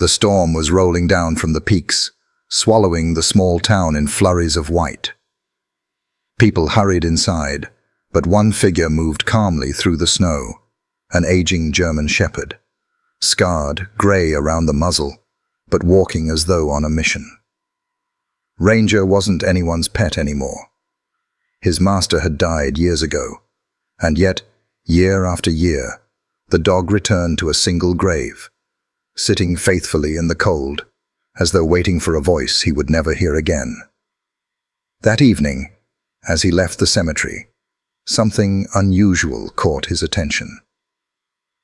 The storm was rolling down from the peaks, swallowing the small town in flurries of white. People hurried inside, but one figure moved calmly through the snow, an aging German shepherd, scarred, grey around the muzzle, but walking as though on a mission. Ranger wasn't anyone's pet anymore. His master had died years ago, and yet, year after year, the dog returned to a single grave, sitting faithfully in the cold, as though waiting for a voice he would never hear again. That evening, as he left the cemetery, something unusual caught his attention.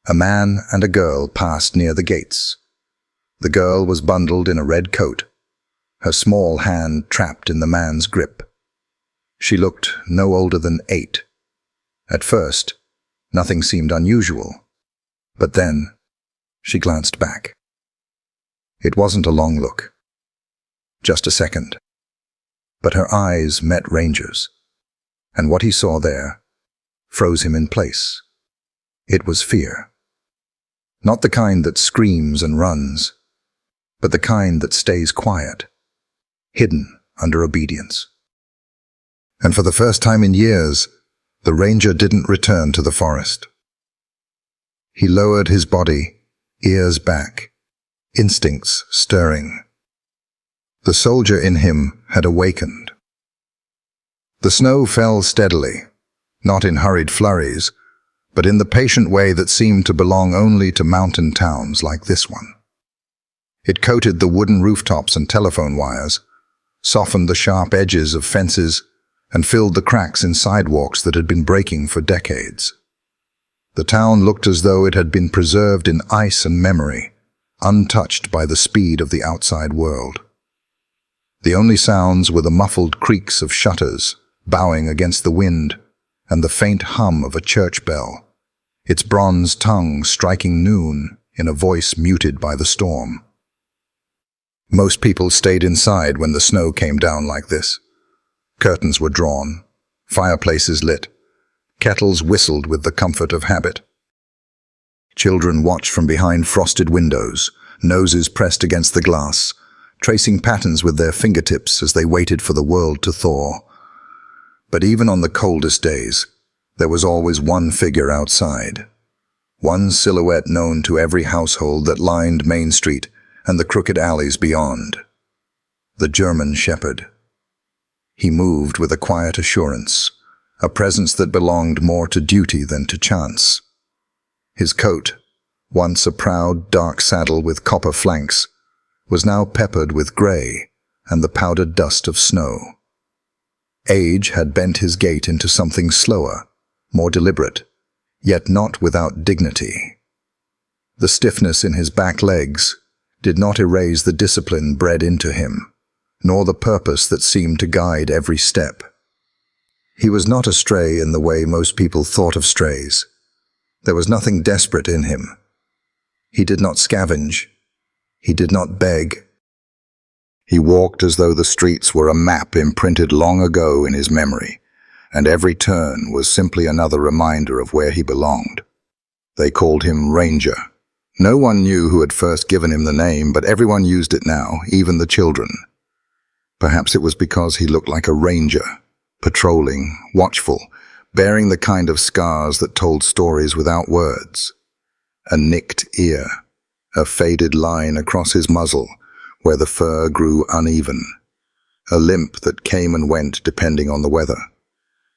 A man and a girl passed near the gates. The girl was bundled in a red coat, her small hand trapped in the man's grip. She looked no older than 8. At first, nothing seemed unusual, but then she glanced back. It wasn't a long look, just a second, but her eyes met Ranger's, and what he saw there froze him in place. It was fear. Not the kind that screams and runs, but the kind that stays quiet, hidden under obedience. And for the first time in years, the ranger didn't return to the forest. He lowered his body, ears back, instincts stirring. The soldier in him had awakened. The snow fell steadily, not in hurried flurries, but in the patient way that seemed to belong only to mountain towns like this one. It coated the wooden rooftops and telephone wires, softened the sharp edges of fences, and filled the cracks in sidewalks that had been breaking for decades. The town looked as though it had been preserved in ice and memory, untouched by the speed of the outside world. The only sounds were the muffled creaks of shutters bowing against the wind and the faint hum of a church bell, its bronze tongue striking noon in a voice muted by the storm. Most people stayed inside when the snow came down like this. Curtains were drawn, fireplaces lit, kettles whistled with the comfort of habit. Children watched from behind frosted windows, noses pressed against the glass, tracing patterns with their fingertips as they waited for the world to thaw. But even on the coldest days, there was always one figure outside, one silhouette known to every household that lined Main Street and the crooked alleys beyond. The German shepherd. He moved with a quiet assurance, a presence that belonged more to duty than to chance. His coat, once a proud dark saddle with copper flanks, was now peppered with grey and the powdered dust of snow. Age had bent his gait into something slower, more deliberate, yet not without dignity. The stiffness in his back legs did not erase the discipline bred into him, nor the purpose that seemed to guide every step. He was not a stray in the way most people thought of strays. There was nothing desperate in him. He did not scavenge. He did not beg. He walked as though the streets were a map imprinted long ago in his memory, and every turn was simply another reminder of where he belonged. They called him Ranger. No one knew who had first given him the name, but everyone used it now, even the children. Perhaps it was because he looked like a ranger, patrolling, watchful, bearing the kind of scars that told stories without words. A nicked ear, a faded line across his muzzle where the fur grew uneven, a limp that came and went depending on the weather.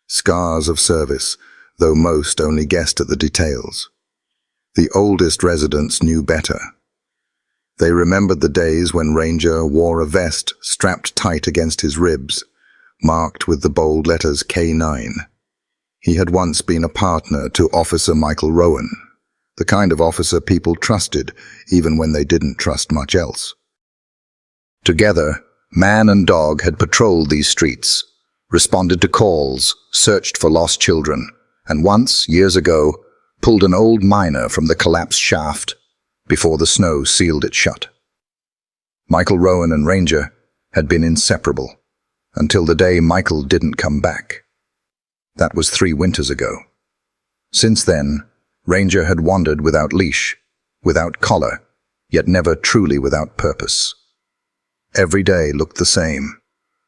Scars of service, though most only guessed at the details. The oldest residents knew better. They remembered the days when Ranger wore a vest strapped tight against his ribs, marked with the bold letters K9. He had once been a partner to Officer Michael Rowan, the kind of officer people trusted even when they didn't trust much else. Together, man and dog had patrolled these streets, responded to calls, searched for lost children, and once, years ago, pulled an old miner from the collapsed shaft before the snow sealed it shut. Michael Rowan and Ranger had been inseparable until the day Michael didn't come back. That was 3 winters ago. Since then, Ranger had wandered without leash, without collar, yet never truly without purpose. Every day looked the same.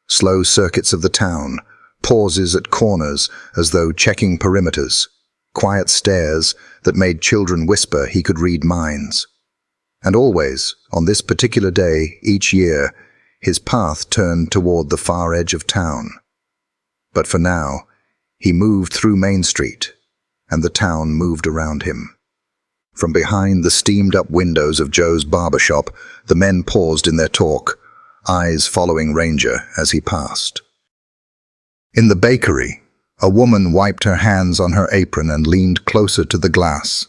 Slow circuits of the town, pauses at corners as though checking perimeters, quiet stares that made children whisper he could read minds. And always, on this particular day each year, his path turned toward the far edge of town. But for now, he moved through Main Street, and the town moved around him. From behind the steamed-up windows of Joe's barber shop, the men paused in their talk, eyes following Ranger as he passed. In the bakery, a woman wiped her hands on her apron and leaned closer to the glass,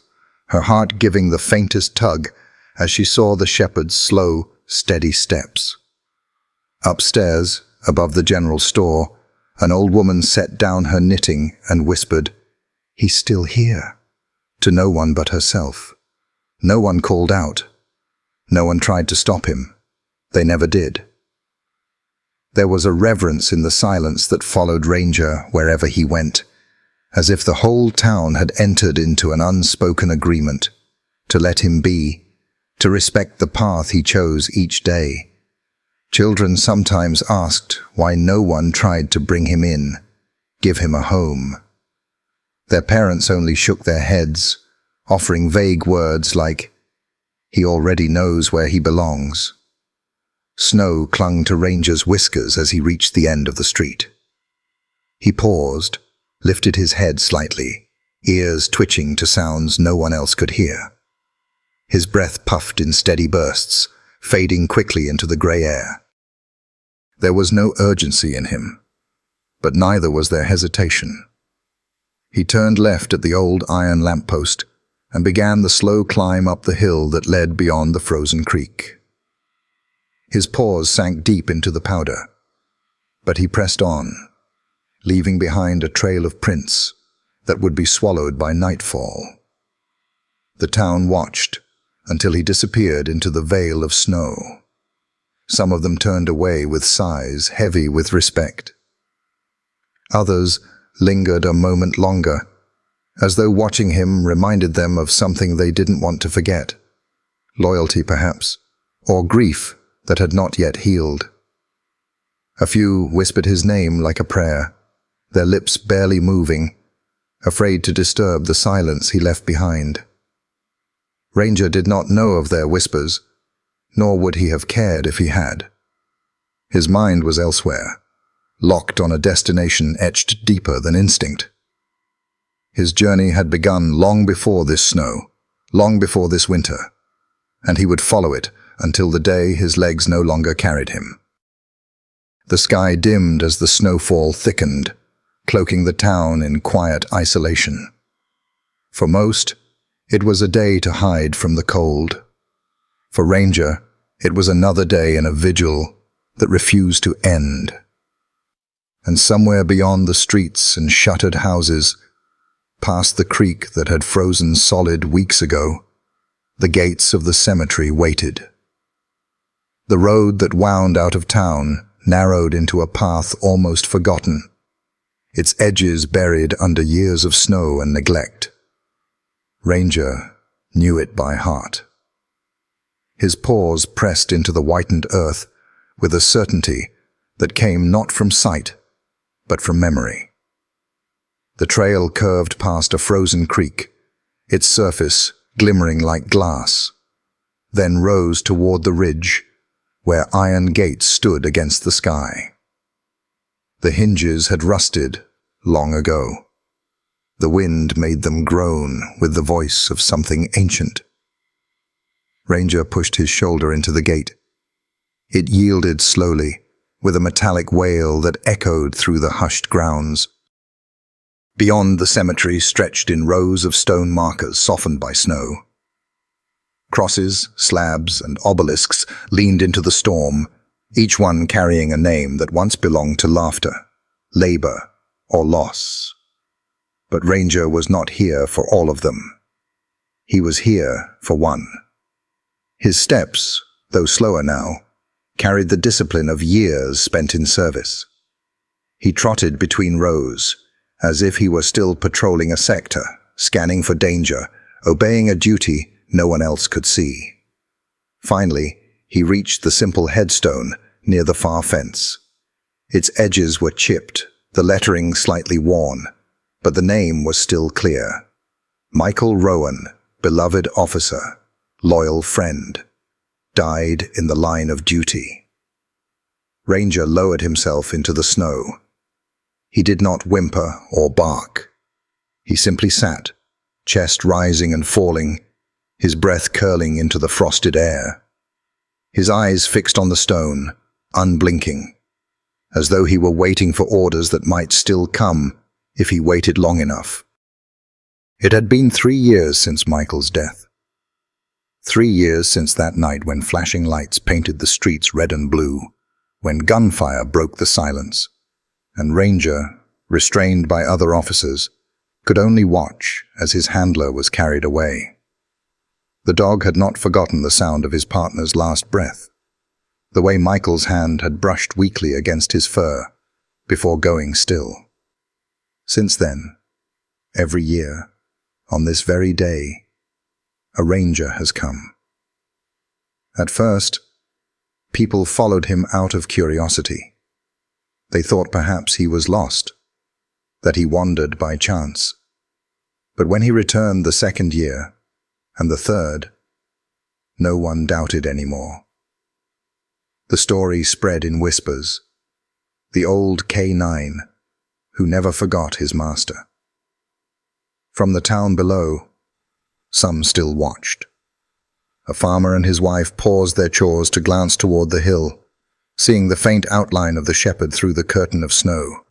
her heart giving the faintest tug as she saw the shepherd's slow, steady steps. Upstairs, above the general store, an old woman set down her knitting and whispered, "He's still here," to no one but herself. No one called out. No one tried to stop him. They never did. There was a reverence in the silence that followed Ranger wherever he went, as if the whole town had entered into an unspoken agreement to let him be, to respect the path he chose each day. Children sometimes asked why no one tried to bring him in, give him a home. Their parents only shook their heads, offering vague words like, "He already knows where he belongs." Snow clung to Ranger's whiskers as he reached the end of the street. He paused, lifted his head slightly, ears twitching to sounds no one else could hear. His breath puffed in steady bursts, fading quickly into the grey air. There was no urgency in him, but neither was there hesitation. He turned left at the old iron lamppost and began the slow climb up the hill that led beyond the frozen creek. His paws sank deep into the powder, but he pressed on, leaving behind a trail of prints that would be swallowed by nightfall. The town watched until he disappeared into the veil of snow. Some of them turned away with sighs heavy with respect. Others lingered a moment longer, as though watching him reminded them of something they didn't want to forget. Loyalty, perhaps, or grief that had not yet healed. A few whispered his name like a prayer, their lips barely moving, afraid to disturb the silence he left behind. Ranger did not know of their whispers, nor would he have cared if he had. His mind was elsewhere, locked on a destination etched deeper than instinct. His journey had begun long before this snow, long before this winter, and he would follow it until the day his legs no longer carried him. The sky dimmed as the snowfall thickened, cloaking the town in quiet isolation. For most, it was a day to hide from the cold. For Ranger, it was another day in a vigil that refused to end. And somewhere beyond the streets and shuttered houses, past the creek that had frozen solid weeks ago, the gates of the cemetery waited. The road that wound out of town narrowed into a path almost forgotten, its edges buried under years of snow and neglect. Ranger knew it by heart. His paws pressed into the whitened earth with a certainty that came not from sight, but from memory. The trail curved past a frozen creek, its surface glimmering like glass, then rose toward the ridge where iron gates stood against the sky. The hinges had rusted long ago. The wind made them groan with the voice of something ancient. Ranger pushed his shoulder into the gate. It yielded slowly, with a metallic wail that echoed through the hushed grounds. Beyond the cemetery stretched in rows of stone markers softened by snow. Crosses, slabs, and obelisks leaned into the storm, each one carrying a name that once belonged to laughter, labor, or loss. But Ranger was not here for all of them. He was here for one. His steps, though slower now, carried the discipline of years spent in service. He trotted between rows, as if he were still patrolling a sector, scanning for danger, obeying a duty no one else could see. Finally, he reached the simple headstone near the far fence. Its edges were chipped, the lettering slightly worn, but the name was still clear. Michael Rowan, beloved officer, loyal friend, died in the line of duty. Ranger lowered himself into the snow. He did not whimper or bark. He simply sat, chest rising and falling, his breath curling into the frosted air. His eyes fixed on the stone, unblinking, as though he were waiting for orders that might still come if he waited long enough. It had been 3 years since Michael's death. 3 years since that night when flashing lights painted the streets red and blue, when gunfire broke the silence, and Ranger, restrained by other officers, could only watch as his handler was carried away. The dog had not forgotten the sound of his partner's last breath, the way Michael's hand had brushed weakly against his fur before going still. Since then, every year, on this very day, a ranger has come. At first, people followed him out of curiosity. They thought perhaps he was lost, that he wandered by chance. But when he returned the second year, and the third, no one doubted anymore. The story spread in whispers. The old K9, who never forgot his master. From the town below, some still watched. A farmer and his wife paused their chores to glance toward the hill, seeing the faint outline of the shepherd through the curtain of snow.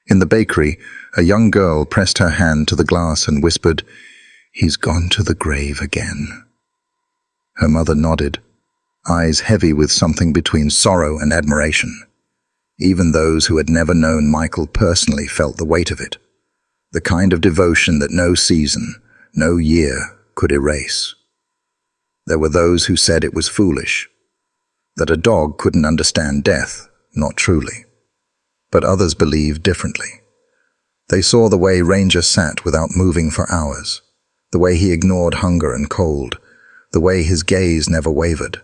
In the bakery, a young girl pressed her hand to the glass and whispered, "He's gone to the grave again." Her mother nodded, eyes heavy with something between sorrow and admiration. Even those who had never known Michael personally felt the weight of it, the kind of devotion that no season, no year could erase. There were those who said it was foolish, that a dog couldn't understand death, not truly. But others believed differently. They saw the way Ranger sat without moving for hours, the way he ignored hunger and cold, the way his gaze never wavered.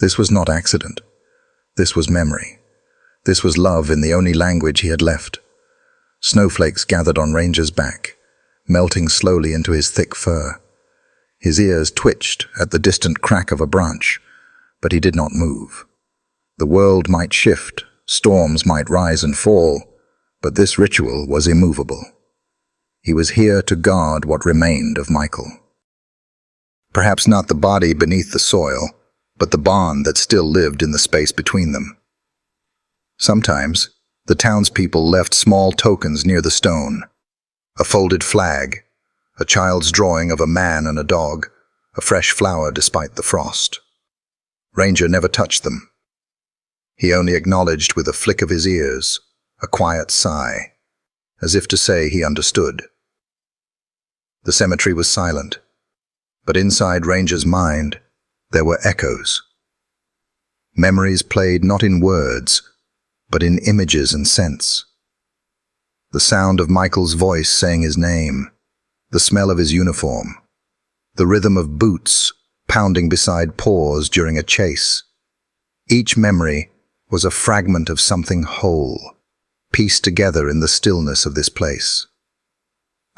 This was not accident. This was memory. This was love in the only language he had left. Snowflakes gathered on Ranger's back, melting slowly into his thick fur. His ears twitched at the distant crack of a branch, but he did not move. The world might shift, storms might rise and fall, but this ritual was immovable. He was here to guard what remained of Michael. Perhaps not the body beneath the soil, but the bond that still lived in the space between them. Sometimes, the townspeople left small tokens near the stone. A folded flag, a child's drawing of a man and a dog, a fresh flower despite the frost. Ranger never touched them. He only acknowledged with a flick of his ears, a quiet sigh, as if to say he understood. The cemetery was silent, but inside Ranger's mind, there were echoes. Memories played not in words, but in images and scents. The sound of Michael's voice saying his name, the smell of his uniform, the rhythm of boots pounding beside paws during a chase. Each memory was a fragment of something whole, pieced together in the stillness of this place.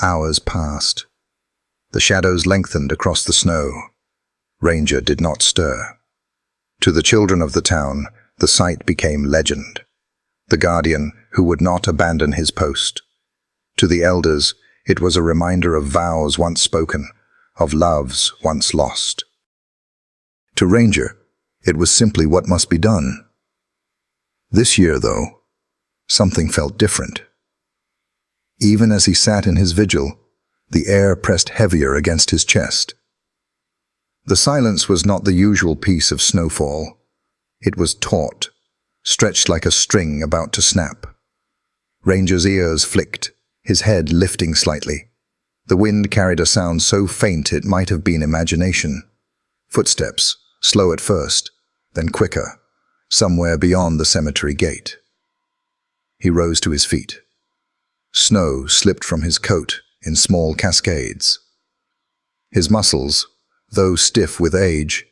Hours passed. The shadows lengthened across the snow. Ranger did not stir. To the children of the town, the sight became legend. The guardian who would not abandon his post. To the elders, it was a reminder of vows once spoken, of loves once lost. To Ranger, it was simply what must be done. This year, though, something felt different. Even as he sat in his vigil, the air pressed heavier against his chest. The silence was not the usual peace of snowfall. It was taut, stretched like a string about to snap. Ranger's ears flicked, his head lifting slightly. The wind carried a sound so faint it might have been imagination. Footsteps, slow at first, then quicker, somewhere beyond the cemetery gate. He rose to his feet. Snow slipped from his coat in small cascades. His muscles, though stiff with age,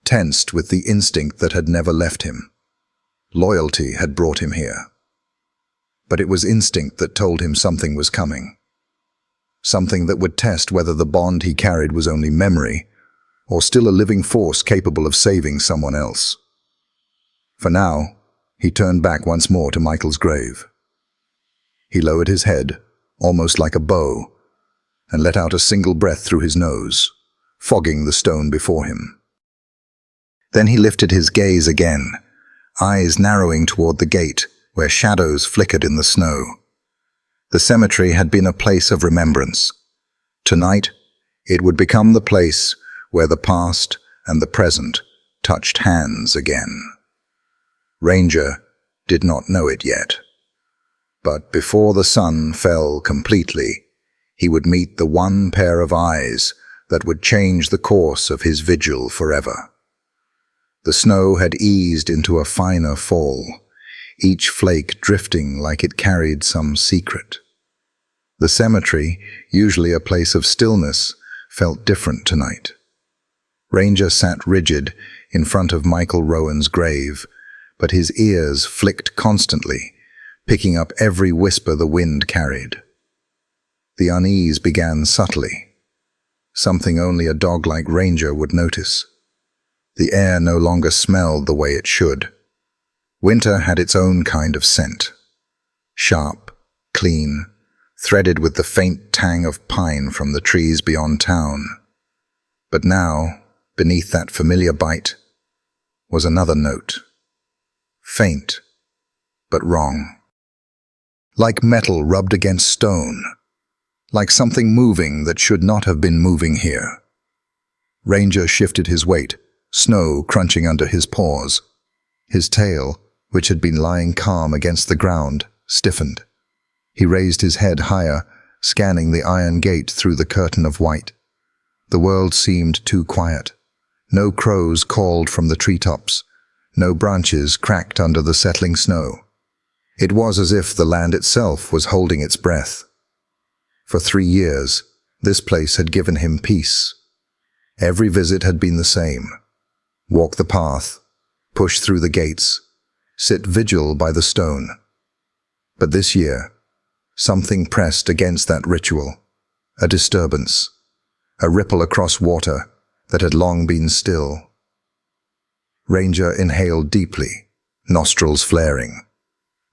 tensed with the instinct that had never left him. Loyalty had brought him here. But it was instinct that told him something was coming. Something that would test whether the bond he carried was only memory, or still a living force capable of saving someone else. For now, he turned back once more to Michael's grave. He lowered his head, almost like a bow, and let out a single breath through his nose, fogging the stone before him. Then he lifted his gaze again, eyes narrowing toward the gate where shadows flickered in the snow. The cemetery had been a place of remembrance. Tonight, it would become the place where the past and the present touched hands again. Ranger did not know it yet. But before the sun fell completely, he would meet the one pair of eyes that would change the course of his vigil forever. The snow had eased into a finer fall, each flake drifting like it carried some secret. The cemetery, usually a place of stillness, felt different tonight. Ranger sat rigid in front of Michael Rowan's grave, but his ears flicked constantly, picking up every whisper the wind carried. The unease began subtly, something only a dog like Ranger would notice. The air no longer smelled the way it should. Winter had its own kind of scent. Sharp, clean, threaded with the faint tang of pine from the trees beyond town. But now, beneath that familiar bite, was another note. Faint, but wrong. Like metal rubbed against stone. Like something moving that should not have been moving here. Ranger shifted his weight, snow crunching under his paws. His tail, which had been lying calm against the ground, stiffened. He raised his head higher, scanning the iron gate through the curtain of white. The world seemed too quiet. No crows called from the treetops. No branches cracked under the settling snow. It was as if the land itself was holding its breath. For 3 years, this place had given him peace. Every visit had been the same. Walk the path, push through the gates, sit vigil by the stone. But this year, something pressed against that ritual, a disturbance, a ripple across water that had long been still. Ranger inhaled deeply, nostrils flaring.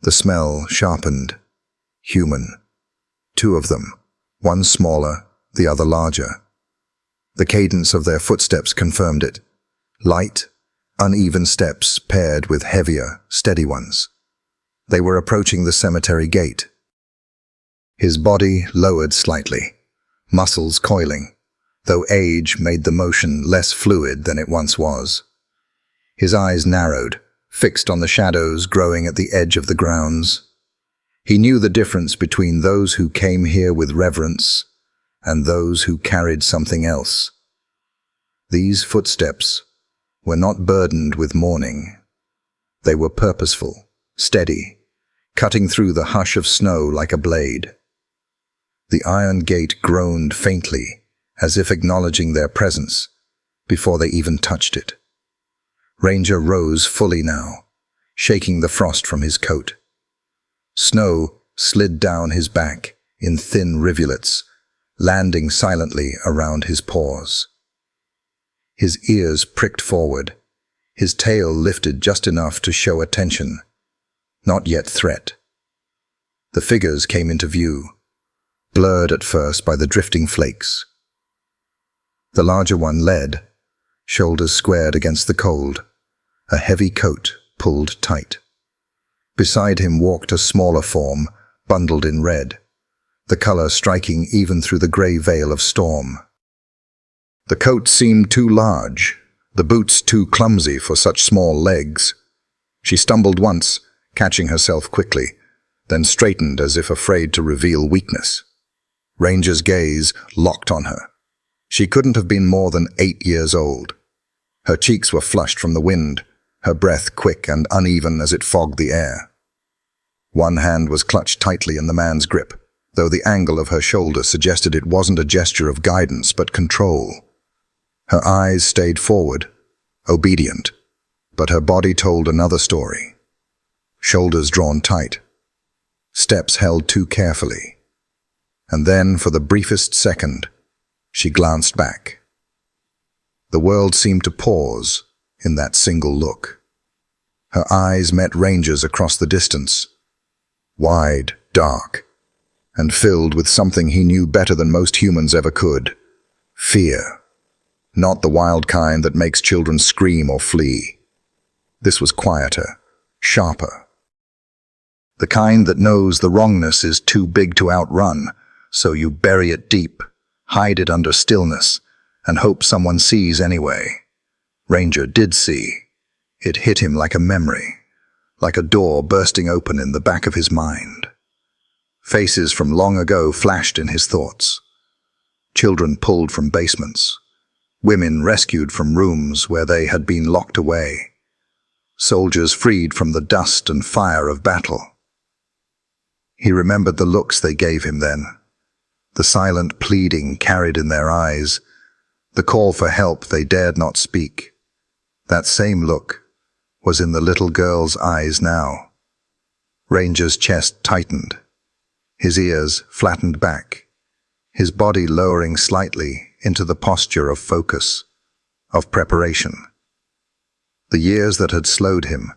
The smell sharpened, human. 2 of them, one smaller, the other larger. The cadence of their footsteps confirmed it. Light, uneven steps paired with heavier, steady ones. They were approaching the cemetery gate. His body lowered slightly, muscles coiling, though age made the motion less fluid than it once was. His eyes narrowed, fixed on the shadows growing at the edge of the grounds. He knew the difference between those who came here with reverence and those who carried something else. These footsteps were not burdened with mourning. They were purposeful, steady, cutting through the hush of snow like a blade. The iron gate groaned faintly, as if acknowledging their presence, before they even touched it. Ranger rose fully now, shaking the frost from his coat. Snow slid down his back in thin rivulets, landing silently around his paws. His ears pricked forward, his tail lifted just enough to show attention, not yet threat. The figures came into view, blurred at first by the drifting flakes. The larger one led, shoulders squared against the cold, a heavy coat pulled tight. Beside him walked a smaller form, bundled in red, the color striking even through the gray veil of storm. The coat seemed too large, the boots too clumsy for such small legs. She stumbled once, catching herself quickly, then straightened as if afraid to reveal weakness. Ranger's gaze locked on her. She couldn't have been more than 8 years old. Her cheeks were flushed from the wind, her breath quick and uneven as it fogged the air. One hand was clutched tightly in the man's grip, though the angle of her shoulder suggested it wasn't a gesture of guidance but control. Her eyes stayed forward, obedient, but her body told another story. Shoulders drawn tight, steps held too carefully. And then, for the briefest second, she glanced back. The world seemed to pause in that single look. Her eyes met Ranger's across the distance, wide, dark, and filled with something he knew better than most humans ever could: fear. Not the wild kind that makes children scream or flee. This was quieter, sharper. The kind that knows the wrongness is too big to outrun, so you bury it deep, hide it under stillness, and hope someone sees anyway. Ranger did see. It hit him like a memory, like a door bursting open in the back of his mind. Faces from long ago flashed in his thoughts. Children pulled from basements. Women rescued from rooms where they had been locked away. Soldiers freed from the dust and fire of battle. He remembered the looks they gave him then, the silent pleading carried in their eyes, the call for help they dared not speak. That same look was in the little girl's eyes now. Ranger's chest tightened, his ears flattened back, his body lowering slightly into the posture of focus, of preparation. The years that had slowed him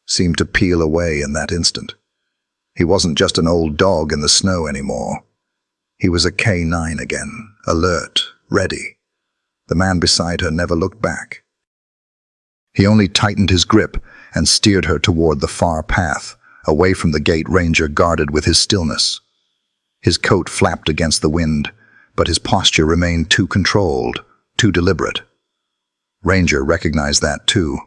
seemed to peel away in that instant. He wasn't just an old dog in the snow anymore. He was a K9 again, alert, ready. The man beside her never looked back. He only tightened his grip and steered her toward the far path, away from the gate Ranger guarded with his stillness. His coat flapped against the wind, but his posture remained too controlled, too deliberate. Ranger recognized that too.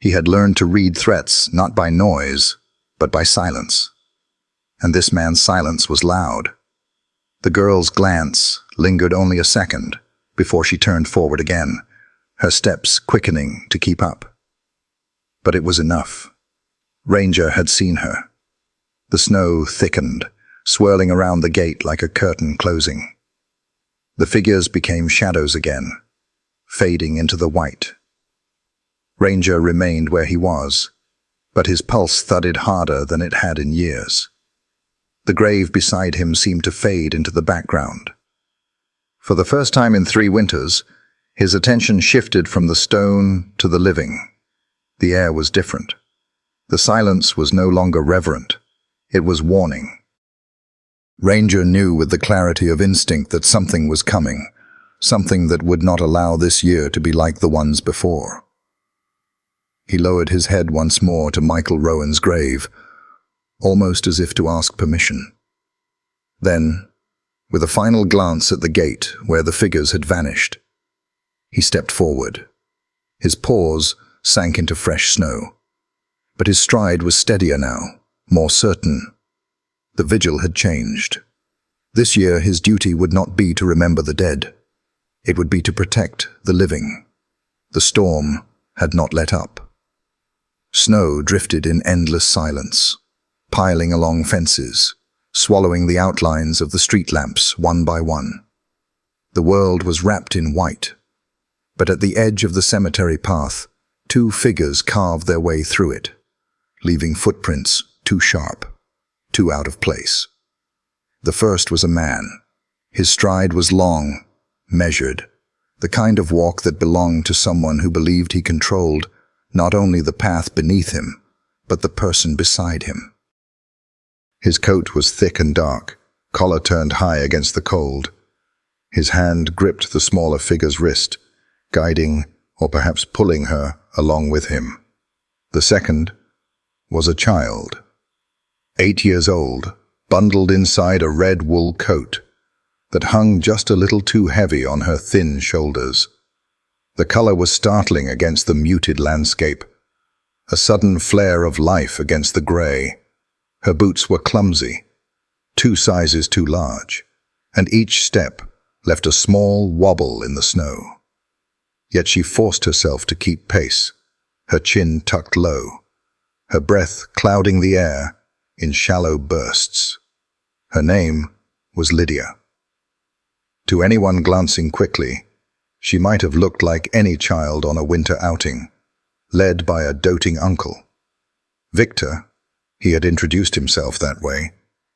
He had learned to read threats not by noise, but by silence. And this man's silence was loud. The girl's glance lingered only a second before she turned forward again, her steps quickening to keep up. But it was enough. Ranger had seen her. The snow thickened, swirling around the gate like a curtain closing. The figures became shadows again, fading into the white. Ranger remained where he was, but his pulse thudded harder than it had in years. The grave beside him seemed to fade into the background. For the first time in 3 winters, his attention shifted from the stone to the living. The air was different. The silence was no longer reverent. It was warning. Ranger knew with the clarity of instinct that something was coming, something that would not allow this year to be like the ones before. He lowered his head once more to Michael Rowan's grave, almost as if to ask permission. Then, with a final glance at the gate where the figures had vanished, he stepped forward. His paws sank into fresh snow, but his stride was steadier now, more certain. The vigil had changed. This year his duty would not be to remember the dead. It would be to protect the living. The storm had not let up. Snow drifted in endless silence, piling along fences, swallowing the outlines of the street lamps one by one. The world was wrapped in white, but at the edge of the cemetery path, 2 figures carved their way through it, leaving footprints too sharp, too out of place. The first was a man. His stride was long, measured, the kind of walk that belonged to someone who believed he controlled not only the path beneath him, but the person beside him. His coat was thick and dark, collar turned high against the cold. His hand gripped the smaller figure's wrist, guiding or perhaps pulling her along with him. The second was a child, 8 years old, bundled inside a red wool coat that hung just a little too heavy on her thin shoulders. The color was startling against the muted landscape, a sudden flare of life against the gray. Her boots were clumsy, 2 sizes too large, and each step left a small wobble in the snow. Yet she forced herself to keep pace, her chin tucked low, her breath clouding the air in shallow bursts. Her name was Lydia. To anyone glancing quickly, She might have looked like any child on a winter outing, led by a doting uncle. Victor, he had introduced himself that way,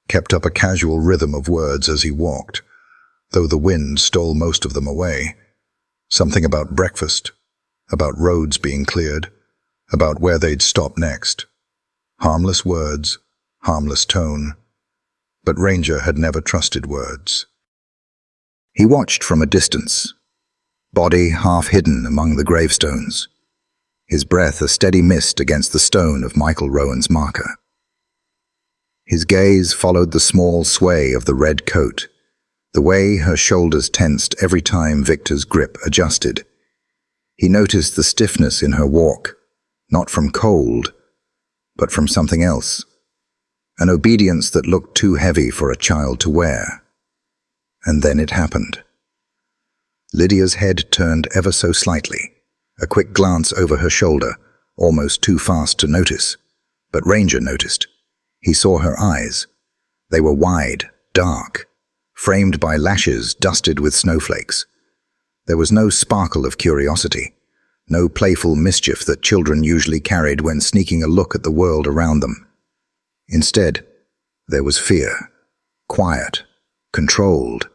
kept up a casual rhythm of words as he walked, though the wind stole most of them away. Something about breakfast, about roads being cleared, about where they'd stop next. Harmless words, harmless tone. But Ranger had never trusted words. He watched from a distance, body half hidden among the gravestones, his breath a steady mist against the stone of Michael Rowan's marker. His gaze followed the small sway of the red coat, the way her shoulders tensed every time Victor's grip adjusted. He noticed the stiffness in her walk, not from cold, but from something else, an obedience that looked too heavy for a child to wear. And then it happened. Lydia's head turned ever so slightly, a quick glance over her shoulder, almost too fast to notice. But Ranger noticed. He saw her eyes. They were wide, dark, framed by lashes dusted with snowflakes. There was no sparkle of curiosity, no playful mischief that children usually carried when sneaking a look at the world around them. Instead, there was fear, quiet, controlled,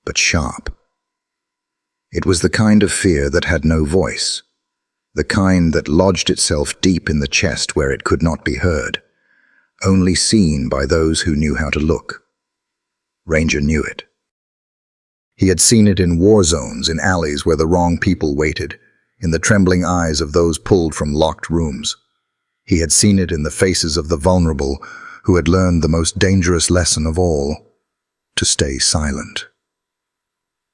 but sharp. It was the kind of fear that had no voice, the kind that lodged itself deep in the chest where it could not be heard, only seen by those who knew how to look. Ranger knew it. He had seen it in war zones, in alleys where the wrong people waited, in the trembling eyes of those pulled from locked rooms. He had seen it in the faces of the vulnerable who had learned the most dangerous lesson of all, to stay silent.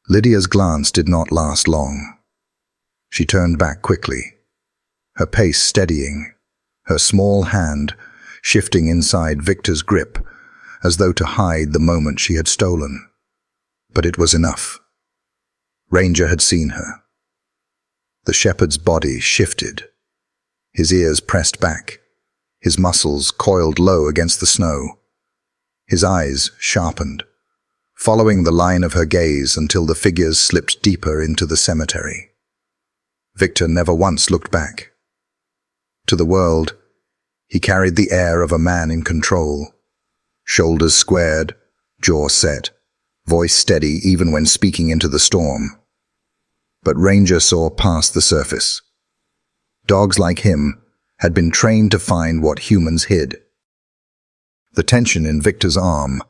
Lydia's glance did not last long. She turned back quickly, her pace steadying, her small hand shifting inside Victor's grip as though to hide the moment she had stolen. But it was enough. Ranger had seen her. The shepherd's body shifted, his ears pressed back, his muscles coiled low against the snow, his eyes sharpened, following the line of her gaze until the figures slipped deeper into the cemetery. Victor never once looked back. To the world, he carried the air of a man in control, shoulders squared, jaw set, voice steady even when speaking into the storm. But Ranger saw past the surface. Dogs like him had been trained to find what humans hid. The tension in Victor's arm,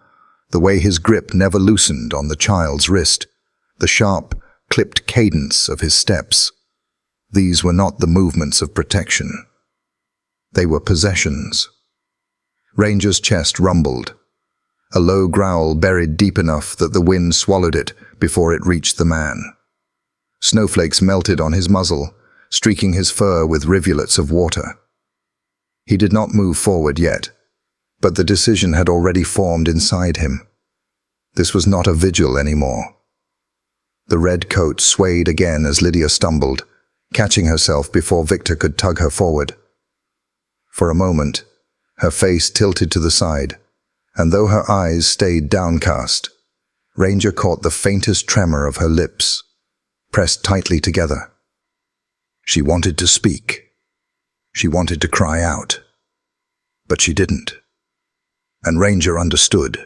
the way his grip never loosened on the child's wrist, the sharp, clipped cadence of his steps. These were not the movements of protection. They were possessions. Ranger's chest rumbled, a low growl buried deep enough that the wind swallowed it before it reached the man. Snowflakes melted on his muzzle, streaking his fur with rivulets of water. He did not move forward yet, but the decision had already formed inside him. This was not a vigil anymore. The red coat swayed again as Lydia stumbled, catching herself before Victor could tug her forward. For a moment, her face tilted to the side, and though her eyes stayed downcast, Ranger caught the faintest tremor of her lips, pressed tightly together. She wanted to speak. She wanted to cry out. But she didn't. And Ranger understood.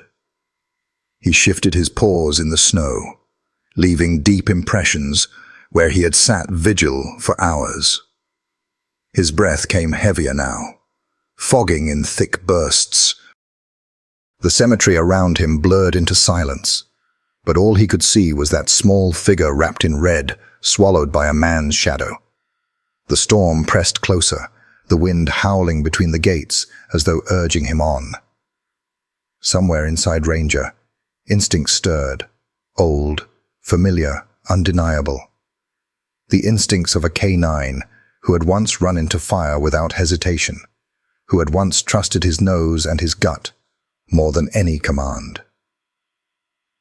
He shifted his paws in the snow, leaving deep impressions where he had sat vigil for hours. His breath came heavier now, fogging in thick bursts. The cemetery around him blurred into silence, but all he could see was that small figure wrapped in red, swallowed by a man's shadow. The storm pressed closer, the wind howling between the gates as though urging him on. Somewhere inside Ranger, instinct stirred, old, familiar, undeniable. The instincts of a canine who had once run into fire without hesitation, who had once trusted his nose and his gut more than any command.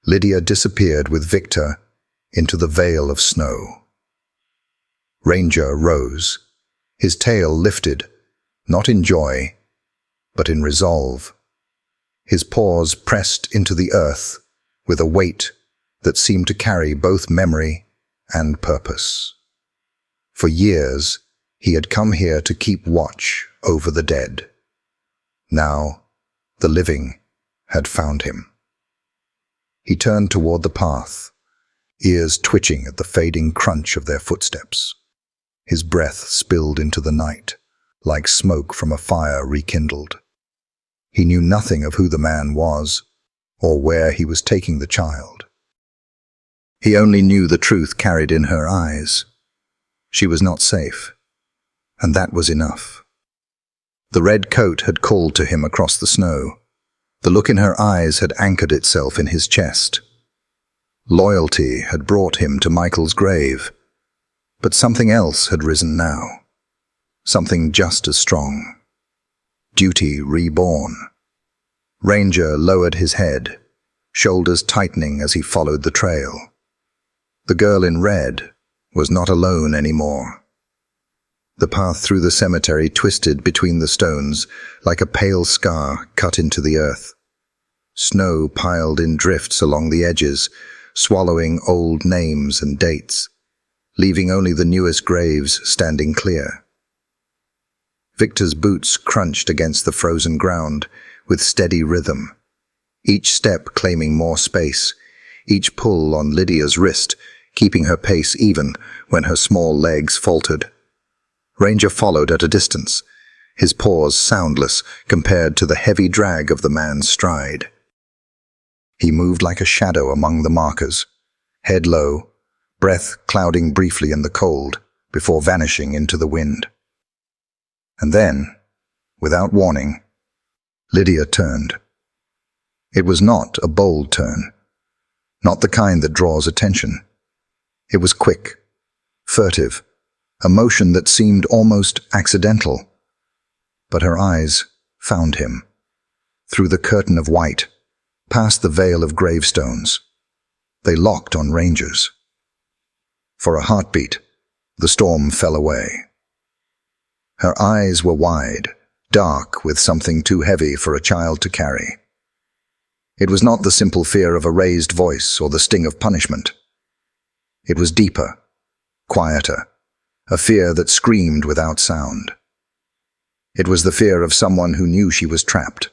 Lydia disappeared with Victor into the veil of snow. Ranger rose, his tail lifted, not in joy, but in resolve. His paws pressed into the earth with a weight that seemed to carry both memory and purpose. For years, he had come here to keep watch over the dead. Now, the living had found him. He turned toward the path, ears twitching at the fading crunch of their footsteps. His breath spilled into the night, like smoke from a fire rekindled. He knew nothing of who the man was, or where he was taking the child. He only knew the truth carried in her eyes. She was not safe, and that was enough. The red coat had called to him across the snow. The look in her eyes had anchored itself in his chest. Loyalty had brought him to Michael's grave, but something else had risen now. Something just as strong. Duty reborn. Ranger lowered his head, shoulders tightening as he followed the trail. The girl in red was not alone anymore. The path through the cemetery twisted between the stones like a pale scar cut into the earth. Snow piled in drifts along the edges, swallowing old names and dates, leaving only the newest graves standing clear. Victor's boots crunched against the frozen ground with steady rhythm, each step claiming more space, each pull on Lydia's wrist keeping her pace even when her small legs faltered. Ranger followed at a distance, his paws soundless compared to the heavy drag of the man's stride. He moved like a shadow among the markers, head low, breath clouding briefly in the cold before vanishing into the wind. And then, without warning, Lydia turned. It was not a bold turn, not the kind that draws attention. It was quick, furtive, a motion that seemed almost accidental. But her eyes found him, through the curtain of white, past the veil of gravestones. They locked on Ranger's. For a heartbeat, the storm fell away. Her eyes were wide, dark with something too heavy for a child to carry. It was not the simple fear of a raised voice or the sting of punishment. It was deeper, quieter, a fear that screamed without sound. It was the fear of someone who knew she was trapped,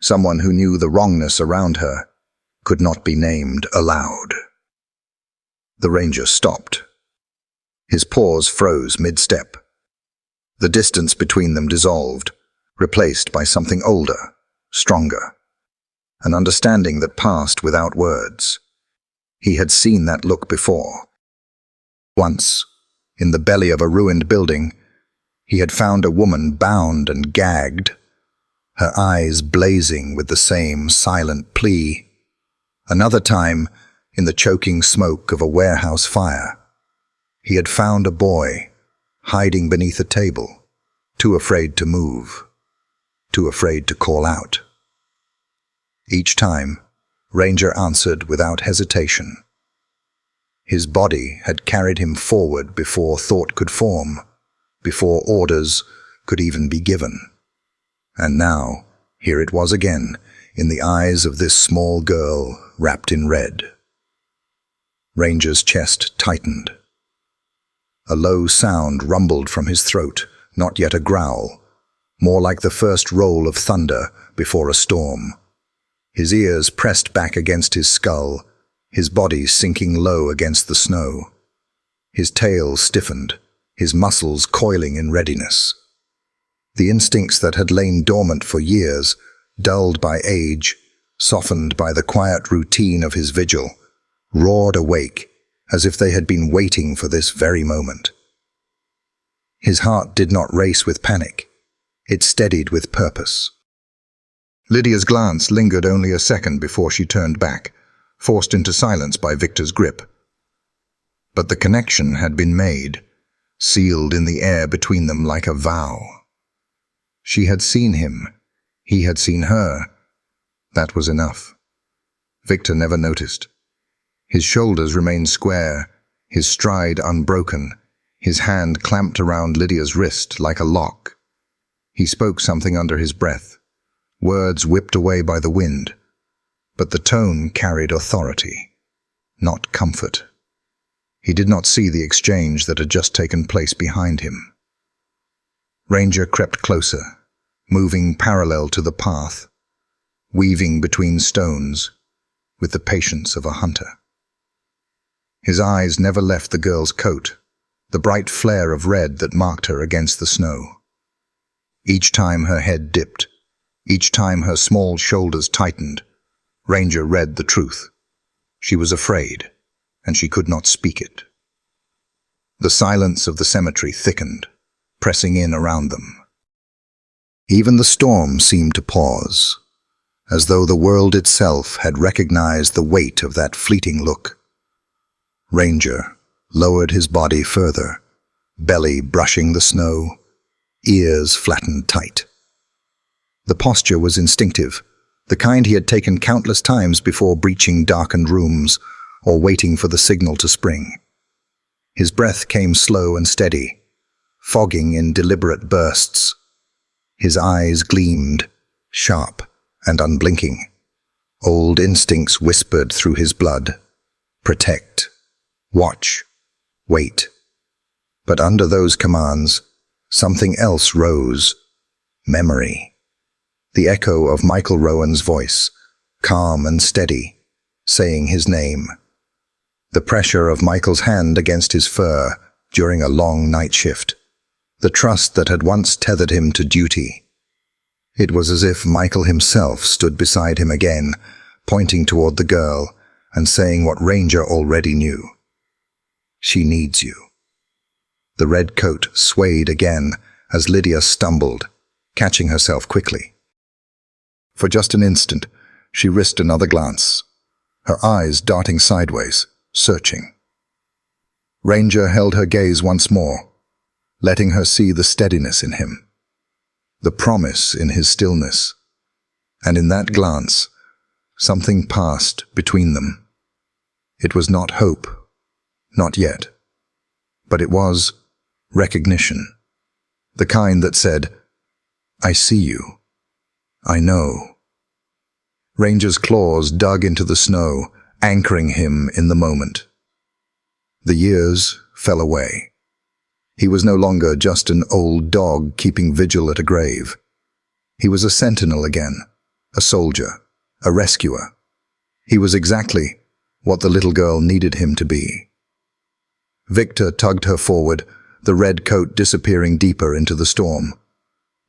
someone who knew the wrongness around her could not be named aloud. The Ranger stopped. His paws froze mid-step. The distance between them dissolved, replaced by something older, stronger, an understanding that passed without words. He had seen that look before. Once, in the belly of a ruined building, he had found a woman bound and gagged, her eyes blazing with the same silent plea. Another time, in the choking smoke of a warehouse fire, he had found a boy hiding beneath a table, too afraid to move, too afraid to call out. Each time, Ranger answered without hesitation. His body had carried him forward before thought could form, before orders could even be given. And now, here it was again, in the eyes of this small girl wrapped in red. Ranger's chest tightened. A low sound rumbled from his throat, not yet a growl, more like the first roll of thunder before a storm. His ears pressed back against his skull, his body sinking low against the snow. His tail stiffened, his muscles coiling in readiness. The instincts that had lain dormant for years, dulled by age, softened by the quiet routine of his vigil, roared awake as if they had been waiting for this very moment. His heart did not race with panic. It steadied with purpose. Lydia's glance lingered only a second before she turned back, forced into silence by Victor's grip. But the connection had been made, sealed in the air between them like a vow. She had seen him. He had seen her. That was enough. Victor never noticed. His shoulders remained square, his stride unbroken, his hand clamped around Lydia's wrist like a lock. He spoke something under his breath, words whipped away by the wind, but the tone carried authority, not comfort. He did not see the exchange that had just taken place behind him. Ranger crept closer, moving parallel to the path, weaving between stones with the patience of a hunter. His eyes never left the girl's coat, the bright flare of red that marked her against the snow. Each time her head dipped, each time her small shoulders tightened, Ranger read the truth. She was afraid, and she could not speak it. The silence of the cemetery thickened, pressing in around them. Even the storm seemed to pause, as though the world itself had recognized the weight of that fleeting look. Ranger lowered his body further, belly brushing the snow, ears flattened tight. The posture was instinctive, the kind he had taken countless times before breaching darkened rooms or waiting for the signal to spring. His breath came slow and steady, fogging in deliberate bursts. His eyes gleamed, sharp and unblinking. Old instincts whispered through his blood. Protect. Watch. Wait. But under those commands, something else rose. Memory. The echo of Michael Rowan's voice, calm and steady, saying his name. The pressure of Michael's hand against his fur during a long night shift. The trust that had once tethered him to duty. It was as if Michael himself stood beside him again, pointing toward the girl and saying what Ranger already knew. She needs you. The red coat swayed again as Lydia stumbled, catching herself quickly. For just an instant, she risked another glance, her eyes darting sideways, searching. Ranger held her gaze once more, letting her see the steadiness in him, the promise in his stillness, and in that glance, something passed between them. It was not hope, not yet, but it was recognition, the kind that said, I see you, I know. Ranger's claws dug into the snow, anchoring him in the moment. The years fell away. He was no longer just an old dog keeping vigil at a grave. He was a sentinel again, a soldier, a rescuer. He was exactly what the little girl needed him to be. Victor tugged her forward, the red coat disappearing deeper into the storm.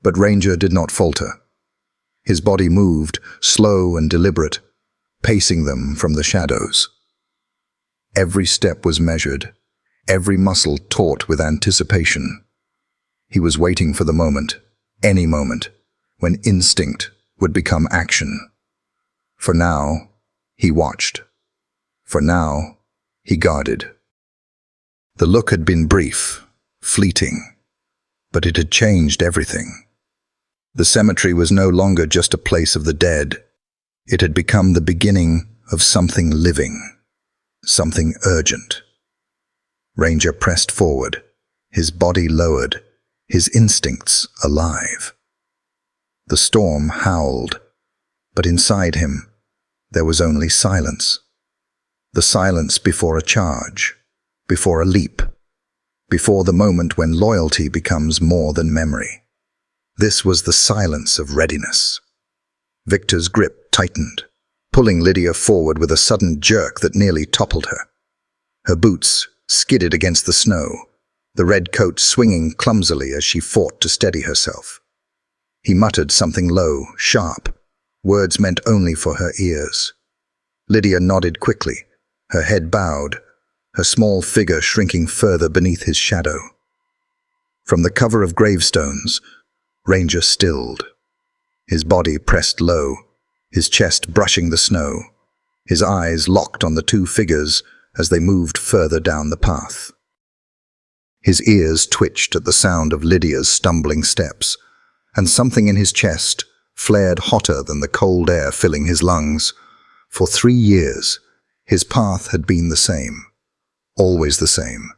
But Ranger did not falter. His body moved, slow and deliberate, pacing them from the shadows. Every step was measured, every muscle taut with anticipation. He was waiting for the moment, any moment, when instinct would become action. For now, he watched. For now, he guarded. The look had been brief, fleeting, but it had changed everything. The cemetery was no longer just a place of the dead. It had become the beginning of something living, something urgent. Ranger pressed forward, his body lowered, his instincts alive. The storm howled, but inside him there was only silence. The silence before a charge, before a leap, before the moment when loyalty becomes more than memory. This was the silence of readiness. Victor's grip tightened, pulling Lydia forward with a sudden jerk that nearly toppled her. Her boots skidded against the snow, the red coat swinging clumsily as she fought to steady herself. He muttered something low, sharp, words meant only for her ears. Lydia nodded quickly, her head bowed, her small figure shrinking further beneath his shadow. From the cover of gravestones, Ranger stilled, his body pressed low, his chest brushing the snow, his eyes locked on the two figures as they moved further down the path. His ears twitched at the sound of Lydia's stumbling steps, and something in his chest flared hotter than the cold air filling his lungs. For 3 years, his path had been the same, always the same,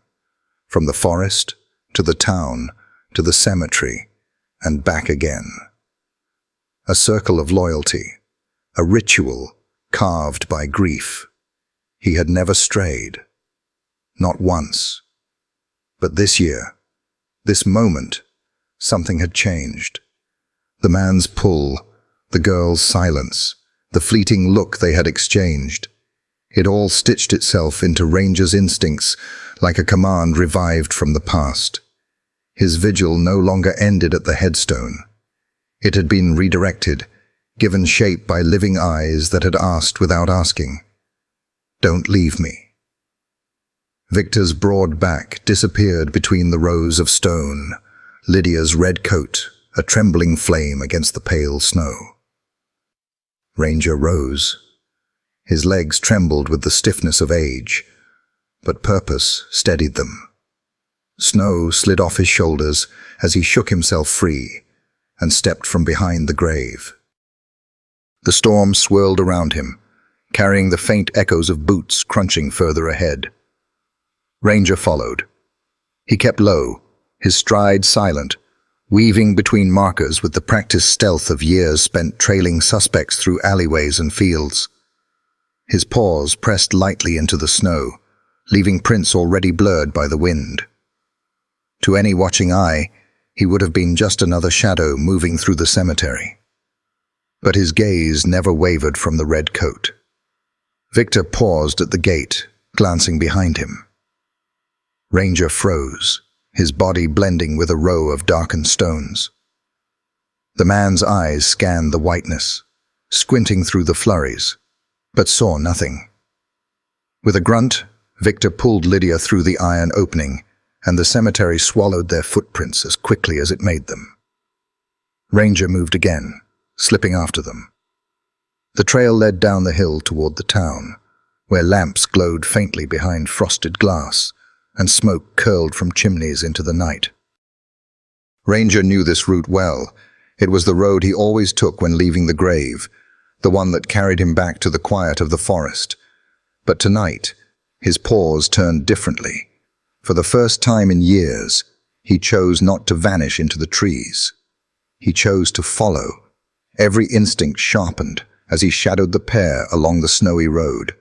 from the forest to the town to the cemetery, and back again. A circle of loyalty, a ritual carved by grief. He had never strayed. not once. But this year, this moment, something had changed. The man's pull, the girl's silence, the fleeting look they had exchanged. It all stitched itself into Ranger's instincts like a command revived from the past. His vigil no longer ended at the headstone. It had been redirected, given shape by living eyes that had asked without asking, "Don't leave me." Victor's broad back disappeared between the rows of stone, Lydia's red coat a trembling flame against the pale snow. Ranger rose. His legs trembled with the stiffness of age, but purpose steadied them. Snow slid off his shoulders as he shook himself free and stepped from behind the grave. The storm swirled around him, carrying the faint echoes of boots crunching further ahead. Ranger followed. He kept low, his stride silent, weaving between markers with the practiced stealth of years spent trailing suspects through alleyways and fields. His paws pressed lightly into the snow, leaving prints already blurred by the wind. To any watching eye, he would have been just another shadow moving through the cemetery. But his gaze never wavered from the red coat. Victor paused at the gate, glancing behind him. Ranger froze, his body blending with a row of darkened stones. The man's eyes scanned the whiteness, squinting through the flurries, but saw nothing. With a grunt, Victor pulled Lydia through the iron opening, and the cemetery swallowed their footprints as quickly as it made them. Ranger moved again, slipping after them. The trail led down the hill toward the town, where lamps glowed faintly behind frosted glass, and smoke curled from chimneys into the night. Ranger knew this route well. It was the road he always took when leaving the grave, the one that carried him back to the quiet of the forest. But tonight, his paws turned differently. For the first time in years, he chose not to vanish into the trees. He chose to follow, every instinct sharpened as he shadowed the pair along the snowy road.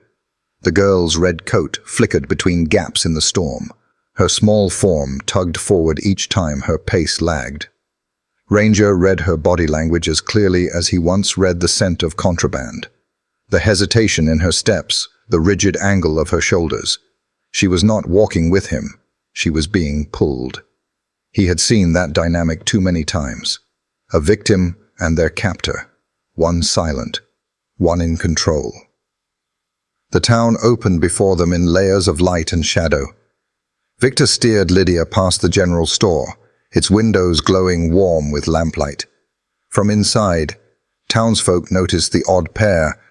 The girl's red coat flickered between gaps in the storm. Her small form tugged forward each time her pace lagged. Ranger read her body language as clearly as he once read the scent of contraband. The hesitation in her steps, the rigid angle of her shoulders. She was not walking with him, she was being pulled. He had seen that dynamic too many times. A victim and their captor, one silent, one in control. The town opened before them in layers of light and shadow. Victor steered Lydia past the general store, its windows glowing warm with lamplight. From inside, townsfolk noticed the odd pair.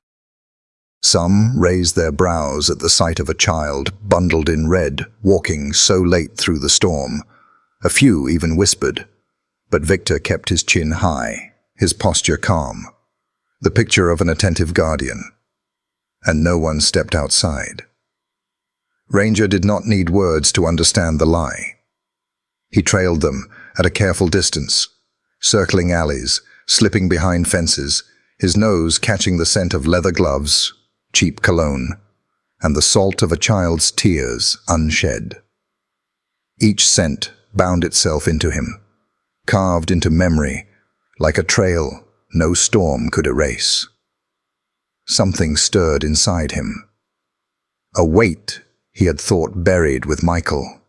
Some raised their brows at the sight of a child bundled in red, walking so late through the storm. A few even whispered, but Victor kept his chin high, his posture calm, the picture of an attentive guardian. And no one stepped outside. Ranger did not need words to understand the lie. He trailed them at a careful distance, circling alleys, slipping behind fences, his nose catching the scent of leather gloves, cheap cologne, and the salt of a child's tears unshed. Each scent bound itself into him, carved into memory, like a trail no storm could erase. Something stirred inside him. A weight he had thought buried with Michael.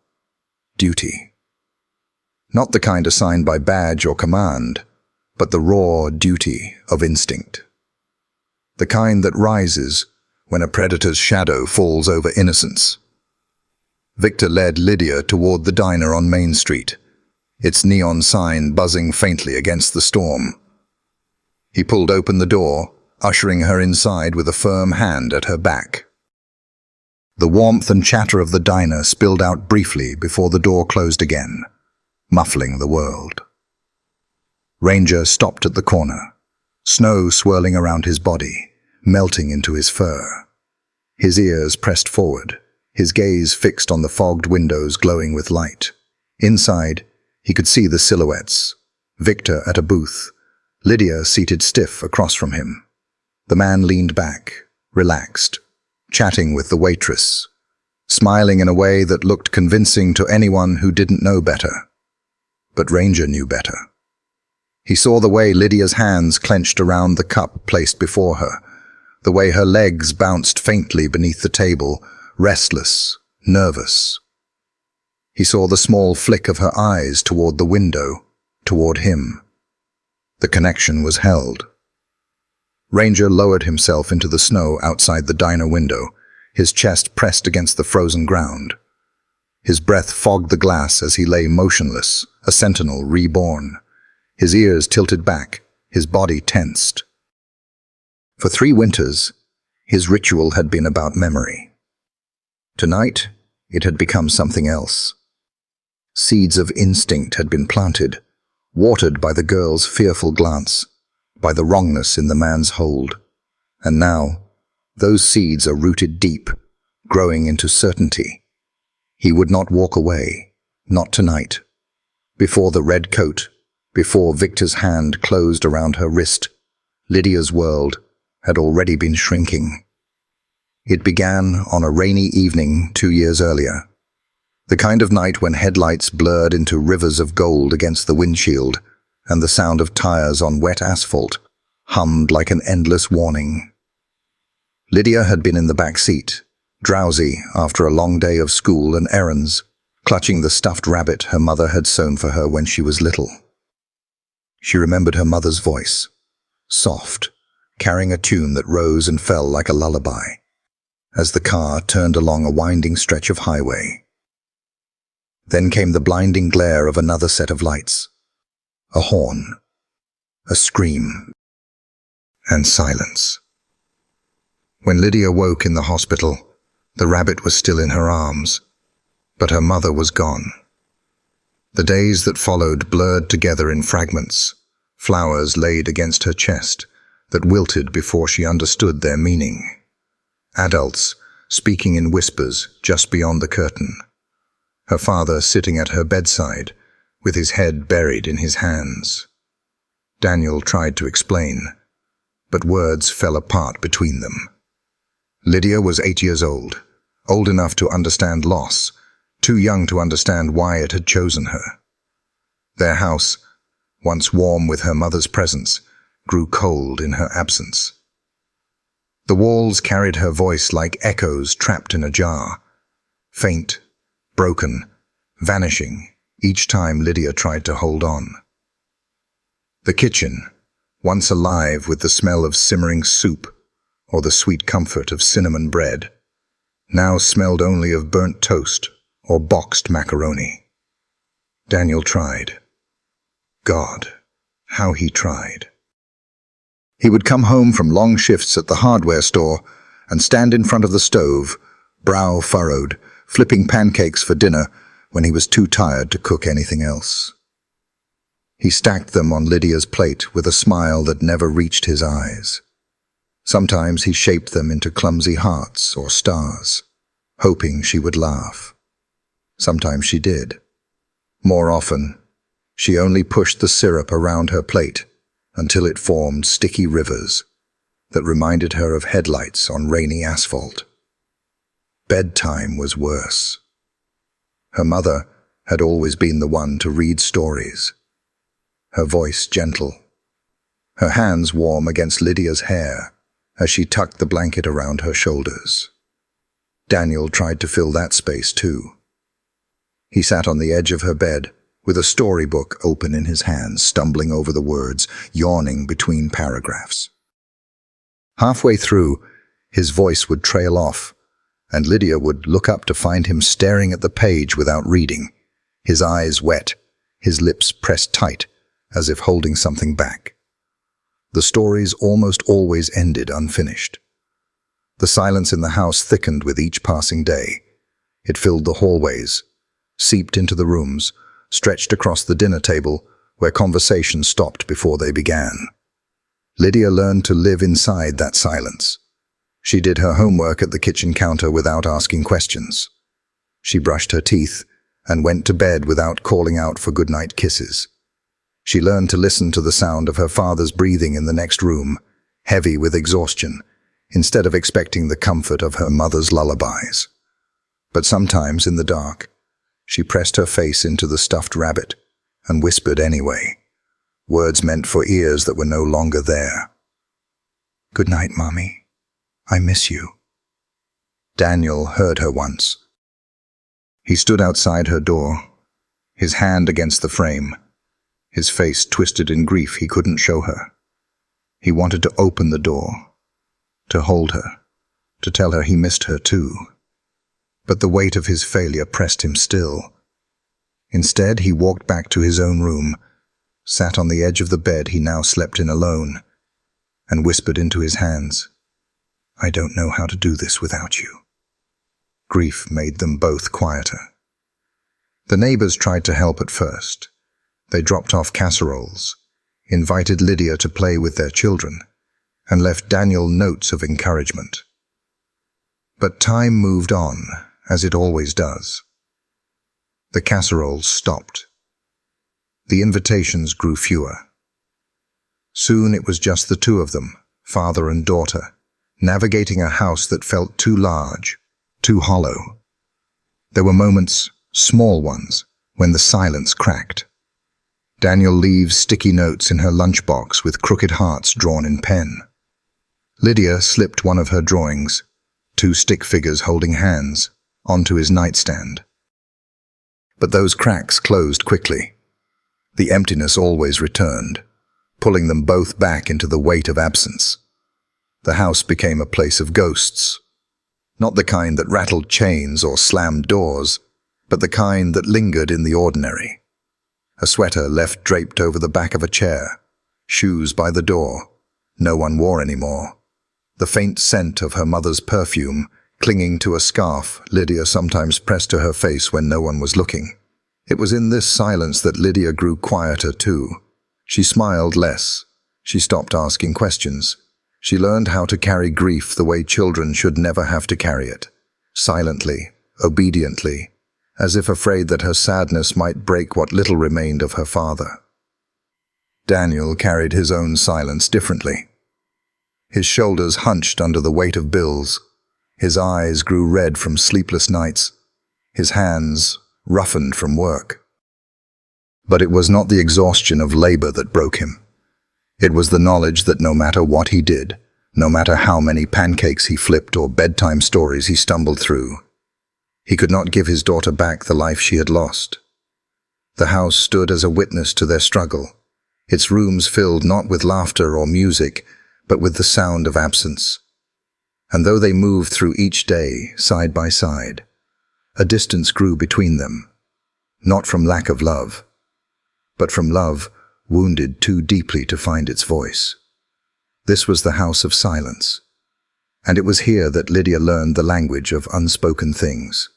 Duty. Not the kind assigned by badge or command, but the raw duty of instinct. The kind that rises when a predator's shadow falls over innocence. Victor led Lydia toward the diner on Main Street, its neon sign buzzing faintly against the storm. He pulled open the door, ushering her inside with a firm hand at her back. The warmth and chatter of the diner spilled out briefly before the door closed again, muffling the world. Ranger stopped at the corner, snow swirling around his body, melting into his fur. His ears pressed forward, his gaze fixed on the fogged windows glowing with light. Inside, he could see the silhouettes, Victor at a booth, Lydia seated stiff across from him. The man leaned back, relaxed, chatting with the waitress. smiling in a way that looked convincing to anyone who didn't know better. But Ranger knew better. He saw the way Lydia's hands clenched around the cup placed before her, the way her legs bounced faintly beneath the table, restless, nervous. He saw the small flick of her eyes toward the window, toward him. The connection was held. Ranger lowered himself into the snow outside the diner window, his chest pressed against the frozen ground. His breath fogged the glass as he lay motionless, a sentinel reborn. His ears tilted back, his body tensed. For 3 winters, his ritual had been about memory. Tonight, it had become something else. Seeds of instinct had been planted, watered by the girl's fearful glance, by the wrongness in the man's hold. And now, those seeds are rooted deep, growing into certainty. He would not walk away, not tonight. Before the red coat, before Victor's hand closed around her wrist, Lydia's world had already been shrinking. It began on a rainy evening 2 years earlier. The kind of night when headlights blurred into rivers of gold against the windshield, and the sound of tires on wet asphalt hummed like an endless warning. Lydia had been in the back seat, drowsy after a long day of school and errands, clutching the stuffed rabbit her mother had sewn for her when she was little. She remembered her mother's voice, soft, carrying a tune that rose and fell like a lullaby, as the car turned along a winding stretch of highway. Then came the blinding glare of another set of lights, a horn, a scream, and silence. When Lydia woke in the hospital, the rabbit was still in her arms, but her mother was gone. The days that followed blurred together in fragments, flowers laid against her chest that wilted before she understood their meaning. Adults speaking in whispers just beyond the curtain. Her father sitting at her bedside, with his head buried in his hands. Daniel tried to explain, but words fell apart between them. Lydia was 8 years old enough to understand loss, too young to understand why it had chosen her. Their house, once warm with her mother's presence, grew cold in her absence. The walls carried her voice like echoes trapped in a jar, faint, broken, vanishing each time Lydia tried to hold on. The kitchen, once alive with the smell of simmering soup or the sweet comfort of cinnamon bread, now smelled only of burnt toast or boxed macaroni. Daniel tried. God, how he tried. He would come home from long shifts at the hardware store and stand in front of the stove, brow furrowed, flipping pancakes for dinner when he was too tired to cook anything else. He stacked them on Lydia's plate with a smile that never reached his eyes. Sometimes he shaped them into clumsy hearts or stars, hoping she would laugh. Sometimes she did. More often, she only pushed the syrup around her plate until it formed sticky rivers that reminded her of headlights on rainy asphalt. Bedtime was worse. Her mother had always been the one to read stories, her voice gentle, her hands warm against Lydia's hair as she tucked the blanket around her shoulders. Daniel tried to fill that space too. He sat on the edge of her bed, with a storybook open in his hands, stumbling over the words, yawning between paragraphs. Halfway through, his voice would trail off, and Lydia would look up to find him staring at the page without reading, his eyes wet, his lips pressed tight, as if holding something back. The stories almost always ended unfinished. The silence in the house thickened with each passing day. It filled the hallways, seeped into the rooms, stretched across the dinner table, where conversation stopped before they began. Lydia learned to live inside that silence. She did her homework at the kitchen counter without asking questions. She brushed her teeth and went to bed without calling out for goodnight kisses. She learned to listen to the sound of her father's breathing in the next room, heavy with exhaustion, instead of expecting the comfort of her mother's lullabies. But sometimes, in the dark, she pressed her face into the stuffed rabbit and whispered anyway, words meant for ears that were no longer there. "Good night, Mommy. I miss you." Daniel heard her once. He stood outside her door, his hand against the frame, his face twisted in grief he couldn't show her. He wanted to open the door, to hold her, to tell her he missed her too. But the weight of his failure pressed him still. Instead, he walked back to his own room, sat on the edge of the bed he now slept in alone, and whispered into his hands, "I don't know how to do this without you." Grief made them both quieter. The neighbors tried to help at first. They dropped off casseroles, invited Lydia to play with their children, and left Daniel notes of encouragement. But time moved on, as it always does. The casseroles stopped. The invitations grew fewer. Soon it was just the two of them, father and daughter, navigating a house that felt too large, too hollow. There were moments, small ones, when the silence cracked. Daniel leaves sticky notes in her lunchbox with crooked hearts drawn in pen. Lydia slipped one of her drawings, two stick figures holding hands, onto his nightstand. But those cracks closed quickly. The emptiness always returned, pulling them both back into the weight of absence. The house became a place of ghosts. Not the kind that rattled chains or slammed doors, but the kind that lingered in the ordinary. A sweater left draped over the back of a chair, shoes by the door, no one wore anymore. The faint scent of her mother's perfume clinging to a scarf Lydia sometimes pressed to her face when no one was looking. It was in this silence that Lydia grew quieter too. She smiled less. She stopped asking questions. She learned how to carry grief the way children should never have to carry it. Silently, obediently, as if afraid that her sadness might break what little remained of her father. Daniel carried his own silence differently. His shoulders hunched under the weight of bills. His eyes grew red from sleepless nights. His hands roughened from work. But it was not the exhaustion of labor that broke him. It was the knowledge that no matter what he did, no matter how many pancakes he flipped or bedtime stories he stumbled through, he could not give his daughter back the life she had lost. The house stood as a witness to their struggle, its rooms filled not with laughter or music, but with the sound of absence. And though they moved through each day, side by side, a distance grew between them, not from lack of love, but from love wounded too deeply to find its voice. This was the house of silence, and it was here that Lydia learned the language of unspoken things.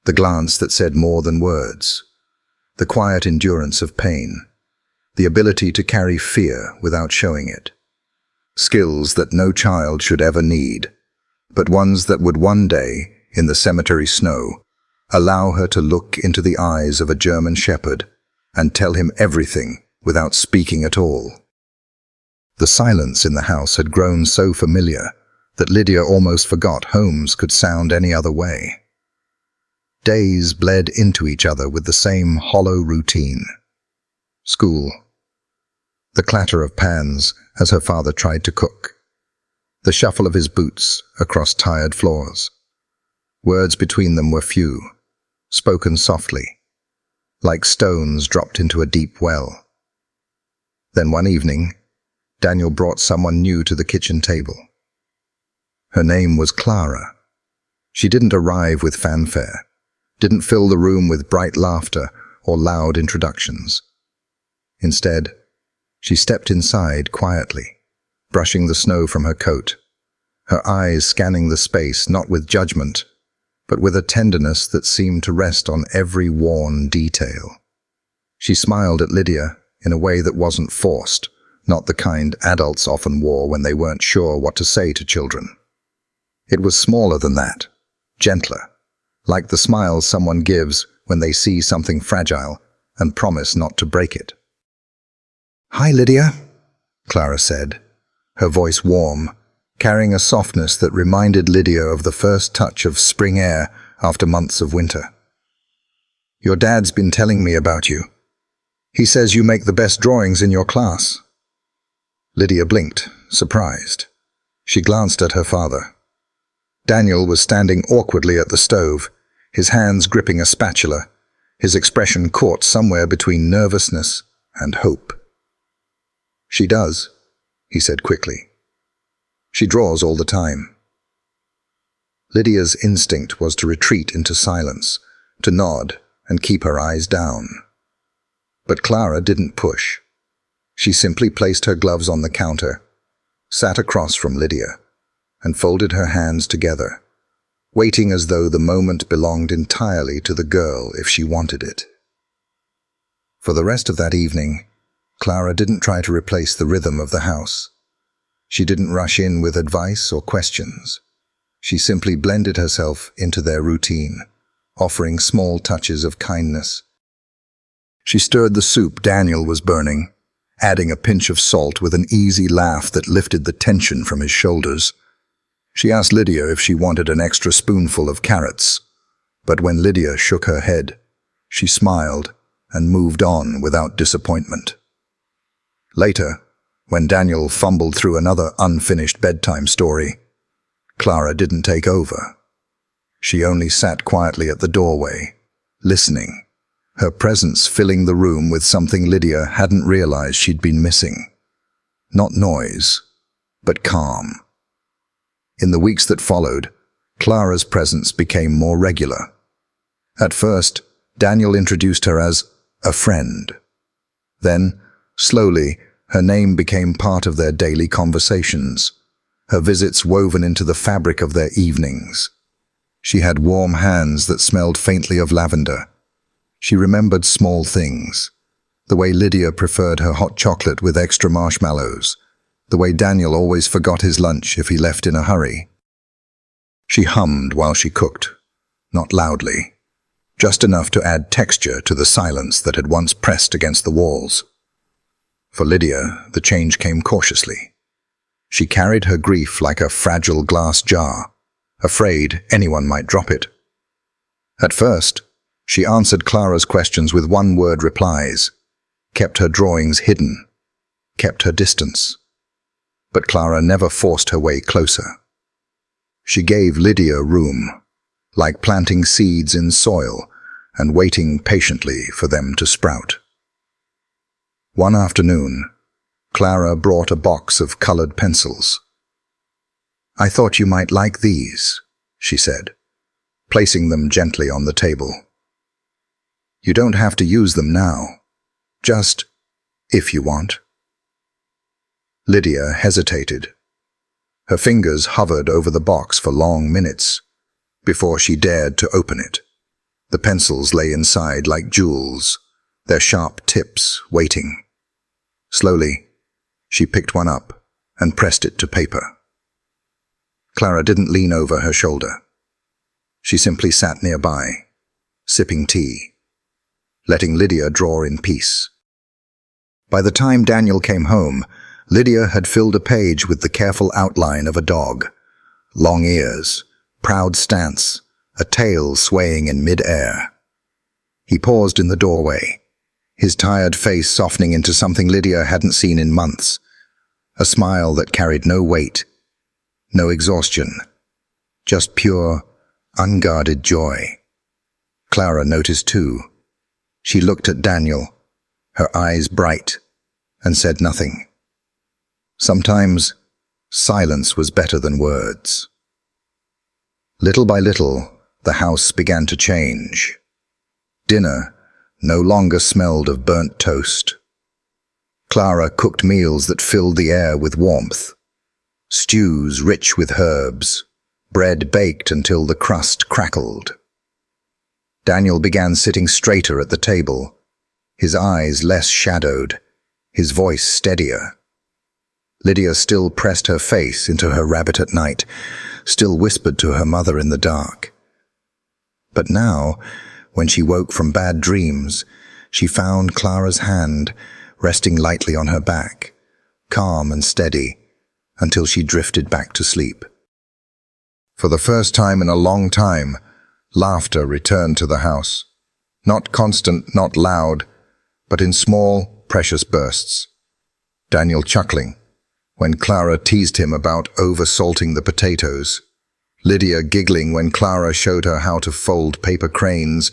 The glance that said more than words, the quiet endurance of pain, the ability to carry fear without showing it. Skills that no child should ever need, but ones that would one day, in the cemetery snow, allow her to look into the eyes of a German shepherd and tell him everything without speaking at all. The silence in the house had grown so familiar that Lydia almost forgot homes could sound any other way. Days bled into each other with the same hollow routine. School. The clatter of pans as her father tried to cook. The shuffle of his boots across tired floors. Words between them were few, spoken softly, like stones dropped into a deep well. Then one evening, Daniel brought someone new to the kitchen table. Her name was Clara. She didn't arrive with fanfare, didn't fill the room with bright laughter or loud introductions. Instead, she stepped inside quietly, brushing the snow from her coat, her eyes scanning the space not with judgment, but with a tenderness that seemed to rest on every worn detail. She smiled at Lydia in a way that wasn't forced, not the kind adults often wore when they weren't sure what to say to children. It was smaller than that, gentler, like the smile someone gives when they see something fragile and promise not to break it. "Hi, Lydia," Clara said, her voice warm, carrying a softness that reminded Lydia of the first touch of spring air after months of winter. "Your dad's been telling me about you. He says you make the best drawings in your class." Lydia blinked, surprised. She glanced at her father. Daniel was standing awkwardly at the stove, his hands gripping a spatula, his expression caught somewhere between nervousness and hope. "She does," he said quickly. "She draws all the time." Lydia's instinct was to retreat into silence, to nod and keep her eyes down. But Clara didn't push. She simply placed her gloves on the counter, sat across from Lydia, and folded her hands together, waiting as though the moment belonged entirely to the girl if she wanted it. For the rest of that evening, Clara didn't try to replace the rhythm of the house. She didn't rush in with advice or questions. She simply blended herself into their routine, offering small touches of kindness. She stirred the soup Daniel was burning, adding a pinch of salt with an easy laugh that lifted the tension from his shoulders. She asked Lydia if she wanted an extra spoonful of carrots, but when Lydia shook her head, she smiled and moved on without disappointment. Later, when Daniel fumbled through another unfinished bedtime story, Clara didn't take over. She only sat quietly at the doorway, listening, her presence filling the room with something Lydia hadn't realized she'd been missing. Not noise, but calm. In the weeks that followed, Clara's presence became more regular. At first, Daniel introduced her as a friend. Then, slowly, her name became part of their daily conversations, her visits woven into the fabric of their evenings. She had warm hands that smelled faintly of lavender. She remembered small things, the way Lydia preferred her hot chocolate with extra marshmallows, the way Daniel always forgot his lunch if he left in a hurry. She hummed while she cooked, not loudly, just enough to add texture to the silence that had once pressed against the walls. For Lydia, the change came cautiously. She carried her grief like a fragile glass jar, afraid anyone might drop it. At first, she answered Clara's questions with one-word replies, kept her drawings hidden, kept her distance. But Clara never forced her way closer. She gave Lydia room, like planting seeds in soil and waiting patiently for them to sprout. One afternoon, Clara brought a box of colored pencils. "I thought you might like these," she said, placing them gently on the table. "You don't have to use them now, just if you want." Lydia hesitated. Her fingers hovered over the box for long minutes before she dared to open it. The pencils lay inside like jewels, their sharp tips waiting. Slowly, she picked one up and pressed it to paper. Clara didn't lean over her shoulder. She simply sat nearby, sipping tea, letting Lydia draw in peace. By the time Daniel came home, Lydia had filled a page with the careful outline of a dog. Long ears, proud stance, a tail swaying in mid-air. He paused in the doorway, his tired face softening into something Lydia hadn't seen in months. A smile that carried no weight, no exhaustion, just pure, unguarded joy. Clara noticed too. She looked at Daniel, her eyes bright, and said nothing. Sometimes, silence was better than words. Little by little, the house began to change. Dinner no longer smelled of burnt toast. Clara cooked meals that filled the air with warmth. Stews rich with herbs, bread baked until the crust crackled. Daniel began sitting straighter at the table, his eyes less shadowed, his voice steadier. Lydia still pressed her face into her rabbit at night, still whispered to her mother in the dark. But now, when she woke from bad dreams, she found Clara's hand resting lightly on her back, calm and steady, until she drifted back to sleep. For the first time in a long time, Laughter returned to the house. Not constant, not loud, but in small, precious bursts. Daniel chuckling when Clara teased him about over-salting the potatoes. Lydia giggling when Clara showed her how to fold paper cranes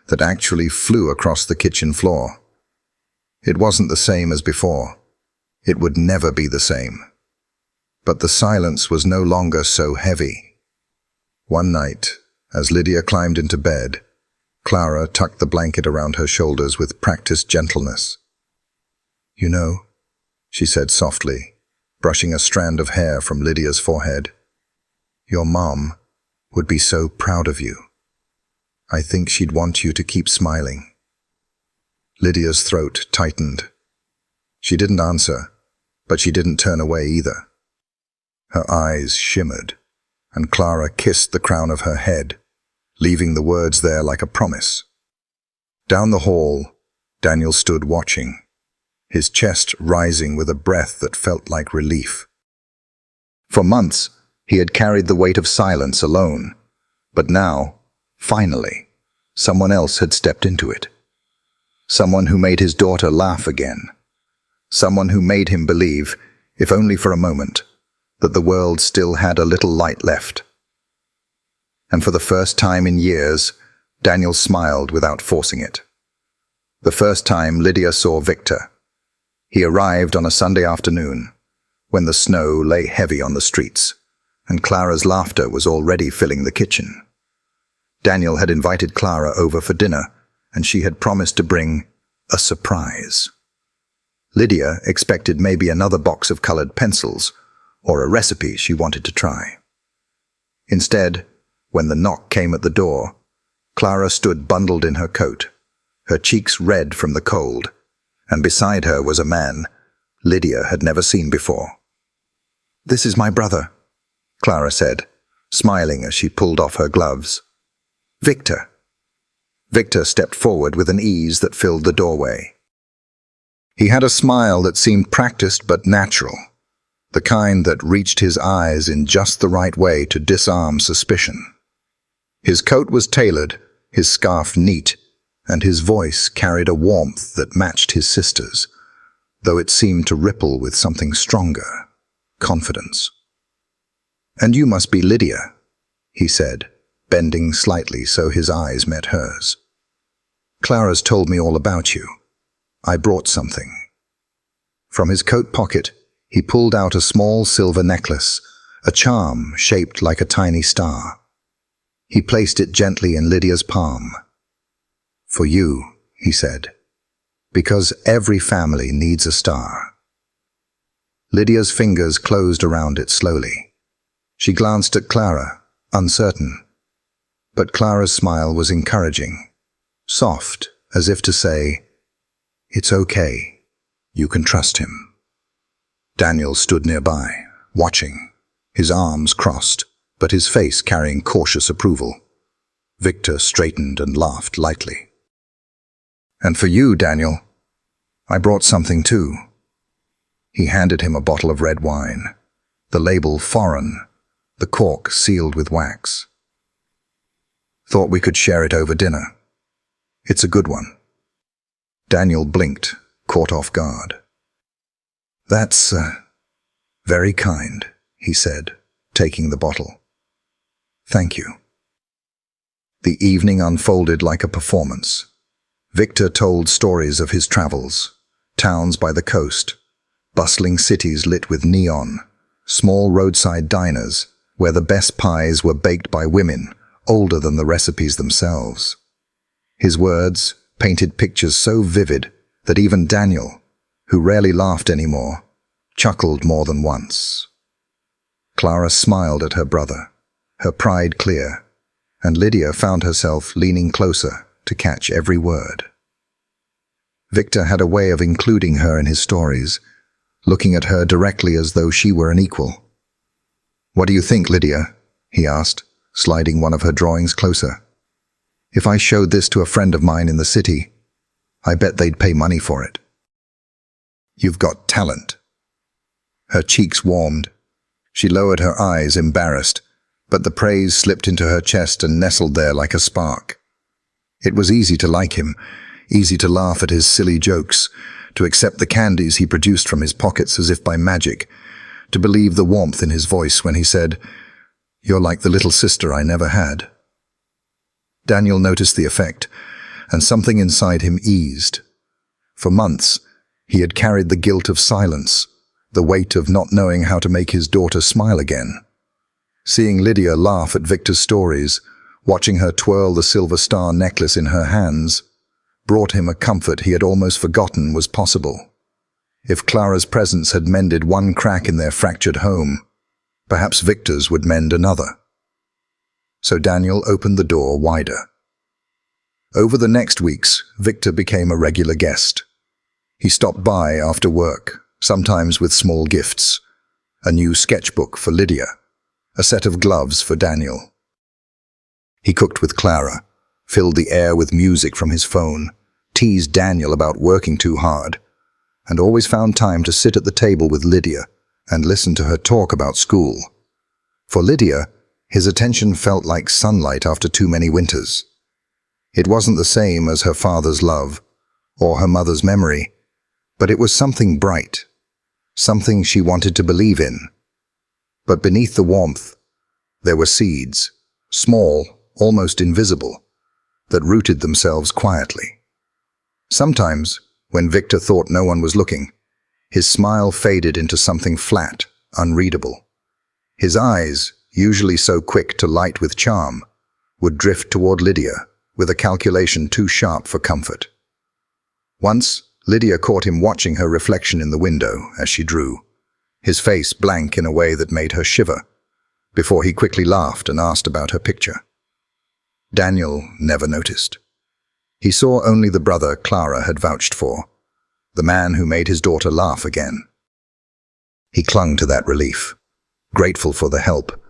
that actually flew across the kitchen floor. It wasn't the same as before. It would never be the same. But the silence was no longer so heavy. One night, as Lydia climbed into bed, Clara tucked the blanket around her shoulders with practiced gentleness. "You know," she said softly, brushing a strand of hair from Lydia's forehead, "your mom would be so proud of you. I think she'd want you to keep smiling." Lydia's throat tightened. She didn't answer, but she didn't turn away either. Her eyes shimmered, and Clara kissed the crown of her head, leaving the words there like a promise. Down the hall, Daniel stood watching, his chest rising with a breath that felt like relief. For months, he had carried the weight of silence alone, but now, finally, someone else had stepped into it. Someone who made his daughter laugh again. Someone who made him believe, if only for a moment, that the world still had a little light left. And for the first time in years, Daniel smiled without forcing it. The first time Lydia saw Victor. He arrived on a Sunday afternoon, when the snow lay heavy on the streets, and Clara's laughter was already filling the kitchen. Daniel had invited Clara over for dinner, and she had promised to bring a surprise. Lydia expected maybe another box of colored pencils, or a recipe she wanted to try. Instead, when the knock came at the door, Clara stood bundled in her coat, her cheeks red from the cold, and beside her was a man Lydia had never seen before. "This is my brother," Clara said, smiling as she pulled off her gloves. "Victor." Victor stepped forward with an ease that filled the doorway. He had a smile that seemed practiced but natural, the kind that reached his eyes in just the right way to disarm suspicion. His coat was tailored, his scarf neat, and his voice carried a warmth that matched his sister's, though it seemed to ripple with something stronger, confidence. "And you must be Lydia," he said, bending slightly so his eyes met hers. "Clara's told me all about you. I brought something." From his coat pocket, he pulled out a small silver necklace, a charm shaped like a tiny star. He placed it gently in Lydia's palm. "For you," he said, "because every family needs a star." Lydia's fingers closed around it slowly. She glanced at Clara, uncertain. But Clara's smile was encouraging, soft, as if to say, "It's okay. You can trust him." Daniel stood nearby, watching, his arms crossed, but his face carrying cautious approval. Victor straightened and laughed lightly. "And for you, Daniel, I brought something too." He handed him a bottle of red wine, the label foreign, the cork sealed with wax. "Thought we could share it over dinner. It's a good one." Daniel blinked, caught off guard. "That's very kind," he said, taking the bottle. "Thank you." The evening unfolded like a performance. Victor told stories of his travels, towns by the coast, bustling cities lit with neon, small roadside diners where the best pies were baked by women older than the recipes themselves. His words painted pictures so vivid that even Daniel, who rarely laughed anymore, chuckled more than once. Clara smiled at her brother, her pride clear, and Lydia found herself leaning closer to catch every word. Victor had a way of including her in his stories, looking at her directly as though she were an equal. "What do you think, Lydia?" he asked, sliding one of her drawings closer. "If I showed this to a friend of mine in the city, I bet they'd pay money for it." "You've got talent." Her cheeks warmed. She lowered her eyes, embarrassed, but the praise slipped into her chest and nestled there like a spark. It was easy to like him, easy to laugh at his silly jokes, to accept the candies he produced from his pockets as if by magic, to believe the warmth in his voice when he said, "You're like the little sister I never had." Daniel noticed the effect, and something inside him eased. For months, he had carried the guilt of silence, the weight of not knowing how to make his daughter smile again. Seeing Lydia laugh at Victor's stories, watching her twirl the silver star necklace in her hands, brought him a comfort he had almost forgotten was possible. If Clara's presence had mended one crack in their fractured home, perhaps Victor's would mend another. So Daniel opened the door wider. Over the next weeks, Victor became a regular guest. He stopped by after work, sometimes with small gifts, a new sketchbook for Lydia, a set of gloves for Daniel. He cooked with Clara, filled the air with music from his phone, teased Daniel about working too hard, and always found time to sit at the table with Lydia and listen to her talk about school. For Lydia, his attention felt like sunlight after too many winters. It wasn't the same as her father's love or her mother's memory, but it was something bright, something she wanted to believe in. But beneath the warmth, there were seeds, small, almost invisible, that rooted themselves quietly. Sometimes, when Victor thought no one was looking, his smile faded into something flat, unreadable. His eyes, usually so quick to light with charm, would drift toward Lydia with a calculation too sharp for comfort. Once, Lydia caught him watching her reflection in the window as she drew, his face blank in a way that made her shiver, before he quickly laughed and asked about her picture. Daniel never noticed. He saw only the brother Clara had vouched for, the man who made his daughter laugh again. He clung to that relief, grateful for the help,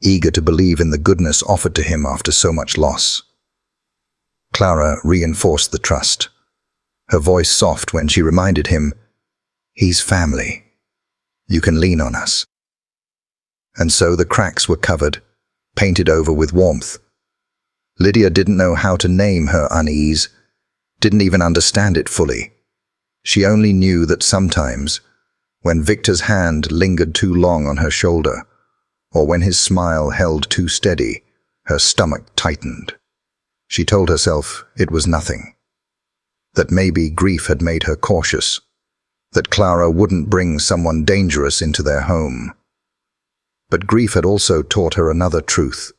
eager to believe in the goodness offered to him after so much loss. Clara reinforced the trust, her voice soft when she reminded him, "He's family. You can lean on us." And so the cracks were covered, painted over with warmth. Lydia didn't know how to name her unease, didn't even understand it fully. She only knew that sometimes, when Victor's hand lingered too long on her shoulder, or when his smile held too steady, her stomach tightened. She told herself it was nothing, that maybe grief had made her cautious, that Clara wouldn't bring someone dangerous into their home. But grief had also taught her another truth.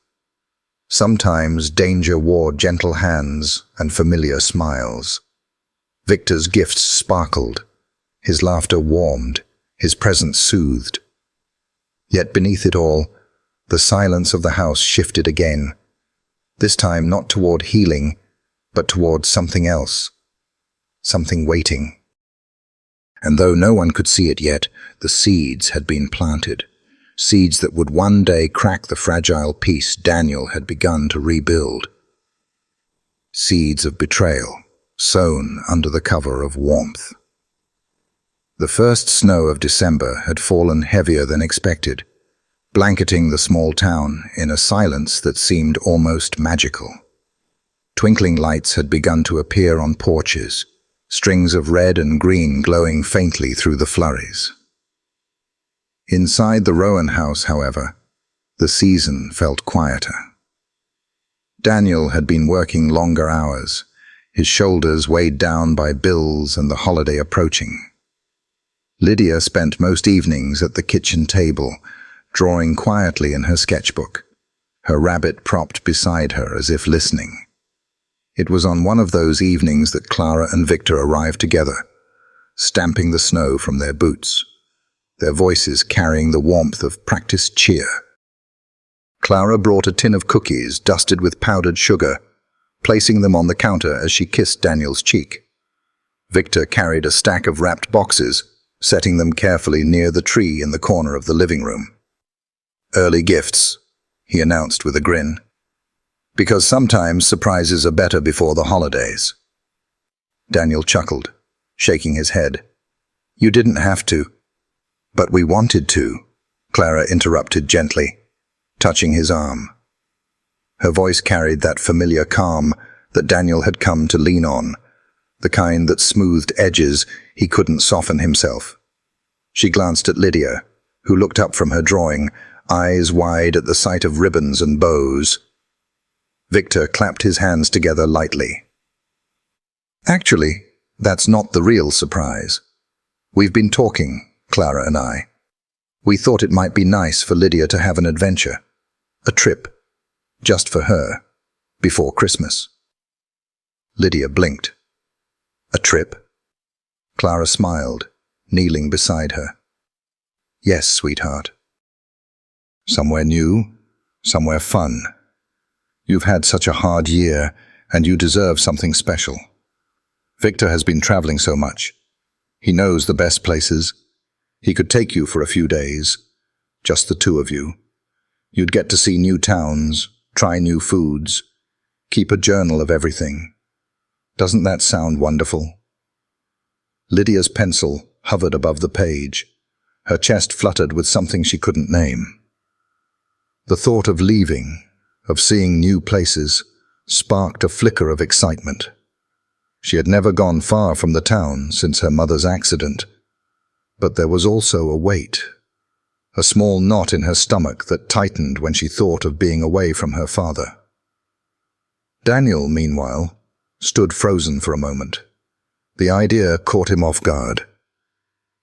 Sometimes danger wore gentle hands and familiar smiles. Victor's gifts sparkled, his laughter warmed, his presence soothed. Yet beneath it all, the silence of the house shifted again, this time not toward healing, but toward something else, something waiting. And though no one could see it yet, the seeds had been planted, seeds that would one day crack the fragile peace Daniel had begun to rebuild. Seeds of betrayal, sown under the cover of warmth. The first snow of December had fallen heavier than expected, blanketing the small town in a silence that seemed almost magical. Twinkling lights had begun to appear on porches, strings of red and green glowing faintly through the flurries. Inside the Rowan house, however, the season felt quieter. Daniel had been working longer hours, his shoulders weighed down by bills and the holiday approaching. Lydia spent most evenings at the kitchen table, drawing quietly in her sketchbook, her rabbit propped beside her as if listening. It was on one of those evenings that Clara and Victor arrived together, stamping the snow from their boots, their voices carrying the warmth of practiced cheer. Clara brought a tin of cookies dusted with powdered sugar, placing them on the counter as she kissed Daniel's cheek. Victor carried a stack of wrapped boxes, setting them carefully near the tree in the corner of the living room. "Early gifts," he announced with a grin. "Because sometimes surprises are better before the holidays." Daniel chuckled, shaking his head. "You didn't have to." "But we wanted to," Clara interrupted gently. touching his arm. Her voice carried that familiar calm that Daniel had come to lean on, the kind that smoothed edges he couldn't soften himself. She glanced at Lydia, who looked up from her drawing, eyes wide at the sight of ribbons and bows. Victor clapped his hands together lightly. "Actually, that's not the real surprise. We've been talking, Clara and I. We thought it might be nice for Lydia to have an adventure, a trip, just for her, before Christmas." Lydia blinked. "A trip?" Clara smiled, kneeling beside her. "Yes, sweetheart. Somewhere new, somewhere fun. You've had such a hard year, and you deserve something special. Victor has been traveling so much. He knows the best places. He could take you for a few days, just the two of you. You'd get to see new towns, try new foods, keep a journal of everything. Doesn't that sound wonderful?" Lydia's pencil hovered above the page. Her chest fluttered with something she couldn't name. The thought of leaving, of seeing new places, sparked a flicker of excitement. She had never gone far from the town since her mother's accident, but there was also a weight, a small knot in her stomach that tightened when she thought of being away from her father. Daniel, meanwhile, stood frozen for a moment. The idea caught him off guard.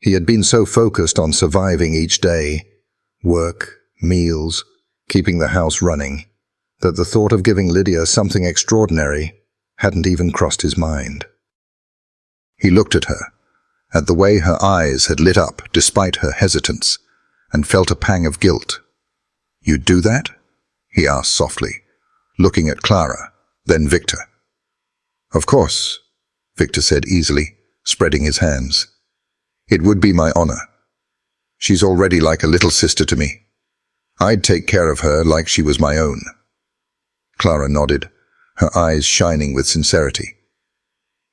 He had been so focused on surviving each day, work, meals, keeping the house running, that the thought of giving Lydia something extraordinary hadn't even crossed his mind. He looked at her, at the way her eyes had lit up despite her hesitance, and felt a pang of guilt. "You'd do that?" he asked softly, looking at Clara, then Victor. "Of course," Victor said easily, spreading his hands. "It would be my honor. She's already like a little sister to me. I'd take care of her like she was my own." Clara nodded, her eyes shining with sincerity.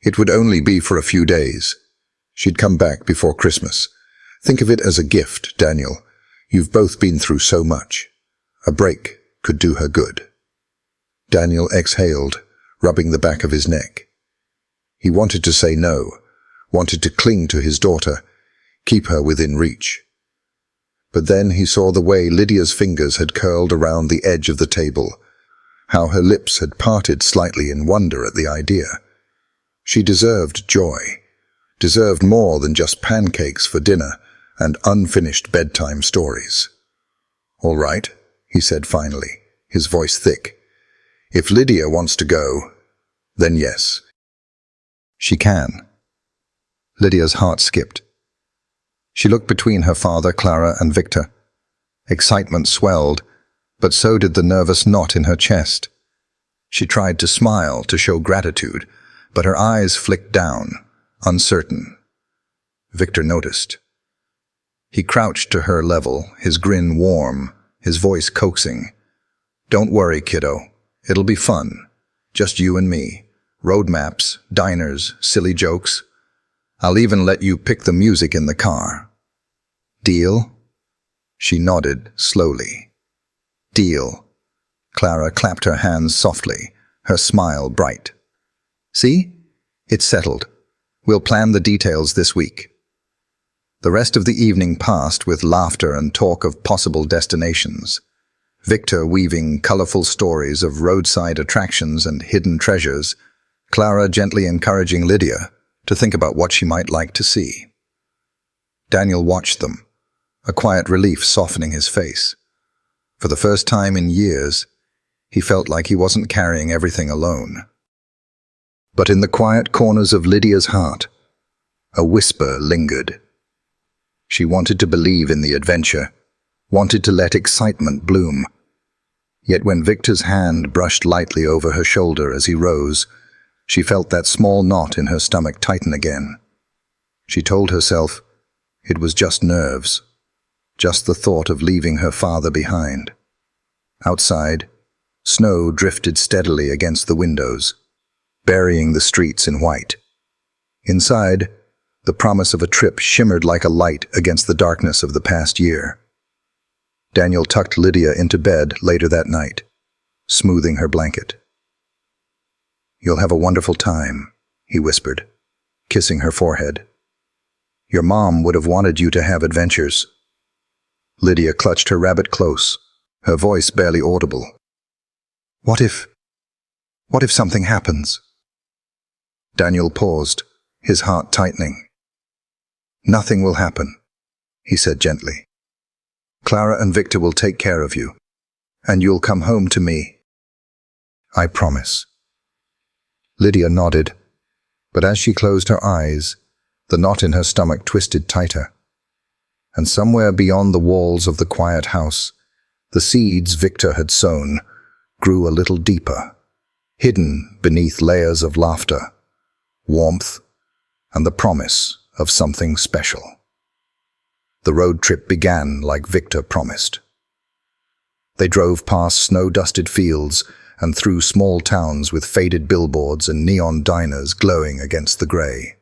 "It would only be for a few days. She'd come back before Christmas. Think of it as a gift, Daniel. You've both been through so much. A break could do her good." Daniel exhaled, rubbing the back of his neck. He wanted to say no, wanted to cling to his daughter, keep her within reach. But then he saw the way Lydia's fingers had curled around the edge of the table, how her lips had parted slightly in wonder at the idea. She deserved joy, deserved more than just pancakes for dinner and unfinished bedtime stories. "All right," he said finally, his voice thick. "If Lydia wants to go, then yes. She can." Lydia's heart skipped. She looked between her father, Clara, and Victor. Excitement swelled, but so did the nervous knot in her chest. She tried to smile, to show gratitude, but her eyes flicked down, uncertain. Victor noticed. He crouched to her level, his grin warm, his voice coaxing. "Don't worry, kiddo. It'll be fun. Just you and me. Road maps, diners, silly jokes. I'll even let you pick the music in the car. Deal?" She nodded slowly. "Deal." Clara clapped her hands softly, her smile bright. "See? It's settled. We'll plan the details this week." The rest of the evening passed with laughter and talk of possible destinations. Victor weaving colorful stories of roadside attractions and hidden treasures, Clara gently encouraging Lydia to think about what she might like to see. Daniel watched them, a quiet relief softening his face. For the first time in years, he felt like he wasn't carrying everything alone. But in the quiet corners of Lydia's heart, a whisper lingered. She wanted to believe in the adventure, wanted to let excitement bloom. Yet when Victor's hand brushed lightly over her shoulder as he rose, she felt that small knot in her stomach tighten again. She told herself it was just nerves, just the thought of leaving her father behind. Outside, snow drifted steadily against the windows, burying the streets in white. Inside, the promise of a trip shimmered like a light against the darkness of the past year. Daniel tucked Lydia into bed later that night, smoothing her blanket. "You'll have a wonderful time," he whispered, kissing her forehead. "Your mom would have wanted you to have adventures." Lydia clutched her rabbit close, her voice barely audible. What if something happens?" Daniel paused, his heart tightening. "Nothing will happen," he said gently. "Clara and Victor will take care of you, and you'll come home to me. I promise." Lydia nodded, but as she closed her eyes, the knot in her stomach twisted tighter. And somewhere beyond the walls of the quiet house, the seeds Victor had sown grew a little deeper, hidden beneath layers of laughter, warmth, and the promise of something special. The road trip began like Victor promised. They drove past snow-dusted fields and through small towns with faded billboards and neon diners glowing against the gray.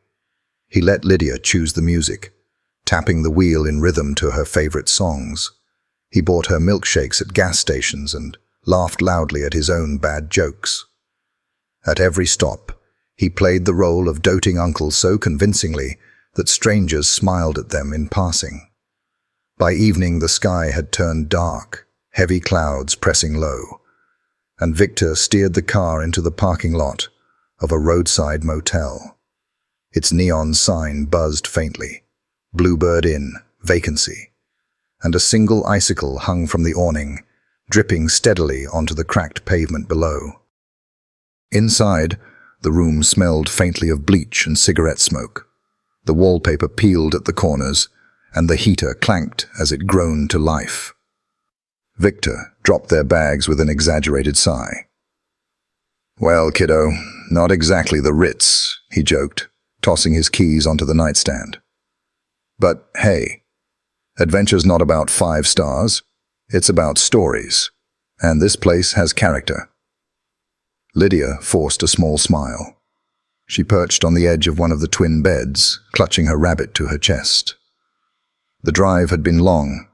He let Lydia choose the music, tapping the wheel in rhythm to her favorite songs. He bought her milkshakes at gas stations and laughed loudly at his own bad jokes. At every stop, he played the role of doting uncle so convincingly that strangers smiled at them in passing. By evening, the sky had turned dark, heavy clouds pressing low, and Victor steered the car into the parking lot of a roadside motel. Its neon sign buzzed faintly, "Bluebird Inn, vacancy," and a single icicle hung from the awning, dripping steadily onto the cracked pavement below. Inside, the room smelled faintly of bleach and cigarette smoke. The wallpaper peeled at the corners, and the heater clanked as it groaned to life. Victor dropped their bags with an exaggerated sigh. "Well, kiddo, not exactly the Ritz," he joked, tossing his keys onto the nightstand. "But hey, adventure's not about 5 stars. It's about stories, and this place has character." Lydia forced a small smile. She perched on the edge of one of the twin beds, clutching her rabbit to her chest. The drive had been long,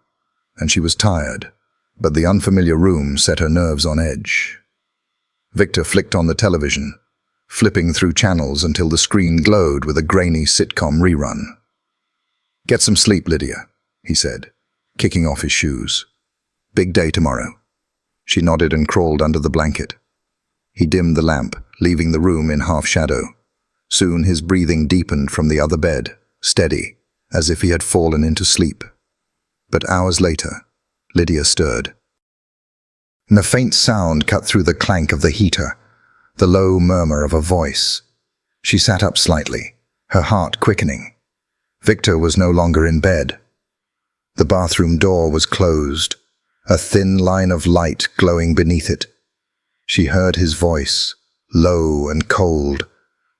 and she was tired, but the unfamiliar room set her nerves on edge. Victor flicked on the television, flipping through channels until the screen glowed with a grainy sitcom rerun. "Get some sleep, Lydia," he said, kicking off his shoes. "Big day tomorrow." She nodded and crawled under the blanket. He dimmed the lamp, leaving the room in half shadow. Soon his breathing deepened from the other bed, steady, as if he had fallen into sleep. But hours later, Lydia stirred. And a faint sound cut through the clank of the heater, the low murmur of a voice. She sat up slightly, her heart quickening. Victor was no longer in bed. The bathroom door was closed, a thin line of light glowing beneath it. She heard his voice, low and cold,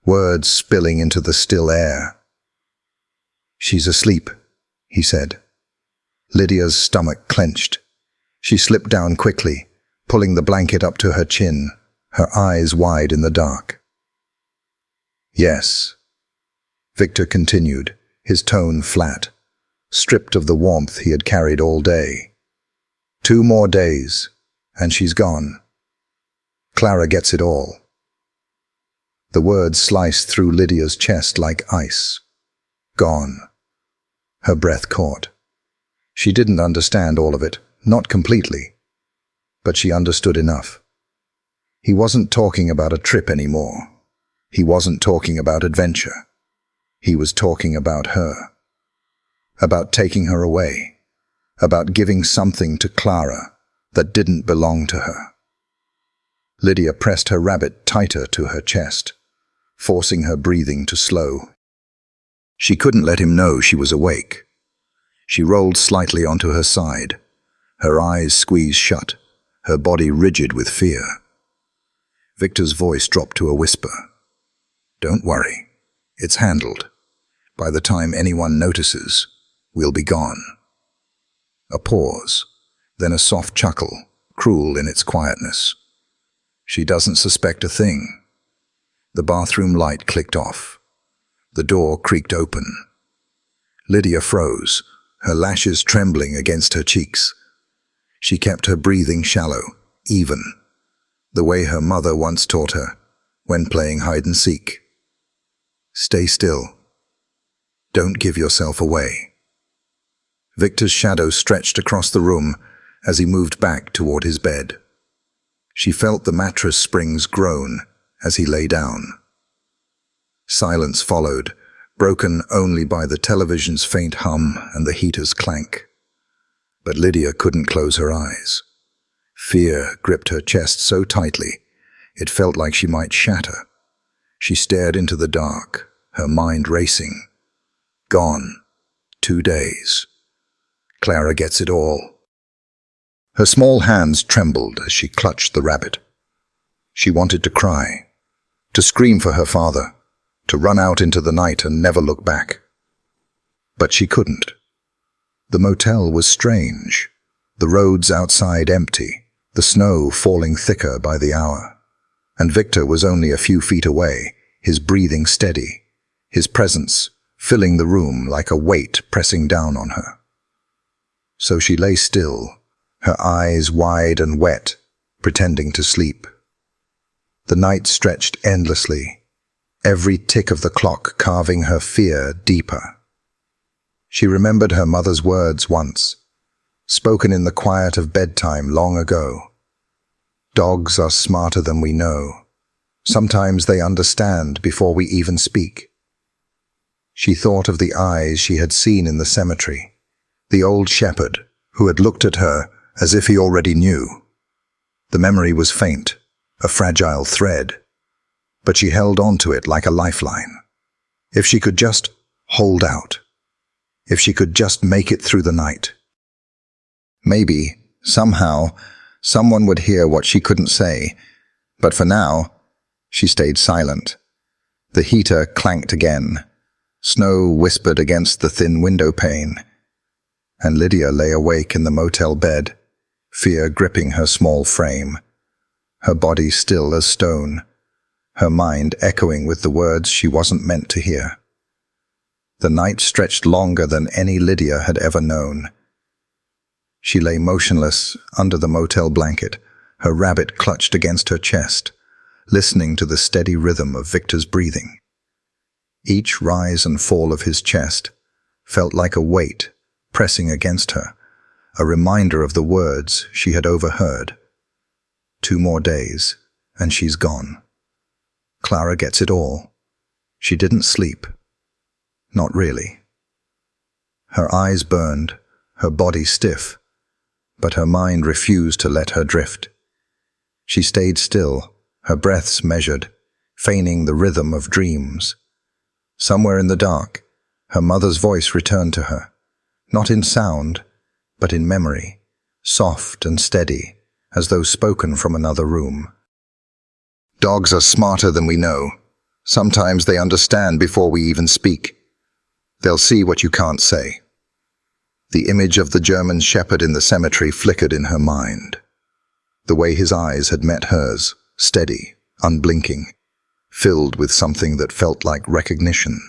words spilling into the still air. "She's asleep," he said. Lydia's stomach clenched. She slipped down quickly, pulling the blanket up to her chin, her eyes wide in the dark. "Yes," Victor continued, his tone flat, stripped of the warmth he had carried all day. "2 more days, and she's gone. Clara gets it all." The words sliced through Lydia's chest like ice. Gone. Her breath caught. She didn't understand all of it, not completely, but she understood enough. He wasn't talking about a trip anymore. He wasn't talking about adventure. He was talking about her. About taking her away. About giving something to Clara that didn't belong to her. Lydia pressed her rabbit tighter to her chest, forcing her breathing to slow. She couldn't let him know she was awake. She rolled slightly onto her side, her eyes squeezed shut, her body rigid with fear. Victor's voice dropped to a whisper. "Don't worry. It's handled. By the time anyone notices, we'll be gone." A pause, then a soft chuckle, cruel in its quietness. "She doesn't suspect a thing." The bathroom light clicked off. The door creaked open. Lydia froze, her lashes trembling against her cheeks. She kept her breathing shallow, even, the way her mother once taught her when playing hide and seek. Stay still. Don't give yourself away. Victor's shadow stretched across the room as he moved back toward his bed. She felt the mattress springs groan as he lay down. Silence followed, broken only by the television's faint hum and the heater's clank. But Lydia couldn't close her eyes. Fear gripped her chest so tightly, it felt like she might shatter. She stared into the dark, her mind racing. Gone. 2 days. Clara gets it all. Her small hands trembled as she clutched the rabbit. She wanted to cry, to scream for her father, to run out into the night and never look back. But she couldn't. The motel was strange, the roads outside empty, the snow falling thicker by the hour. And Victor was only a few feet away, his breathing steady, his presence filling the room like a weight pressing down on her. So she lay still, her eyes wide and wet, pretending to sleep. The night stretched endlessly, every tick of the clock carving her fear deeper. She remembered her mother's words once, spoken in the quiet of bedtime long ago. Dogs are smarter than we know. Sometimes they understand before we even speak. She thought of the eyes she had seen in the cemetery, the old shepherd who had looked at her as if he already knew. The memory was faint, a fragile thread, but she held on to it like a lifeline. If she could just hold out, if she could just make it through the night. Maybe, somehow, someone would hear what she couldn't say, but for now, she stayed silent. The heater clanked again. Snow whispered against the thin window pane, and Lydia lay awake in the motel bed, fear gripping her small frame, her body still as stone, her mind echoing with the words she wasn't meant to hear. The night stretched longer than any Lydia had ever known. She lay motionless under the motel blanket, her rabbit clutched against her chest, listening to the steady rhythm of Victor's breathing. Each rise and fall of his chest felt like a weight pressing against her, a reminder of the words she had overheard. 2 more days, and she's gone. Clara gets it all. She didn't sleep. Not really. Her eyes burned, her body stiff, but her mind refused to let her drift. She stayed still, her breaths measured, feigning the rhythm of dreams. Somewhere in the dark, her mother's voice returned to her, not in sound, but in memory, soft and steady, as though spoken from another room. Dogs are smarter than we know. Sometimes they understand before we even speak. They'll see what you can't say. The image of the German shepherd in the cemetery flickered in her mind. The way his eyes had met hers, steady, unblinking, filled with something that felt like recognition.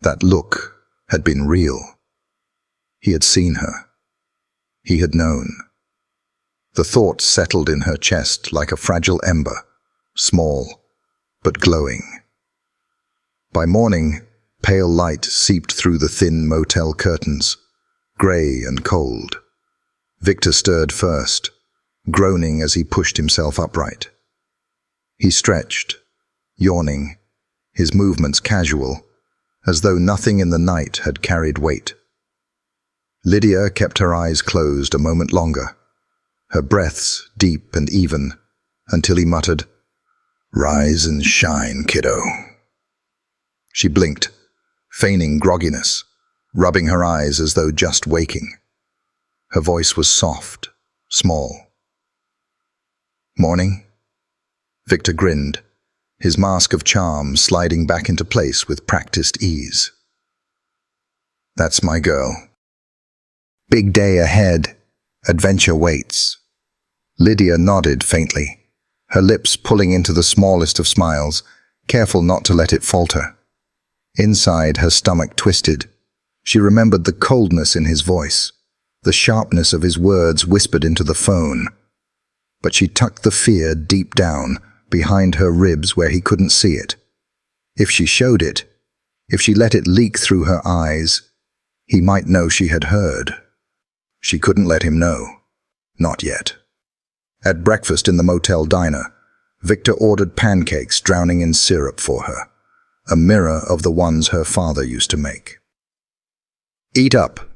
That look had been real. He had seen her. He had known. The thought settled in her chest like a fragile ember, small, but glowing. By morning, pale light seeped through the thin motel curtains, grey and cold. Victor stirred first, groaning as he pushed himself upright. He stretched, yawning, his movements casual, as though nothing in the night had carried weight. Lydia kept her eyes closed a moment longer, her breaths deep and even, until he muttered, "Rise and shine, kiddo." She blinked, feigning grogginess, rubbing her eyes as though just waking. Her voice was soft, small. "Morning?" Victor grinned, his mask of charm sliding back into place with practiced ease. "That's my girl. Big day ahead. Adventure waits." Lydia nodded faintly, her lips pulling into the smallest of smiles, careful not to let it falter. Inside, her stomach twisted. She remembered the coldness in his voice, The sharpness of his words whispered into the phone, but she tucked the fear deep down, behind her ribs where he couldn't see it. If she showed it, if she let it leak through her eyes, he might know she had heard. She couldn't let him know. Not yet. At breakfast in the motel diner, Victor ordered pancakes drowning in syrup for her, a mirror of the ones her father used to make. "Eat up,"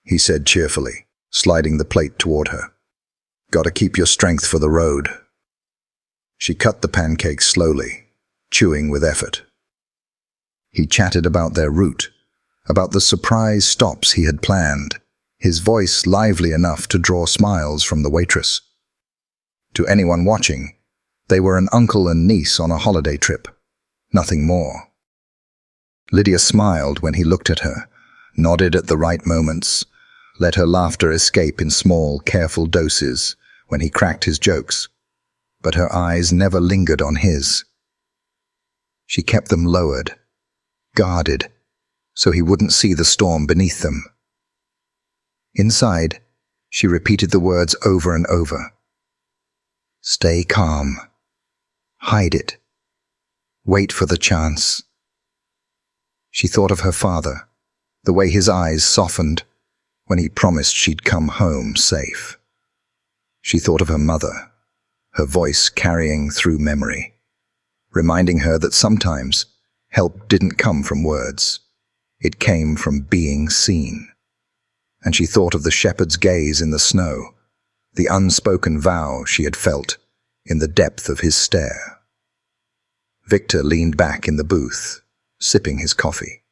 he said cheerfully, sliding the plate toward her. "Gotta keep your strength for the road." She cut the pancakes slowly, chewing with effort. He chatted about their route, about the surprise stops he had planned, his voice lively enough to draw smiles from the waitress. To anyone watching, they were an uncle and niece on a holiday trip, nothing more. Lydia smiled when he looked at her, nodded at the right moments, let her laughter escape in small, careful doses when he cracked his jokes, but her eyes never lingered on his. She kept them lowered, guarded, so he wouldn't see the storm beneath them. Inside, she repeated the words over and over. Stay calm. Hide it. Wait for the chance. She thought of her father, the way his eyes softened when he promised she'd come home safe. She thought of her mother, her voice carrying through memory, reminding her that sometimes help didn't come from words. It came from being seen. And she thought of the shepherd's gaze in the snow, the unspoken vow she had felt in the depth of his stare. Victor leaned back in the booth, sipping his coffee.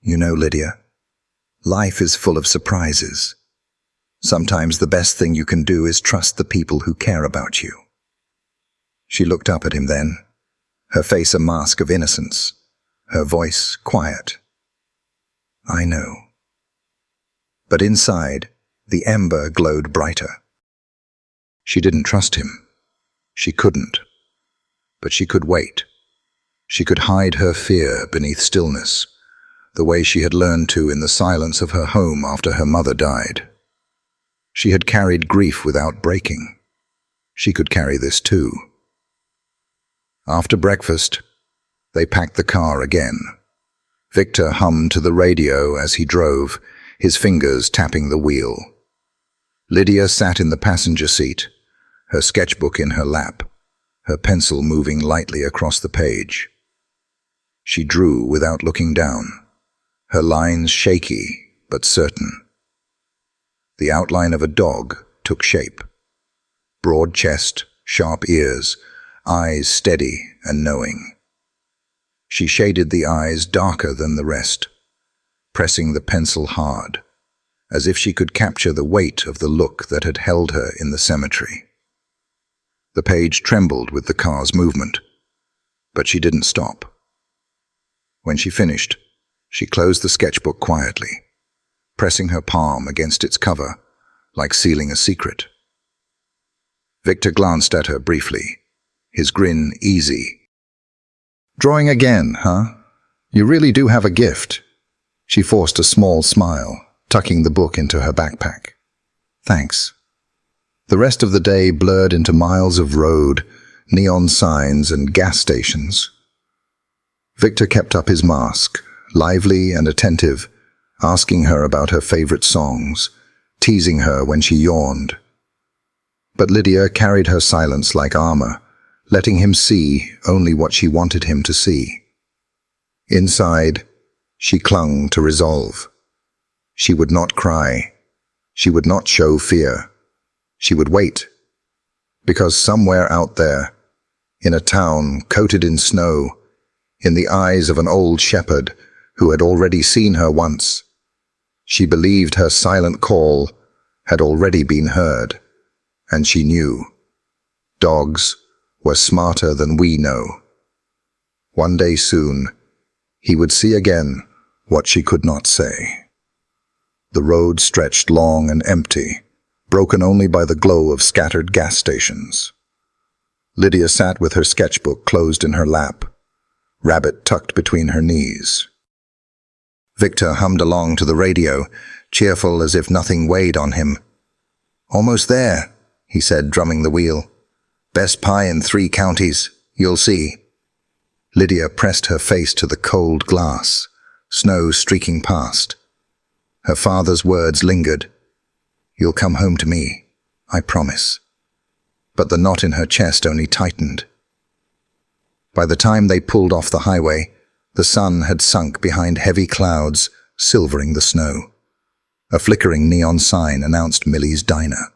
You know, Lydia, life is full of surprises. Sometimes the best thing you can do is trust the people who care about you. She looked up at him then, her face a mask of innocence, her voice quiet. I know. But inside, the ember glowed brighter. She didn't trust him. She couldn't. But she could wait. She could hide her fear beneath stillness, the way she had learned to in the silence of her home after her mother died. She had carried grief without breaking. She could carry this too. After breakfast, they packed the car again. Victor hummed to the radio as he drove, his fingers tapping the wheel. Lydia sat in the passenger seat, her sketchbook in her lap, her pencil moving lightly across the page. She drew without looking down, her lines shaky but certain. The outline of a dog took shape. Broad chest, sharp ears, eyes steady and knowing. She shaded the eyes darker than the rest, pressing the pencil hard, as if she could capture the weight of the look that had held her in the cemetery. The page trembled with the car's movement, but she didn't stop. When she finished, she closed the sketchbook quietly, pressing her palm against its cover, like sealing a secret. Victor glanced at her briefly, his grin easy. Drawing again, huh? You really do have a gift. She forced a small smile, tucking the book into her backpack. Thanks. The rest of the day blurred into miles of road, neon signs and gas stations. Victor kept up his mask, lively and attentive, asking her about her favorite songs, teasing her when she yawned. But Lydia carried her silence like armor, letting him see only what she wanted him to see. Inside, she clung to resolve. She would not cry. She would not show fear. She would wait. Because somewhere out there, in a town coated in snow, in the eyes of an old shepherd who had already seen her once, she believed her silent call had already been heard, and she knew. Dogs were smarter than we know. One day soon, he would see again what she could not say. The road stretched long and empty, broken only by the glow of scattered gas stations. Lydia sat with her sketchbook closed in her lap, rabbit tucked between her knees. Victor hummed along to the radio, cheerful as if nothing weighed on him. "Almost there," he said, drumming the wheel. "Best pie in 3 counties, you'll see." Lydia pressed her face to the cold glass, snow streaking past. Her father's words lingered. "You'll come home to me, I promise." But the knot in her chest only tightened. By the time they pulled off the highway, the sun had sunk behind heavy clouds, silvering the snow. A flickering neon sign announced Millie's Diner.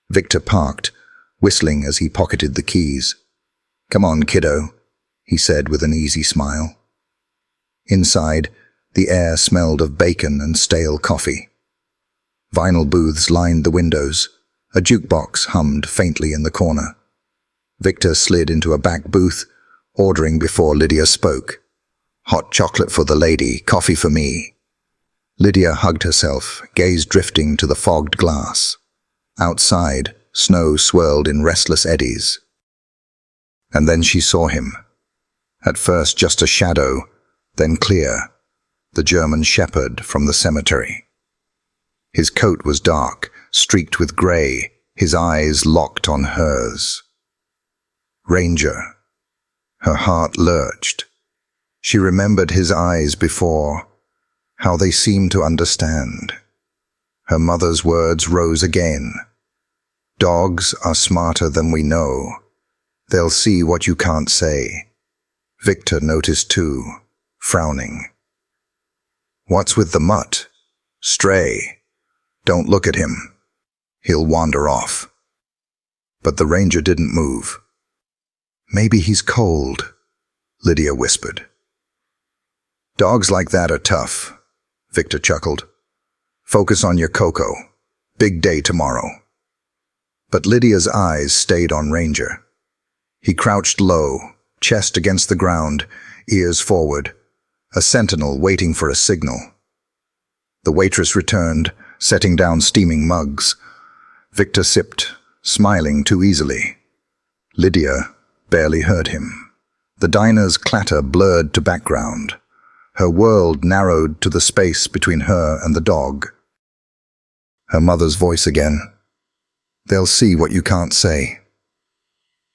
Victor parked, whistling as he pocketed the keys. "Come on, kiddo," he said with an easy smile. Inside, the air smelled of bacon and stale coffee. Vinyl booths lined the windows. A jukebox hummed faintly in the corner. Victor slid into a back booth, ordering before Lydia spoke. "Hot chocolate for the lady, coffee for me." Lydia hugged herself, gaze drifting to the fogged glass. Outside, snow swirled in restless eddies. And then she saw him. At first just a shadow, then clear, the German shepherd from the cemetery. His coat was dark, streaked with grey, his eyes locked on hers. Ranger. Her heart lurched. She remembered his eyes before, how they seemed to understand. Her mother's words rose again. "Dogs are smarter than we know. They'll see what you can't say." Victor noticed too, frowning. "What's with the mutt? Stray. Don't look at him. He'll wander off." But the ranger didn't move. "Maybe he's cold," Lydia whispered. "Dogs like that are tough," Victor chuckled. "Focus on your Coco. Big day tomorrow." But Lydia's eyes stayed on Ranger. He crouched low, chest against the ground, ears forward, a sentinel waiting for a signal. The waitress returned, setting down steaming mugs. Victor sipped, smiling too easily. Lydia barely heard him. The diner's clatter blurred to background. Her world narrowed to the space between her and the dog. Her mother's voice again. "They'll see what you can't say."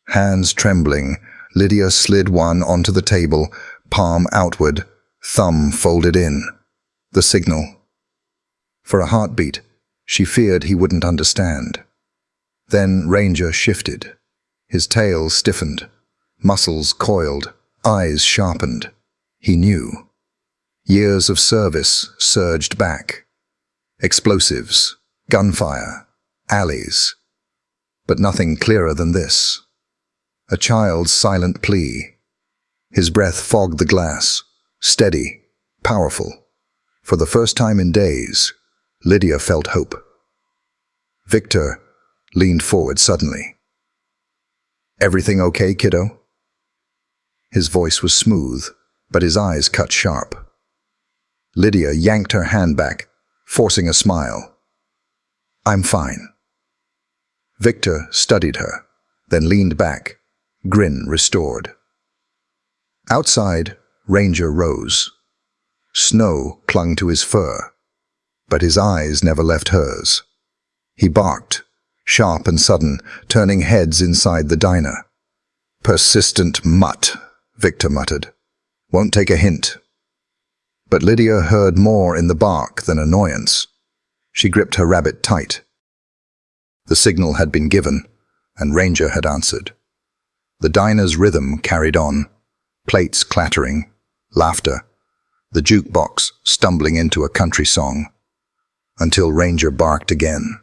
Hands trembling, Lydia slid one onto the table, palm outward, thumb folded in. The signal. For a heartbeat, she feared he wouldn't understand. Then Ranger shifted. His tail stiffened, muscles coiled, eyes sharpened. He knew. Years of service surged back. Explosives, gunfire, alleys. But nothing clearer than this. A child's silent plea. His breath fogged the glass, steady, powerful. For the first time in days, Lydia felt hope. Victor leaned forward suddenly. "Everything okay, kiddo?" His voice was smooth, but his eyes cut sharp. Lydia yanked her hand back, forcing a smile. "I'm fine." Victor studied her, then leaned back, grin restored. Outside, Ranger rose. Snow clung to his fur, but his eyes never left hers. He barked, sharp and sudden, turning heads inside the diner. "Persistent mutt," Victor muttered. "Won't take a hint." But Lydia heard more in the bark than annoyance. She gripped her rabbit tight. The signal had been given, and Ranger had answered. The diner's rhythm carried on, plates clattering, laughter, the jukebox stumbling into a country song, until Ranger barked again.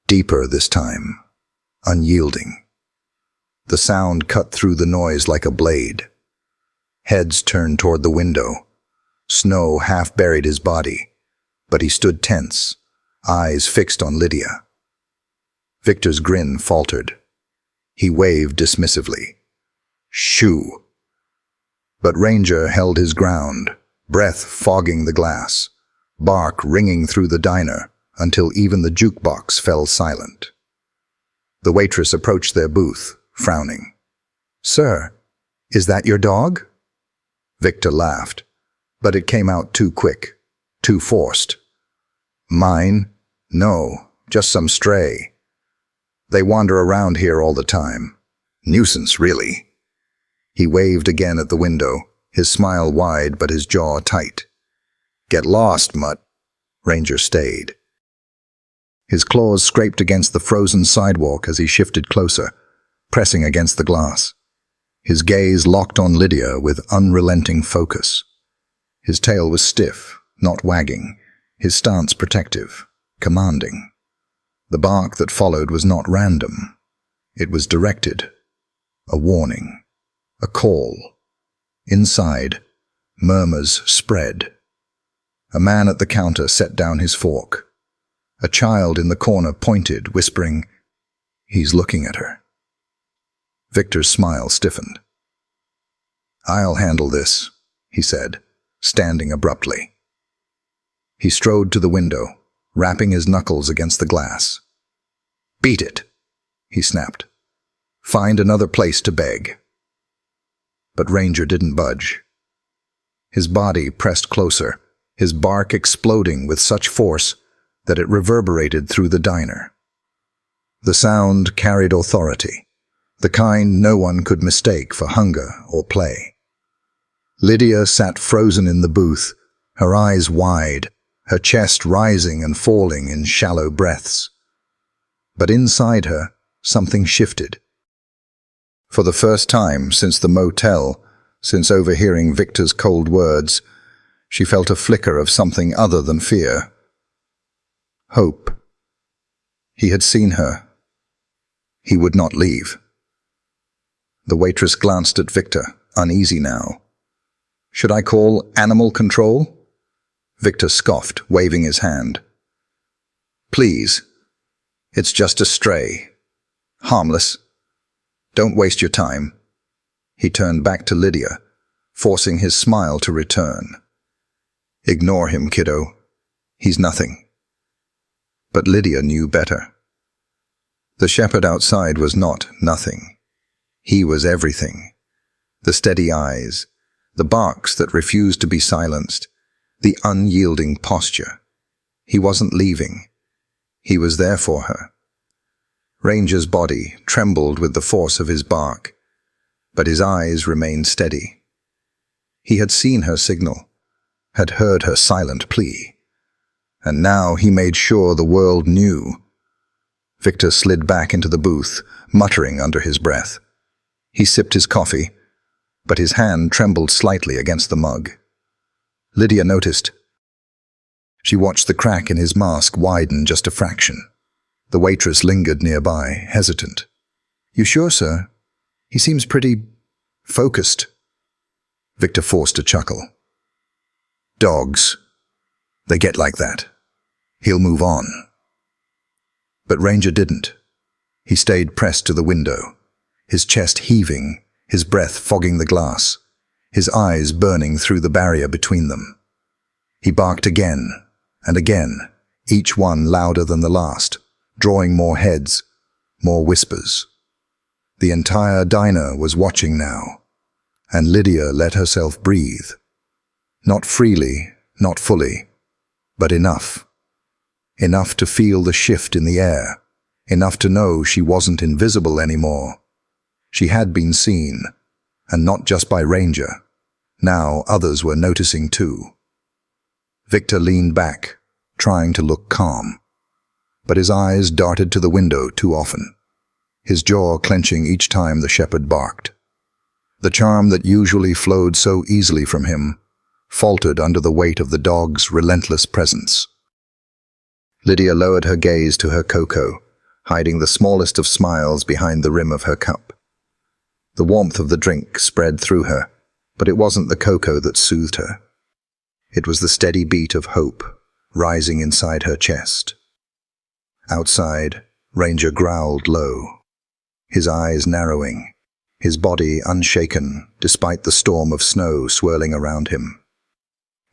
Deeper this time, unyielding. The sound cut through the noise like a blade. Heads turned toward the window. Snow half buried his body, but he stood tense, eyes fixed on Lydia. Victor's grin faltered. He waved dismissively. "Shoo!" But Ranger held his ground, breath fogging the glass, bark ringing through the diner until even the jukebox fell silent. The waitress approached their booth, frowning. "Sir, is that your dog?" Victor laughed, but it came out too quick, too forced. Mine? No, just some stray. They wander around here all the time. Nuisance, really. He waved again at the window, his smile wide but his jaw tight. Get lost, mutt. Ranger stayed. His claws scraped against the frozen sidewalk as he shifted closer, pressing against the glass. His gaze locked on Lydia with unrelenting focus. His tail was stiff, not wagging, his stance protective, commanding. The bark that followed was not random. It was directed. A warning. A call. Inside, murmurs spread. A man at the counter set down his fork. A child in the corner pointed, whispering, "He's looking at her." Victor's smile stiffened. "I'll handle this," he said, standing abruptly. He strode to the window, rapping his knuckles against the glass. "Beat it," he snapped. "Find another place to beg." But Ranger didn't budge. His body pressed closer, his bark exploding with such force that it reverberated through the diner. The sound carried authority, the kind no one could mistake for hunger or play. Lydia sat frozen in the booth, her eyes wide, her chest rising and falling in shallow breaths. But inside her, something shifted. For the first time since the motel, since overhearing Victor's cold words, she felt a flicker of something other than fear. Hope. He had seen her. He would not leave. The waitress glanced at Victor, uneasy now. "Should I call animal control?" Victor scoffed, waving his hand. "Please. It's just a stray. Harmless. Don't waste your time." He turned back to Lydia, forcing his smile to return. "Ignore him, kiddo. He's nothing." But Lydia knew better. The shepherd outside was not nothing. He was everything. The steady eyes, the barks that refused to be silenced, the unyielding posture. He wasn't leaving. He was there for her. Ranger's body trembled with the force of his bark, but his eyes remained steady. He had seen her signal, had heard her silent plea, and now he made sure the world knew. Victor slid back into the booth, muttering under his breath. He sipped his coffee, but his hand trembled slightly against the mug. Lydia noticed. She watched the crack in his mask widen just a fraction. The waitress lingered nearby, hesitant. "You sure, sir? He seems pretty focused." Victor forced a chuckle. "Dogs. They get like that. He'll move on." But Ranger didn't. He stayed pressed to the window, his chest heaving, his breath fogging the glass, his eyes burning through the barrier between them. He barked again and again, each one louder than the last, drawing more heads, more whispers. The entire diner was watching now, and Lydia let herself breathe. Not freely, not fully, but enough. Enough to feel the shift in the air, enough to know she wasn't invisible anymore. She had been seen, and not just by Ranger. Now others were noticing too. Victor leaned back, trying to look calm, but his eyes darted to the window too often, his jaw clenching each time the shepherd barked. The charm that usually flowed so easily from him faltered under the weight of the dog's relentless presence. Lydia lowered her gaze to her cocoa, hiding the smallest of smiles behind the rim of her cup. The warmth of the drink spread through her, but it wasn't the cocoa that soothed her. It was the steady beat of hope rising inside her chest. Outside, Ranger growled low, his eyes narrowing, his body unshaken despite the storm of snow swirling around him.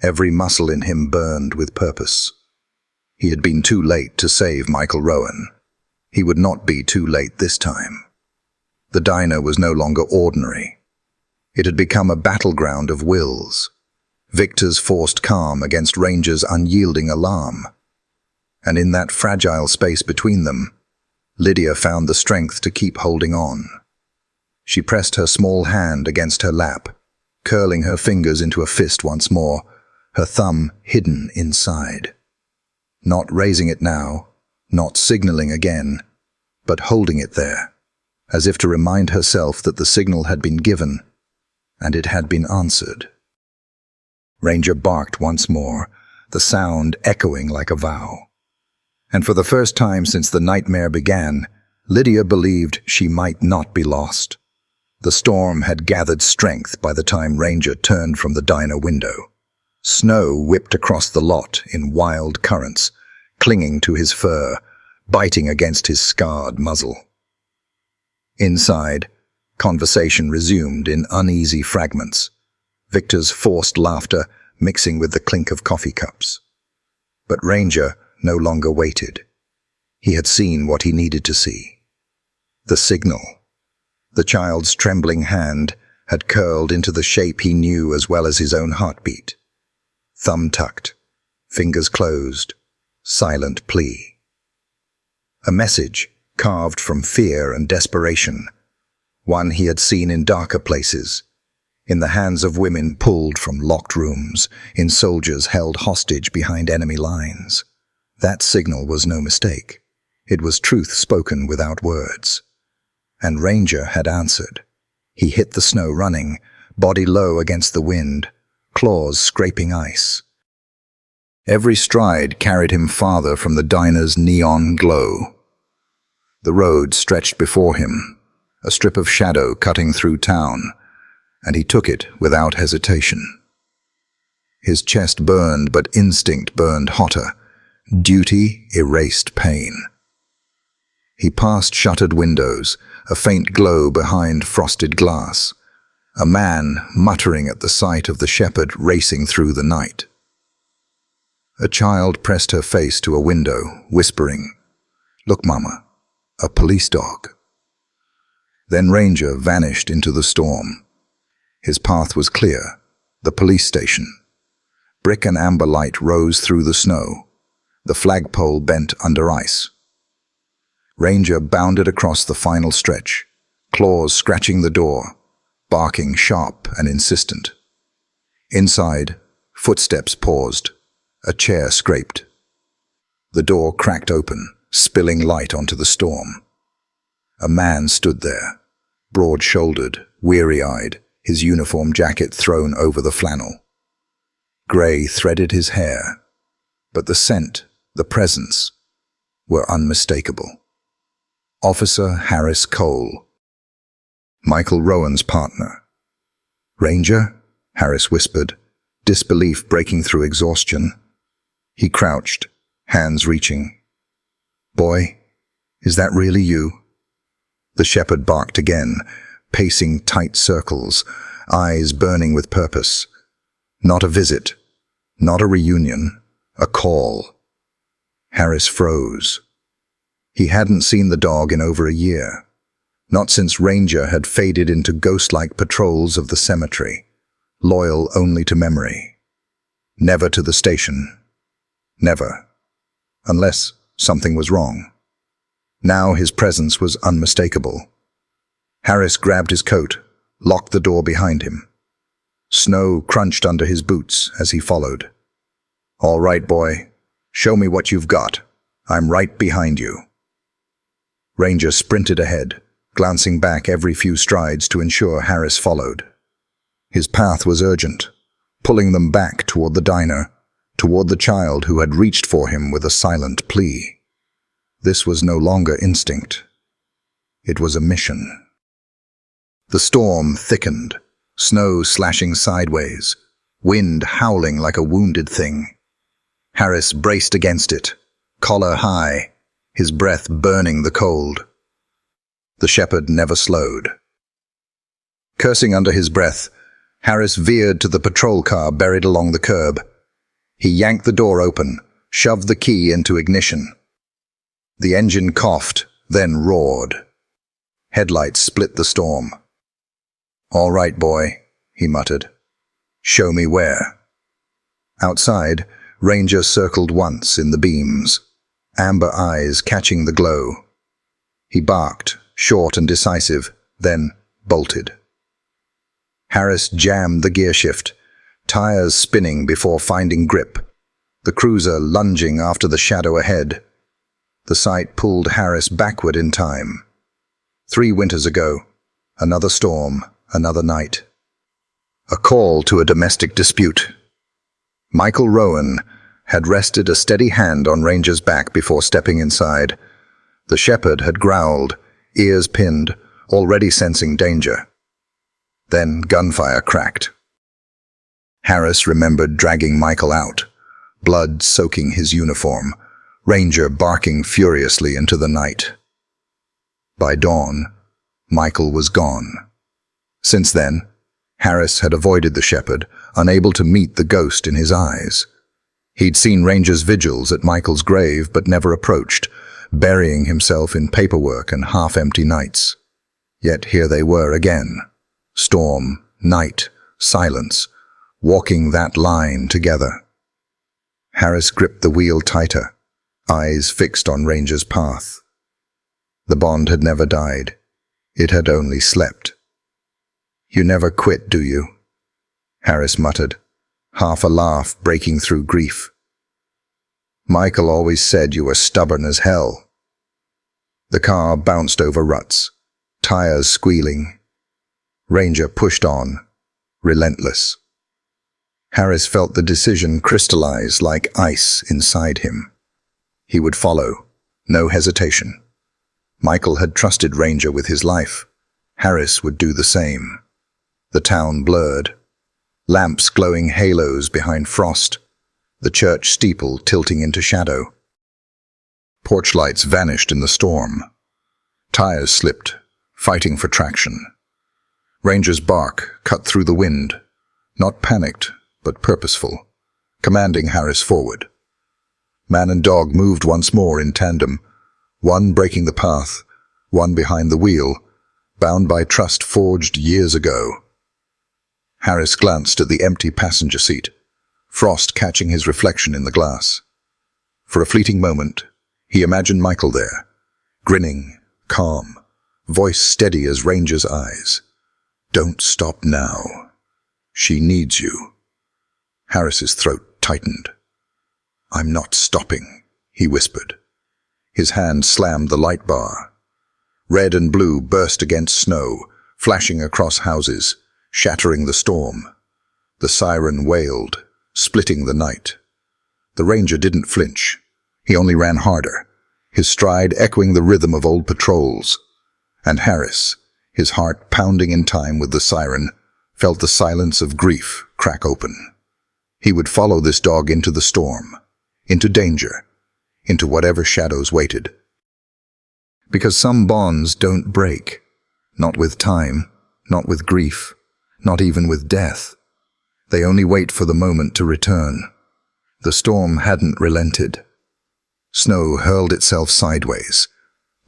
Every muscle in him burned with purpose. He had been too late to save Michael Rowan. He would not be too late this time. The diner was no longer ordinary. It had become a battleground of wills. Victor's forced calm against Ranger's unyielding alarm. And in that fragile space between them, Lydia found the strength to keep holding on. She pressed her small hand against her lap, curling her fingers into a fist once more, her thumb hidden inside. Not raising it now, not signaling again, but holding it there, as if to remind herself that the signal had been given, and it had been answered. Ranger barked once more, the sound echoing like a vow. And for the first time since the nightmare began, Lydia believed she might not be lost. The storm had gathered strength by the time Ranger turned from the diner window. Snow whipped across the lot in wild currents, clinging to his fur, biting against his scarred muzzle. Inside, conversation resumed in uneasy fragments, Victor's forced laughter mixing with the clink of coffee cups. But Ranger no longer waited. He had seen what he needed to see. The signal. The child's trembling hand had curled into the shape he knew as well as his own heartbeat. Thumb tucked, fingers closed, silent plea. A message carved from fear and desperation, one he had seen in darker places, in the hands of women pulled from locked rooms, in soldiers held hostage behind enemy lines. That signal was no mistake. It was truth spoken without words. And Ranger had answered. He hit the snow running, body low against the wind, claws scraping ice. Every stride carried him farther from the diner's neon glow. The road stretched before him, a strip of shadow cutting through town, and he took it without hesitation. His chest burned, but instinct burned hotter. Duty erased pain. He passed shuttered windows, a faint glow behind frosted glass, a man muttering at the sight of the shepherd racing through the night. A child pressed her face to a window, whispering, "Look, Mama, a police dog." Then Ranger vanished into the storm. His path was clear, the police station. Brick and amber light rose through the snow, the flagpole bent under ice. Ranger bounded across the final stretch, claws scratching the door, barking sharp and insistent. Inside, footsteps paused, a chair scraped. The door cracked open, spilling light onto the storm. A man stood there, broad-shouldered, weary-eyed, his uniform jacket thrown over the flannel. Grey threaded his hair, but the scent, the presence, were unmistakable. Officer Harris Cole, Michael Rowan's partner. "Ranger?" Harris whispered, disbelief breaking through exhaustion. He crouched, hands reaching. "Boy, is that really you?" The shepherd barked again, pacing tight circles, eyes burning with purpose. Not a visit, not a reunion, a call. Harris froze. He hadn't seen the dog in over a year, not since Ranger had faded into ghost-like patrols of the cemetery, loyal only to memory. Never to the station. Never. Unless something was wrong. Now his presence was unmistakable. Harris grabbed his coat, locked the door behind him. Snow crunched under his boots as he followed. "All right, boy. Show me what you've got. I'm right behind you." Ranger sprinted ahead, glancing back every few strides to ensure Harris followed. His path was urgent, pulling them back toward the diner, toward the child who had reached for him with a silent plea. This was no longer instinct. It was a mission. The storm thickened, snow slashing sideways, wind howling like a wounded thing. Harris braced against it, collar high, his breath burning the cold. The shepherd never slowed. Cursing under his breath, Harris veered to the patrol car buried along the curb. He yanked the door open, shoved the key into ignition. The engine coughed, then roared. Headlights split the storm. "All right, boy," he muttered. "Show me where." Outside, Ranger circled once in the beams. amber eyes catching the glow. He barked, short and decisive, then bolted. Harris jammed the gear shift, tires spinning before finding grip, the cruiser lunging after the shadow ahead. The sight pulled Harris backward in time. 3 winters ago, another storm, another night. A call to a domestic dispute. Michael Rowan had rested a steady hand on Ranger's back before stepping inside. The shepherd had growled, ears pinned, already sensing danger. Then gunfire cracked. Harris remembered dragging Michael out, blood soaking his uniform, Ranger barking furiously into the night. By dawn, Michael was gone. Since then, Harris had avoided the shepherd, unable to meet the ghost in his eyes. He'd seen Ranger's vigils at Michael's grave but never approached, burying himself in paperwork and half-empty nights. Yet here they were again. Storm, night, silence, walking that line together. Harris gripped the wheel tighter, eyes fixed on Ranger's path. The bond had never died. It had only slept. "You never quit, do you?" Harris muttered, half a laugh breaking through grief. "Michael always said you were stubborn as hell." The car bounced over ruts, tires squealing. Ranger pushed on, relentless. Harris felt the decision crystallize like ice inside him. He would follow, no hesitation. Michael had trusted Ranger with his life. Harris would do the same. The town blurred, lamps glowing halos behind frost, the church steeple tilting into shadow. Porch lights vanished in the storm. Tires slipped, fighting for traction. Ranger's bark cut through the wind, not panicked, but purposeful, commanding Harris forward. Man and dog moved once more in tandem, one breaking the path, one behind the wheel, bound by trust forged years ago. Harris glanced at the empty passenger seat, frost catching his reflection in the glass. For a fleeting moment, he imagined Michael there, grinning, calm, voice steady as Ranger's eyes. "Don't stop now. She needs you." Harris's throat tightened. "I'm not stopping," he whispered. His hand slammed the light bar. Red and blue burst against snow, flashing across houses, shattering the storm. The siren wailed, splitting the night. The Ranger didn't flinch. He only ran harder, his stride echoing the rhythm of old patrols. And Harris, his heart pounding in time with the siren, felt the silence of grief crack open. He would follow this dog into the storm, into danger, into whatever shadows waited. Because some bonds don't break, not with time, not with grief, not even with death. They only wait for the moment to return. The storm hadn't relented. Snow hurled itself sideways,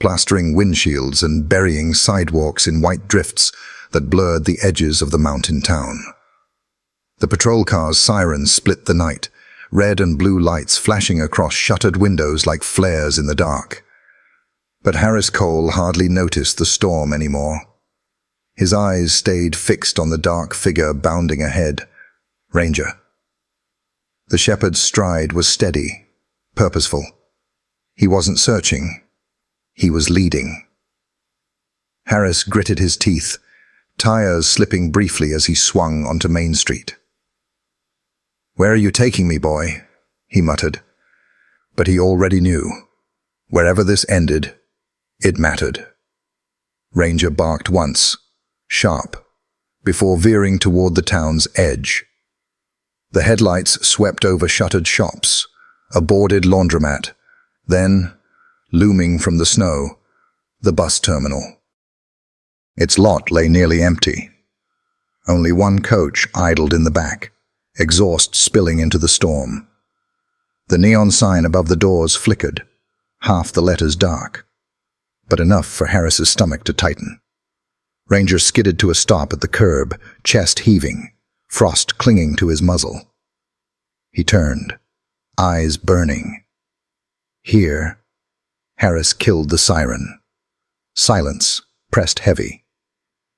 plastering windshields and burying sidewalks in white drifts that blurred the edges of the mountain town. The patrol car's sirens split the night, red and blue lights flashing across shuttered windows like flares in the dark. But Harris Cole hardly noticed the storm anymore. His eyes stayed fixed on the dark figure bounding ahead. Ranger. The shepherd's stride was steady, purposeful. He wasn't searching. He was leading. Harris gritted his teeth, tires slipping briefly as he swung onto Main Street. "Where are you taking me, boy?" he muttered. But he already knew. Wherever this ended, it mattered. Ranger barked once, sharp, before veering toward the town's edge. The headlights swept over shuttered shops, a boarded laundromat, then, looming from the snow, the bus terminal. Its lot lay nearly empty. Only one coach idled in the back, exhaust spilling into the storm. The neon sign above the doors flickered, half the letters dark, but enough for Harris's stomach to tighten. Ranger skidded to a stop at the curb, chest heaving, frost clinging to his muzzle. He turned, eyes burning. Here, Harris killed the siren. Silence pressed heavy.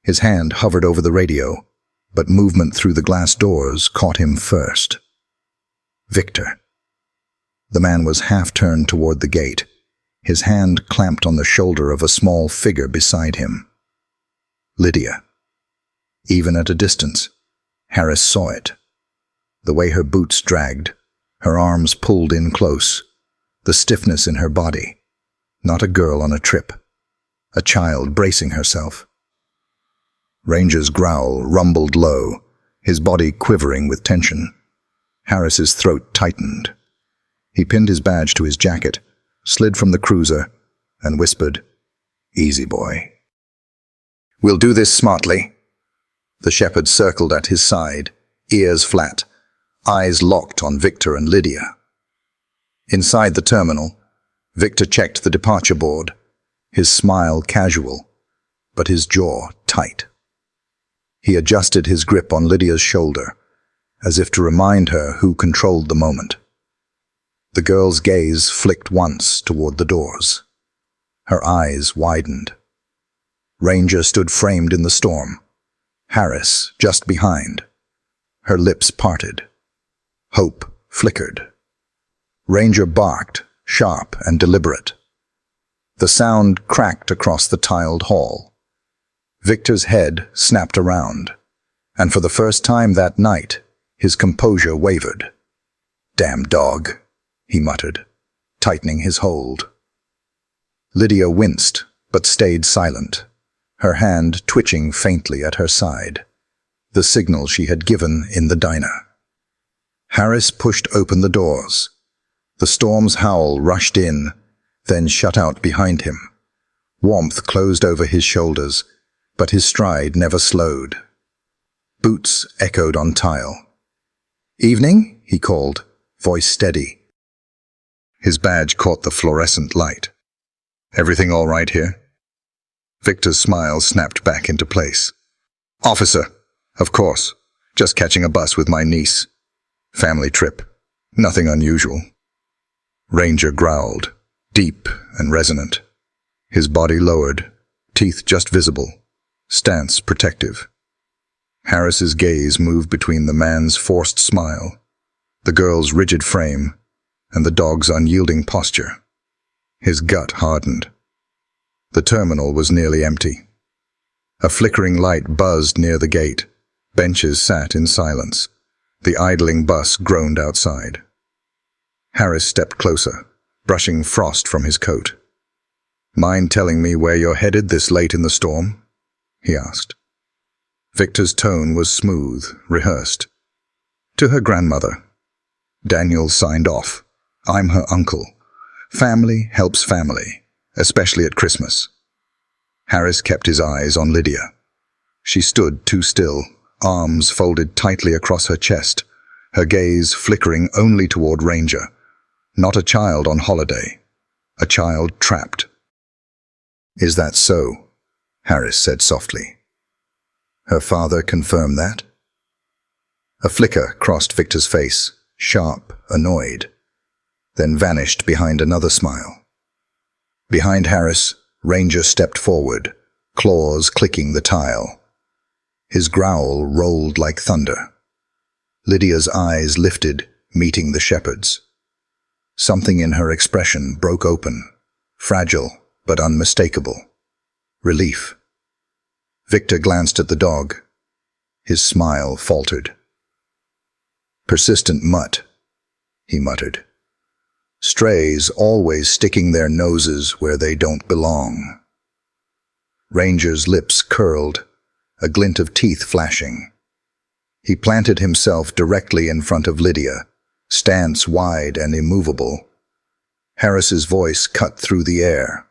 His hand hovered over the radio, but movement through the glass doors caught him first. Victor. The man was half-turned toward the gate, his hand clamped on the shoulder of a small figure beside him. Lydia. Even at a distance, Harris saw it. The way her boots dragged, her arms pulled in close, the stiffness in her body. Not a girl on a trip, a child bracing herself. Ranger's growl rumbled low, his body quivering with tension. Harris's throat tightened. He pinned his badge to his jacket, slid from the cruiser, and whispered, "Easy, boy." "We'll do this smartly." The shepherd circled at his side, ears flat, eyes locked on Victor and Lydia. Inside the terminal, Victor checked the departure board, his smile casual, but his jaw tight. He adjusted his grip on Lydia's shoulder, as if to remind her who controlled the moment. The girl's gaze flicked once toward the doors. Her eyes widened. Ranger stood framed in the storm, Harris just behind. Her lips parted. Hope flickered. Ranger barked, sharp and deliberate. The sound cracked across the tiled hall. Victor's head snapped around, and for the first time that night, his composure wavered. "Damn dog," he muttered, tightening his hold. Lydia winced, but stayed silent, her hand twitching faintly at her side, the signal she had given in the diner. Harris pushed open the doors. The storm's howl rushed in, then shut out behind him. Warmth closed over his shoulders, but his stride never slowed. Boots echoed on tile. "Evening?" he called, voice steady. His badge caught the fluorescent light. "Everything all right here?" Victor's smile snapped back into place. "Officer, of course. Just catching a bus with my niece. Family trip. Nothing unusual." Ranger growled, deep and resonant. His body lowered, teeth just visible, stance protective. Harris's gaze moved between the man's forced smile, the girl's rigid frame, and the dog's unyielding posture. His gut hardened. The terminal was nearly empty. A flickering light buzzed near the gate. Benches sat in silence. The idling bus groaned outside. Harris stepped closer, brushing frost from his coat. "Mind telling me where you're headed this late in the storm?" he asked. Victor's tone was smooth, rehearsed. "To her grandmother. Daniel signed off. I'm her uncle. Family helps family, especially at Christmas." Harris kept his eyes on Lydia. She stood too still, arms folded tightly across her chest, her gaze flickering only toward Ranger. Not a child on holiday, a child trapped. "Is that so?" Harris said softly. "Her father confirmed that?" A flicker crossed Victor's face, sharp, annoyed, then vanished behind another smile. Behind Harris, Ranger stepped forward, claws clicking the tile. His growl rolled like thunder. Lydia's eyes lifted, meeting the shepherd's. Something in her expression broke open, fragile but unmistakable. Relief. Victor glanced at the dog. His smile faltered. "Persistent mutt," he muttered. "Strays always sticking their noses where they don't belong." Ranger's lips curled, a glint of teeth flashing. He planted himself directly in front of Lydia, stance wide and immovable. Harris's voice cut through the air.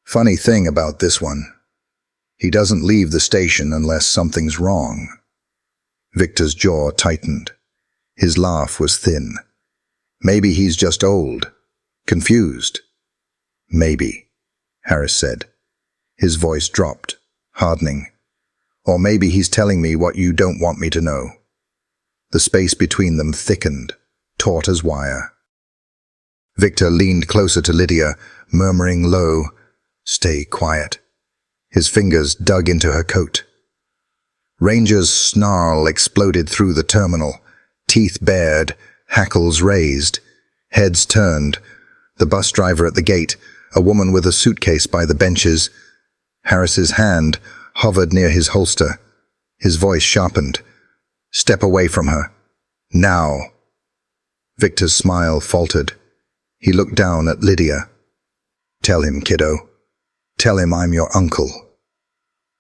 "Funny thing about this one. He doesn't leave the station unless something's wrong." Victor's jaw tightened. His laugh was thin. "Maybe he's just old. Confused." "Maybe," Harris said. His voice dropped, hardening. "Or maybe he's telling me what you don't want me to know." The space between them thickened, taut as wire. Victor leaned closer to Lydia, murmuring low, "Stay quiet." His fingers dug into her coat. Ranger's snarl exploded through the terminal, teeth bared, hackles raised, heads turned. The bus driver at the gate, a woman with a suitcase by the benches. Harris's hand hovered near his holster. His voice sharpened. "Step away from her. Now." Victor's smile faltered. He looked down at Lydia. "Tell him, kiddo. Tell him I'm your uncle."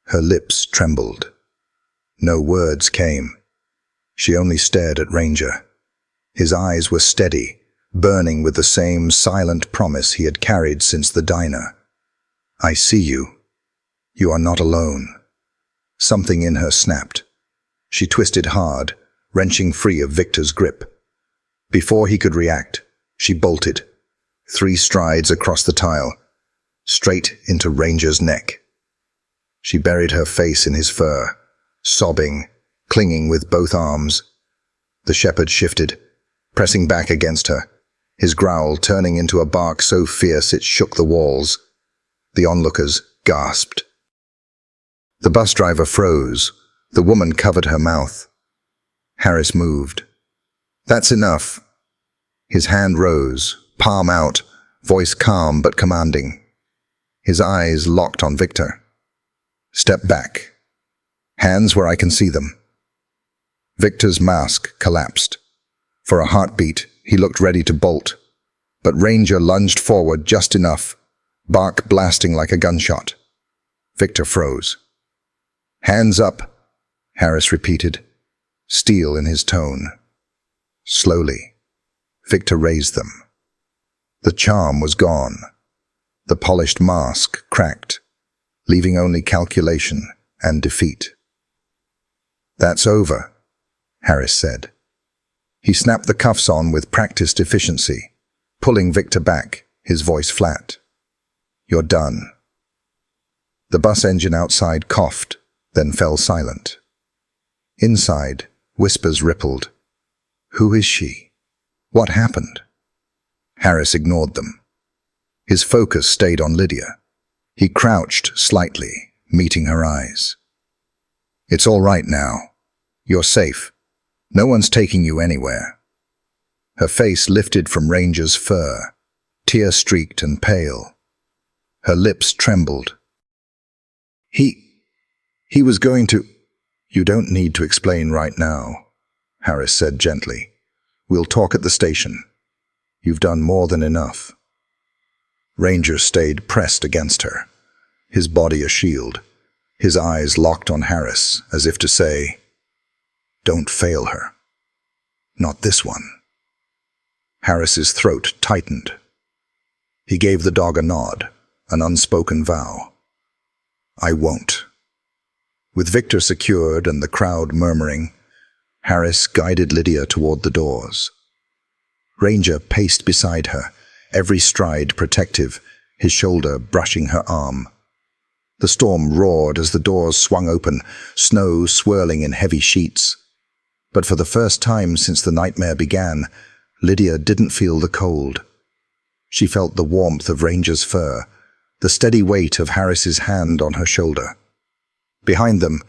Her lips trembled. No words came. She only stared at Ranger. His eyes were steady, burning with the same silent promise he had carried since the diner. "I see you. You are not alone." Something in her snapped. She twisted hard, wrenching free of Victor's grip. Before he could react, she bolted, 3 strides across the tile, straight into Ranger's neck. She buried her face in his fur, sobbing, clinging with both arms. The shepherd shifted, pressing back against her, his growl turning into a bark so fierce it shook the walls. The onlookers gasped. The bus driver froze. The woman covered her mouth. Harris moved. "That's enough." His hand rose, palm out, voice calm but commanding. His eyes locked on Victor. "Step back. Hands where I can see them." Victor's mask collapsed. For a heartbeat, he looked ready to bolt. But Ranger lunged forward just enough, bark blasting like a gunshot. Victor froze. "Hands up," Harris repeated, steel in his tone. Slowly, Victor raised them. The charm was gone. The polished mask cracked, leaving only calculation and defeat. "That's over," Harris said. He snapped the cuffs on with practiced efficiency, pulling Victor back, his voice flat. "You're done." The bus engine outside coughed, then fell silent. Inside, whispers rippled. "Who is she? What happened?" Harris ignored them. His focus stayed on Lydia. He crouched slightly, meeting her eyes. "It's all right now. You're safe. No one's taking you anywhere." Her face lifted from Ranger's fur, tear-streaked and pale. Her lips trembled. He was going to—" "You don't need to explain right now," Harris said gently. "We'll talk at the station. You've done more than enough." Ranger stayed pressed against her, his body a shield, his eyes locked on Harris as if to say, "Don't fail her. Not this one." Harris's throat tightened. He gave the dog a nod, an unspoken vow. "I won't." With Victor secured and the crowd murmuring, Harris guided Lydia toward the doors. Ranger paced beside her, every stride protective, his shoulder brushing her arm. The storm roared as the doors swung open, snow swirling in heavy sheets. But for the first time since the nightmare began, Lydia didn't feel the cold. She felt the warmth of Ranger's fur, the steady weight of Harris's hand on her shoulder. Behind them,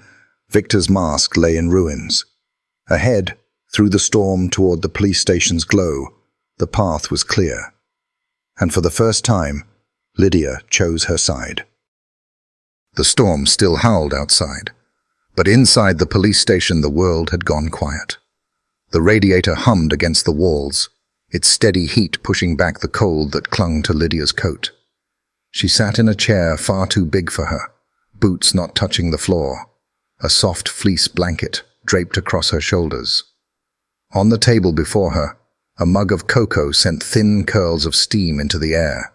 Victor's mask lay in ruins. Ahead, through the storm toward the police station's glow, the path was clear. And for the first time, Lydia chose her side. The storm still howled outside, but inside the police station the world had gone quiet. The radiator hummed against the walls, its steady heat pushing back the cold that clung to Lydia's coat. She sat in a chair far too big for her, boots not touching the floor, a soft fleece blanket draped across her shoulders. On the table before her, a mug of cocoa sent thin curls of steam into the air.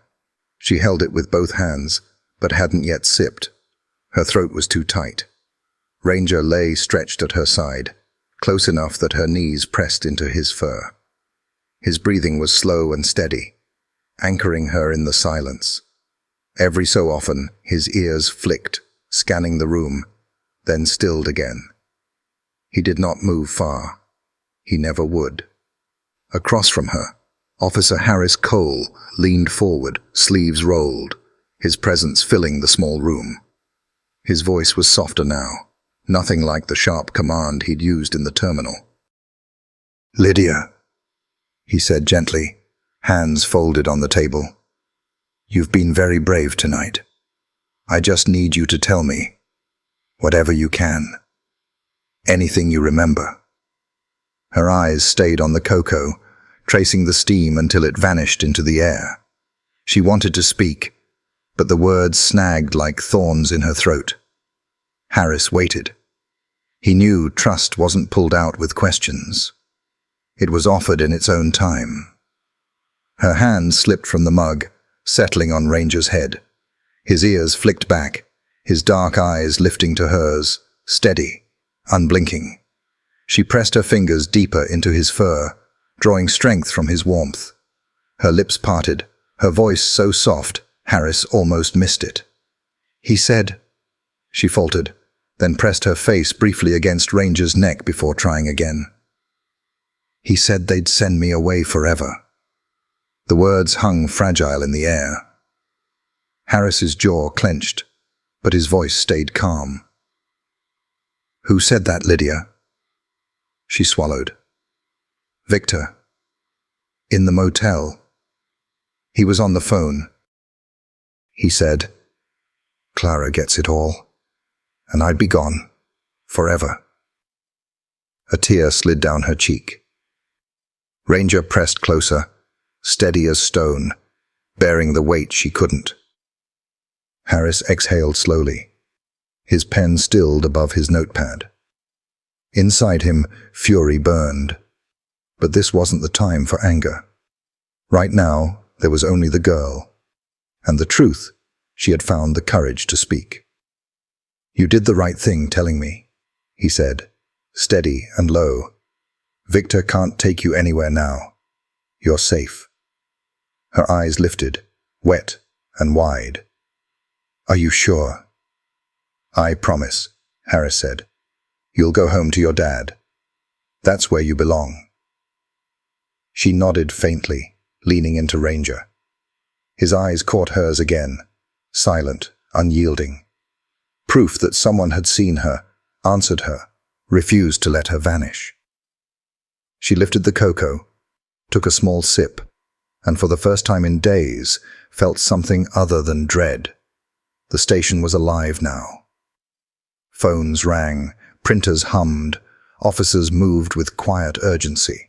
She held it with both hands, but hadn't yet sipped. Her throat was too tight. Ranger lay stretched at her side, close enough that her knees pressed into his fur. His breathing was slow and steady, anchoring her in the silence. Every so often, his ears flicked, scanning the room, then stilled again. He did not move far. He never would. Across from her, Officer Harris Cole leaned forward, sleeves rolled, his presence filling the small room. His voice was softer now, nothing like the sharp command he'd used in the terminal. "Lydia," he said gently, hands folded on the table. "You've been very brave tonight. I just need you to tell me, whatever you can, anything you remember." Her eyes stayed on the cocoa, tracing the steam until it vanished into the air. She wanted to speak, but the words snagged like thorns in her throat. Harris waited. He knew trust wasn't pulled out with questions. It was offered in its own time. Her hand slipped from the mug, settling on Ranger's head. His ears flicked back, his dark eyes lifting to hers, steady, unblinking. She pressed her fingers deeper into his fur, drawing strength from his warmth. Her lips parted, her voice so soft, Harris almost missed it. "He said," she faltered, then pressed her face briefly against Ranger's neck before trying again. "He said they'd send me away forever." The words hung fragile in the air. Harris's jaw clenched, but his voice stayed calm. "Who said that, Lydia?" She swallowed. "Victor. In the motel. He was on the phone. He said, 'Clara gets it all, and I'd be gone, forever.'" A tear slid down her cheek. Ranger pressed closer, steady as stone, bearing the weight she couldn't. Harris exhaled slowly, his pen stilled above his notepad. Inside him, fury burned. But this wasn't the time for anger. Right now, there was only the girl, and the truth she had found the courage to speak. "You did the right thing telling me," he said, steady and low. "Victor can't take you anywhere now. You're safe." Her eyes lifted, wet and wide. "Are you sure?" "I promise," Harris said. "You'll go home to your dad. That's where you belong." She nodded faintly, leaning into Ranger. His eyes caught hers again, silent, unyielding. Proof that someone had seen her, answered her, refused to let her vanish. She lifted the cocoa, took a small sip, and for the first time in days, felt something other than dread. The station was alive now. Phones rang, printers hummed, officers moved with quiet urgency.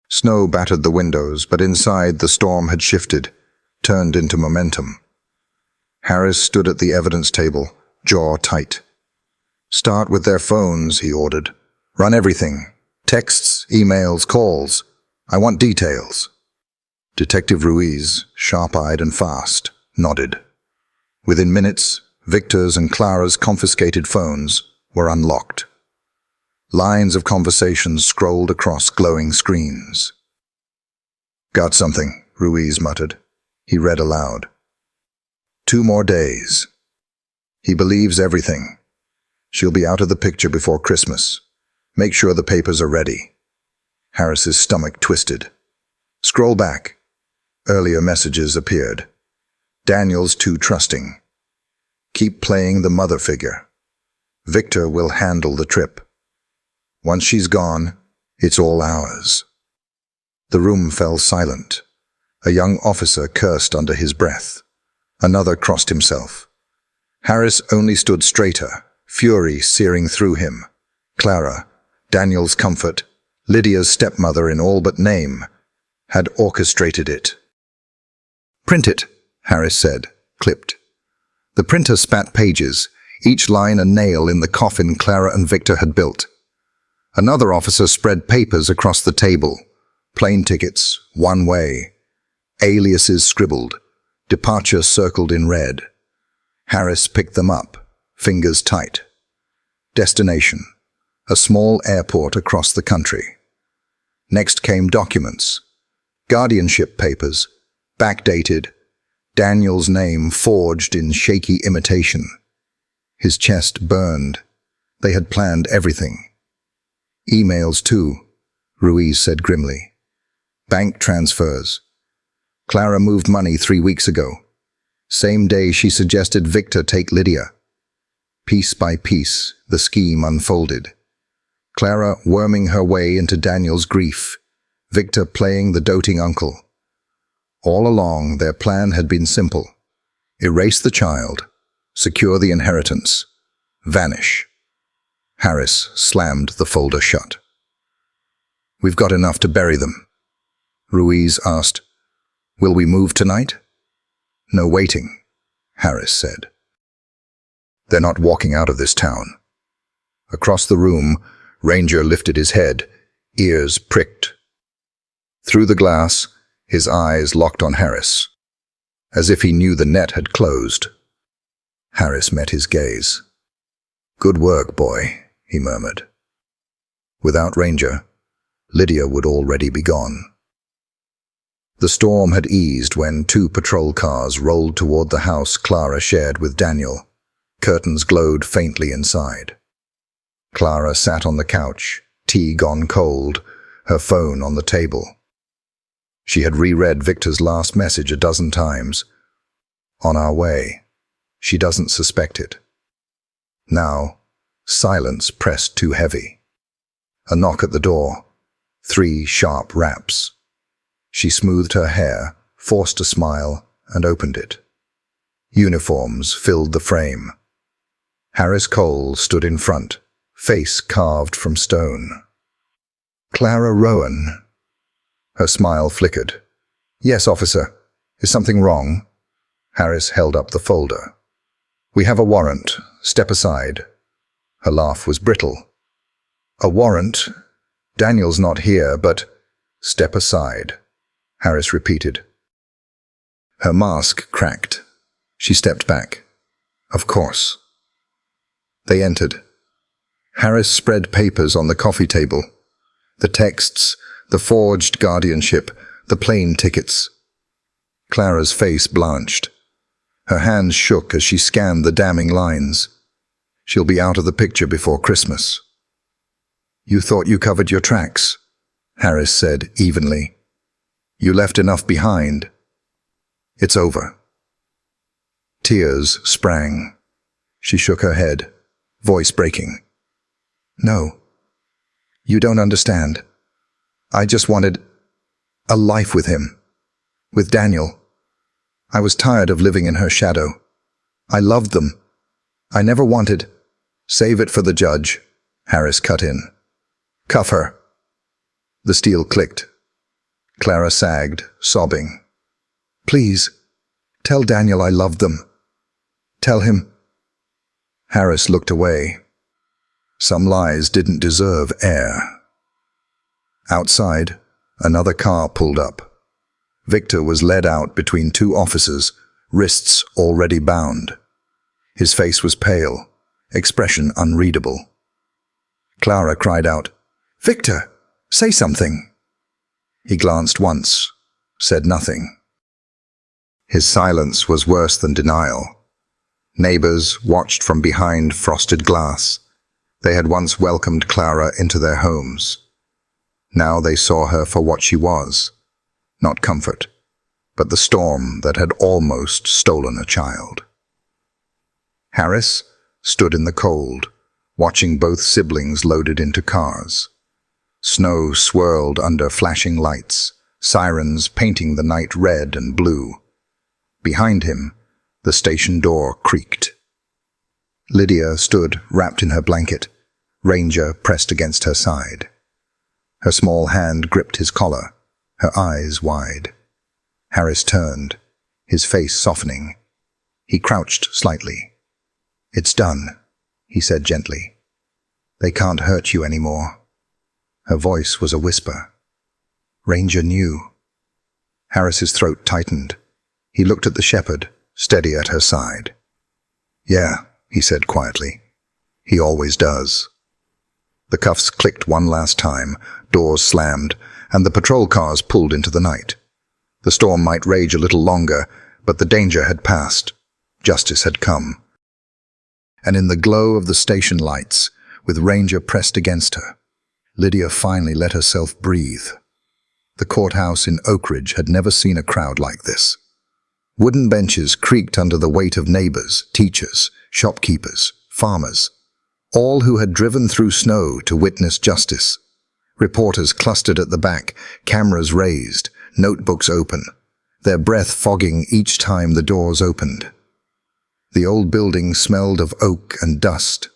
Snow battered the windows, but inside the storm had shifted, turned into momentum. Harris stood at the evidence table, jaw tight. "Start with their phones," he ordered. "Run everything. Texts, emails, calls. I want details." Detective Ruiz, sharp-eyed and fast, nodded. Within minutes, Victor's and Clara's confiscated phones were unlocked. Lines of conversations scrolled across glowing screens. "Got something," Ruiz muttered. He read aloud. 2 more days. He believes everything. She'll be out of the picture before Christmas. Make sure the papers are ready." Harris's stomach twisted. Scroll back. Earlier messages appeared. "Daniel's too trusting. Keep playing the mother figure. Victor will handle the trip. Once she's gone, it's all ours." The room fell silent. A young officer cursed under his breath. Another crossed himself. Harris only stood straighter, fury searing through him. Clara, Daniel's comfort, Lydia's stepmother in all but name, had orchestrated it. "Print it," Harris said, clipped. The printer spat pages, each line a nail in the coffin Clara and Victor had built. Another officer spread papers across the table. Plane tickets, one way. Aliases scribbled, departure circled in red. Harris picked them up, fingers tight. Destination, a small airport across the country. Next came documents, guardianship papers, backdated, Daniel's name forged in shaky imitation. His chest burned. They had planned everything. "Emails too," Ruiz said grimly. Bank transfers. Clara moved money 3 weeks ago. Same day she suggested Victor take Lydia. Piece by piece, the scheme unfolded. Clara worming her way into Daniel's grief. Victor playing the doting uncle. All along, their plan had been simple. Erase the child, secure the inheritance, vanish. Harris slammed the folder shut. "We've got enough to bury them." Ruiz asked, "Will we move tonight?" "No waiting," Harris said. "They're not walking out of this town." Across the room, Ranger lifted his head, ears pricked. Through the glass, his eyes locked on Harris, as if he knew the net had closed. Harris met his gaze. "Good work, boy," he murmured. Without Ranger, Lydia would already be gone. The storm had eased when 2 patrol cars rolled toward the house Clara shared with Daniel. Curtains glowed faintly inside. Clara sat on the couch, tea gone cold, her phone on the table. She had reread Victor's last message a dozen times. On our way. She doesn't suspect it. Now, silence pressed too heavy. A knock at the door. 3 sharp raps. She smoothed her hair, forced a smile, and opened it. Uniforms filled the frame. Harris Cole stood in front, face carved from stone. "Clara Rowan." Her smile flickered. "Yes, officer. Is something wrong?" Harris held up the folder. "We have a warrant. Step aside." Her laugh was brittle. "A warrant? Daniel's not here, but—" "Step aside," Harris repeated. Her mask cracked. She stepped back. "Of course." They entered. Harris spread papers on the coffee table. The texts, the forged guardianship, the plane tickets. Clara's face blanched. Her hands shook as she scanned the damning lines. "She'll be out of the picture before Christmas." "You thought you covered your tracks," Harris said evenly. "You left enough behind. It's over." Tears sprang. She shook her head, voice breaking. "No. You don't understand. I just wanted a life with him. With Daniel. I was tired of living in her shadow. I loved them. I never wanted—" "Save it for the judge," Harris cut in. "Cuff her." The steel clicked. Clara sagged, sobbing. "Please, tell Daniel I loved them. Tell him—" Harris looked away. Some lies didn't deserve air. Outside, another car pulled up. Victor was led out between 2 officers, wrists already bound. His face was pale, expression unreadable. Clara cried out, "Victor, say something." He glanced once, said nothing. His silence was worse than denial. Neighbors watched from behind frosted glass. They had once welcomed Clara into their homes. Now they saw her for what she was. Not comfort, but the storm that had almost stolen a child. Harris stood in the cold, watching both siblings loaded into cars. Snow swirled under flashing lights, sirens painting the night red and blue. Behind him, the station door creaked. Lydia stood wrapped in her blanket, Ranger pressed against her side. Her small hand gripped his collar, her eyes wide. Harris turned, his face softening. He crouched slightly. "It's done," he said gently. "They can't hurt you anymore." Her voice was a whisper. Ranger knew. Harris's throat tightened. He looked at the shepherd, steady at her side. "Yeah," he said quietly. "He always does." The cuffs clicked one last time, doors slammed, and the patrol cars pulled into the night. The storm might rage a little longer, but the danger had passed. Justice had come. And in the glow of the station lights, with Ranger pressed against her, Lydia finally let herself breathe. The courthouse in Oak Ridge had never seen a crowd like this. Wooden benches creaked under the weight of neighbors, teachers, shopkeepers, farmers, all who had driven through snow to witness justice. Reporters clustered at the back, cameras raised, notebooks open, their breath fogging each time the doors opened. The old building smelled of oak and dust.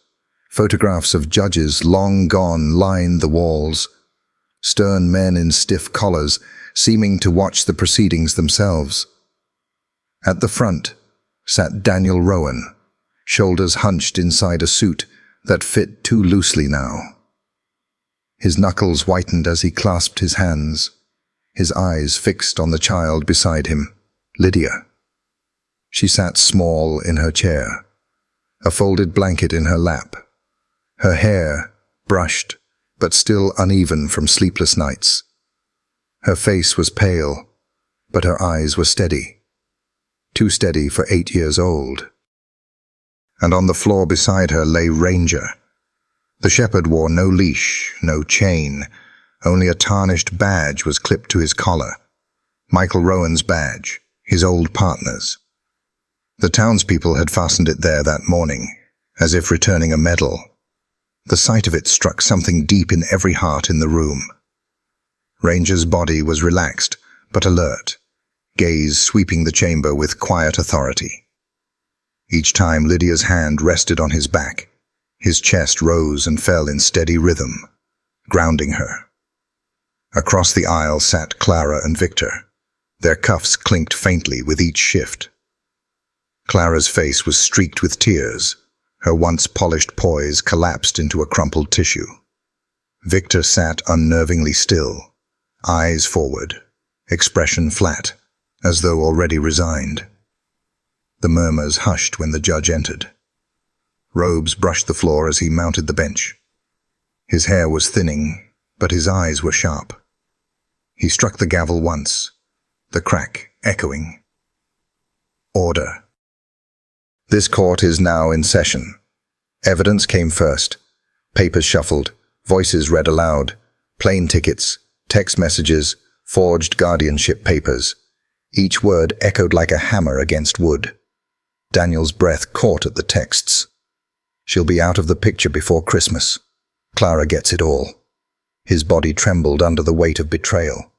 Photographs of judges long gone lined the walls. Stern men in stiff collars, seeming to watch the proceedings themselves. At the front sat Daniel Rowan, shoulders hunched inside a suit that fit too loosely now. His knuckles whitened as he clasped his hands, his eyes fixed on the child beside him, Lydia. She sat small in her chair, a folded blanket in her lap, her hair brushed but still uneven from sleepless nights. Her face was pale, but her eyes were steady, too steady for 8 years old. And on the floor beside her lay Ranger. The shepherd wore no leash, no chain, only a tarnished badge was clipped to his collar. Michael Rowan's badge, his old partner's. The townspeople had fastened it there that morning, as if returning a medal. The sight of it struck something deep in every heart in the room. Ranger's body was relaxed, but alert, gaze sweeping the chamber with quiet authority. Each time Lydia's hand rested on his back, his chest rose and fell in steady rhythm, grounding her. Across the aisle sat Clara and Victor. Their cuffs clinked faintly with each shift. Clara's face was streaked with tears. Her once polished poise collapsed into a crumpled tissue. Victor sat unnervingly still, eyes forward, expression flat, as though already resigned. The murmurs hushed when the judge entered. Robes brushed the floor as he mounted the bench. His hair was thinning, but his eyes were sharp. He struck the gavel once, the crack echoing. Order. This court is now in session. Evidence came first. Papers shuffled, voices read aloud, plane tickets, text messages, forged guardianship papers. Each word echoed like a hammer against wood. Daniel's breath caught at the texts. She'll be out of the picture before Christmas. Clara gets it all. His body trembled under the weight of betrayal.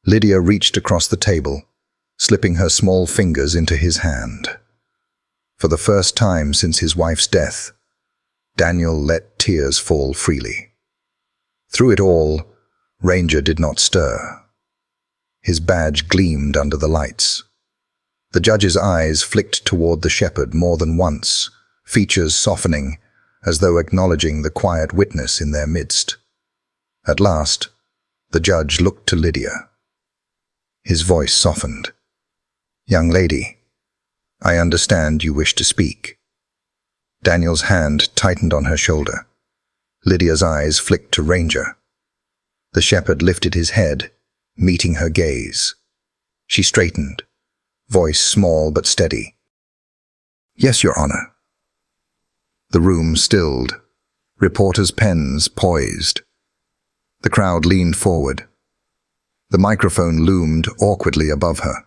Lydia reached across the table, slipping her small fingers into his hand. For the first time since his wife's death, Daniel let tears fall freely. Through it all, Ranger did not stir. His badge gleamed under the lights. The judge's eyes flicked toward the shepherd more than once, features softening, as though acknowledging the quiet witness in their midst. At last, the judge looked to Lydia. His voice softened. "Young lady, I understand you wish to speak." Daniel's hand tightened on her shoulder. Lydia's eyes flicked to Ranger. The shepherd lifted his head, meeting her gaze. She straightened, voice small but steady. "Yes, Your Honor." The room stilled, reporters' pens poised. The crowd leaned forward. The microphone loomed awkwardly above her,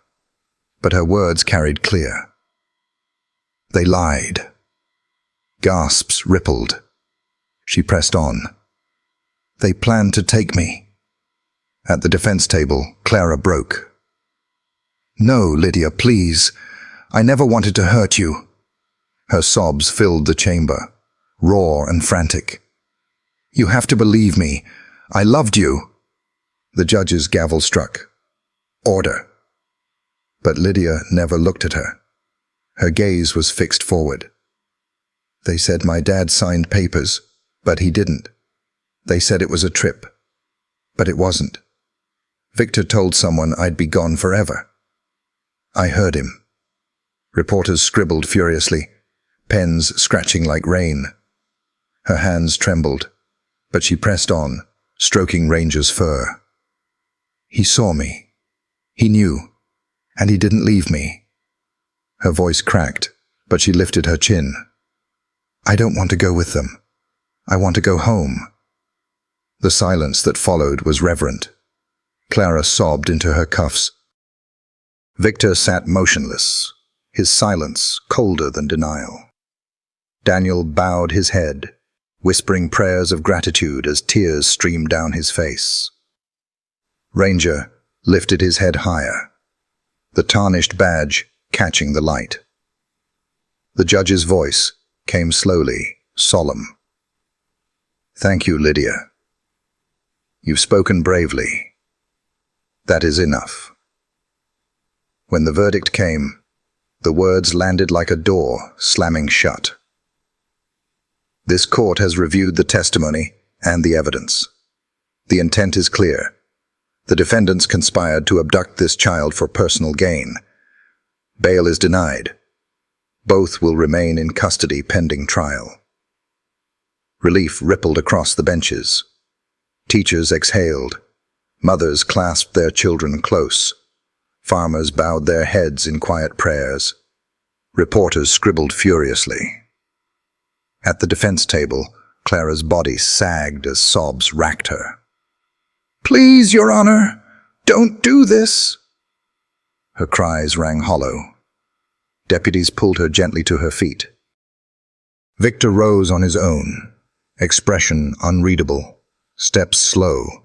but her words carried clear. They lied. Gasps rippled. She pressed on. "They planned to take me." At the defense table, Clara broke. "No, Lydia, please. I never wanted to hurt you." Her sobs filled the chamber, raw and frantic. "You have to believe me. I loved you." The judge's gavel struck. "Order." But Lydia never looked at her. Her gaze was fixed forward. "They said my dad signed papers, but he didn't. They said it was a trip, but it wasn't. Victor told someone I'd be gone forever. I heard him." Reporters scribbled furiously, pens scratching like rain. Her hands trembled, but she pressed on, stroking Ranger's fur. "He saw me. He knew, and he didn't leave me." Her voice cracked, but she lifted her chin. "I don't want to go with them. I want to go home." The silence that followed was reverent. Clara sobbed into her cuffs. Victor sat motionless, his silence colder than denial. Daniel bowed his head, whispering prayers of gratitude as tears streamed down his face. Ranger lifted his head higher, the tarnished badge catching the light. The judge's voice came slowly, solemn. "Thank you, Lydia. You've spoken bravely. That is enough." When the verdict came, the words landed like a door slamming shut. "This court has reviewed the testimony and the evidence. The intent is clear. The defendants conspired to abduct this child for personal gain. Bail is denied. Both will remain in custody pending trial." Relief rippled across the benches. Teachers exhaled. Mothers clasped their children close. Farmers bowed their heads in quiet prayers. Reporters scribbled furiously. At the defense table, Clara's body sagged as sobs racked her. "Please, Your Honor, don't do this!" Her cries rang hollow. Deputies pulled her gently to her feet. Victor rose on his own, expression unreadable, steps slow,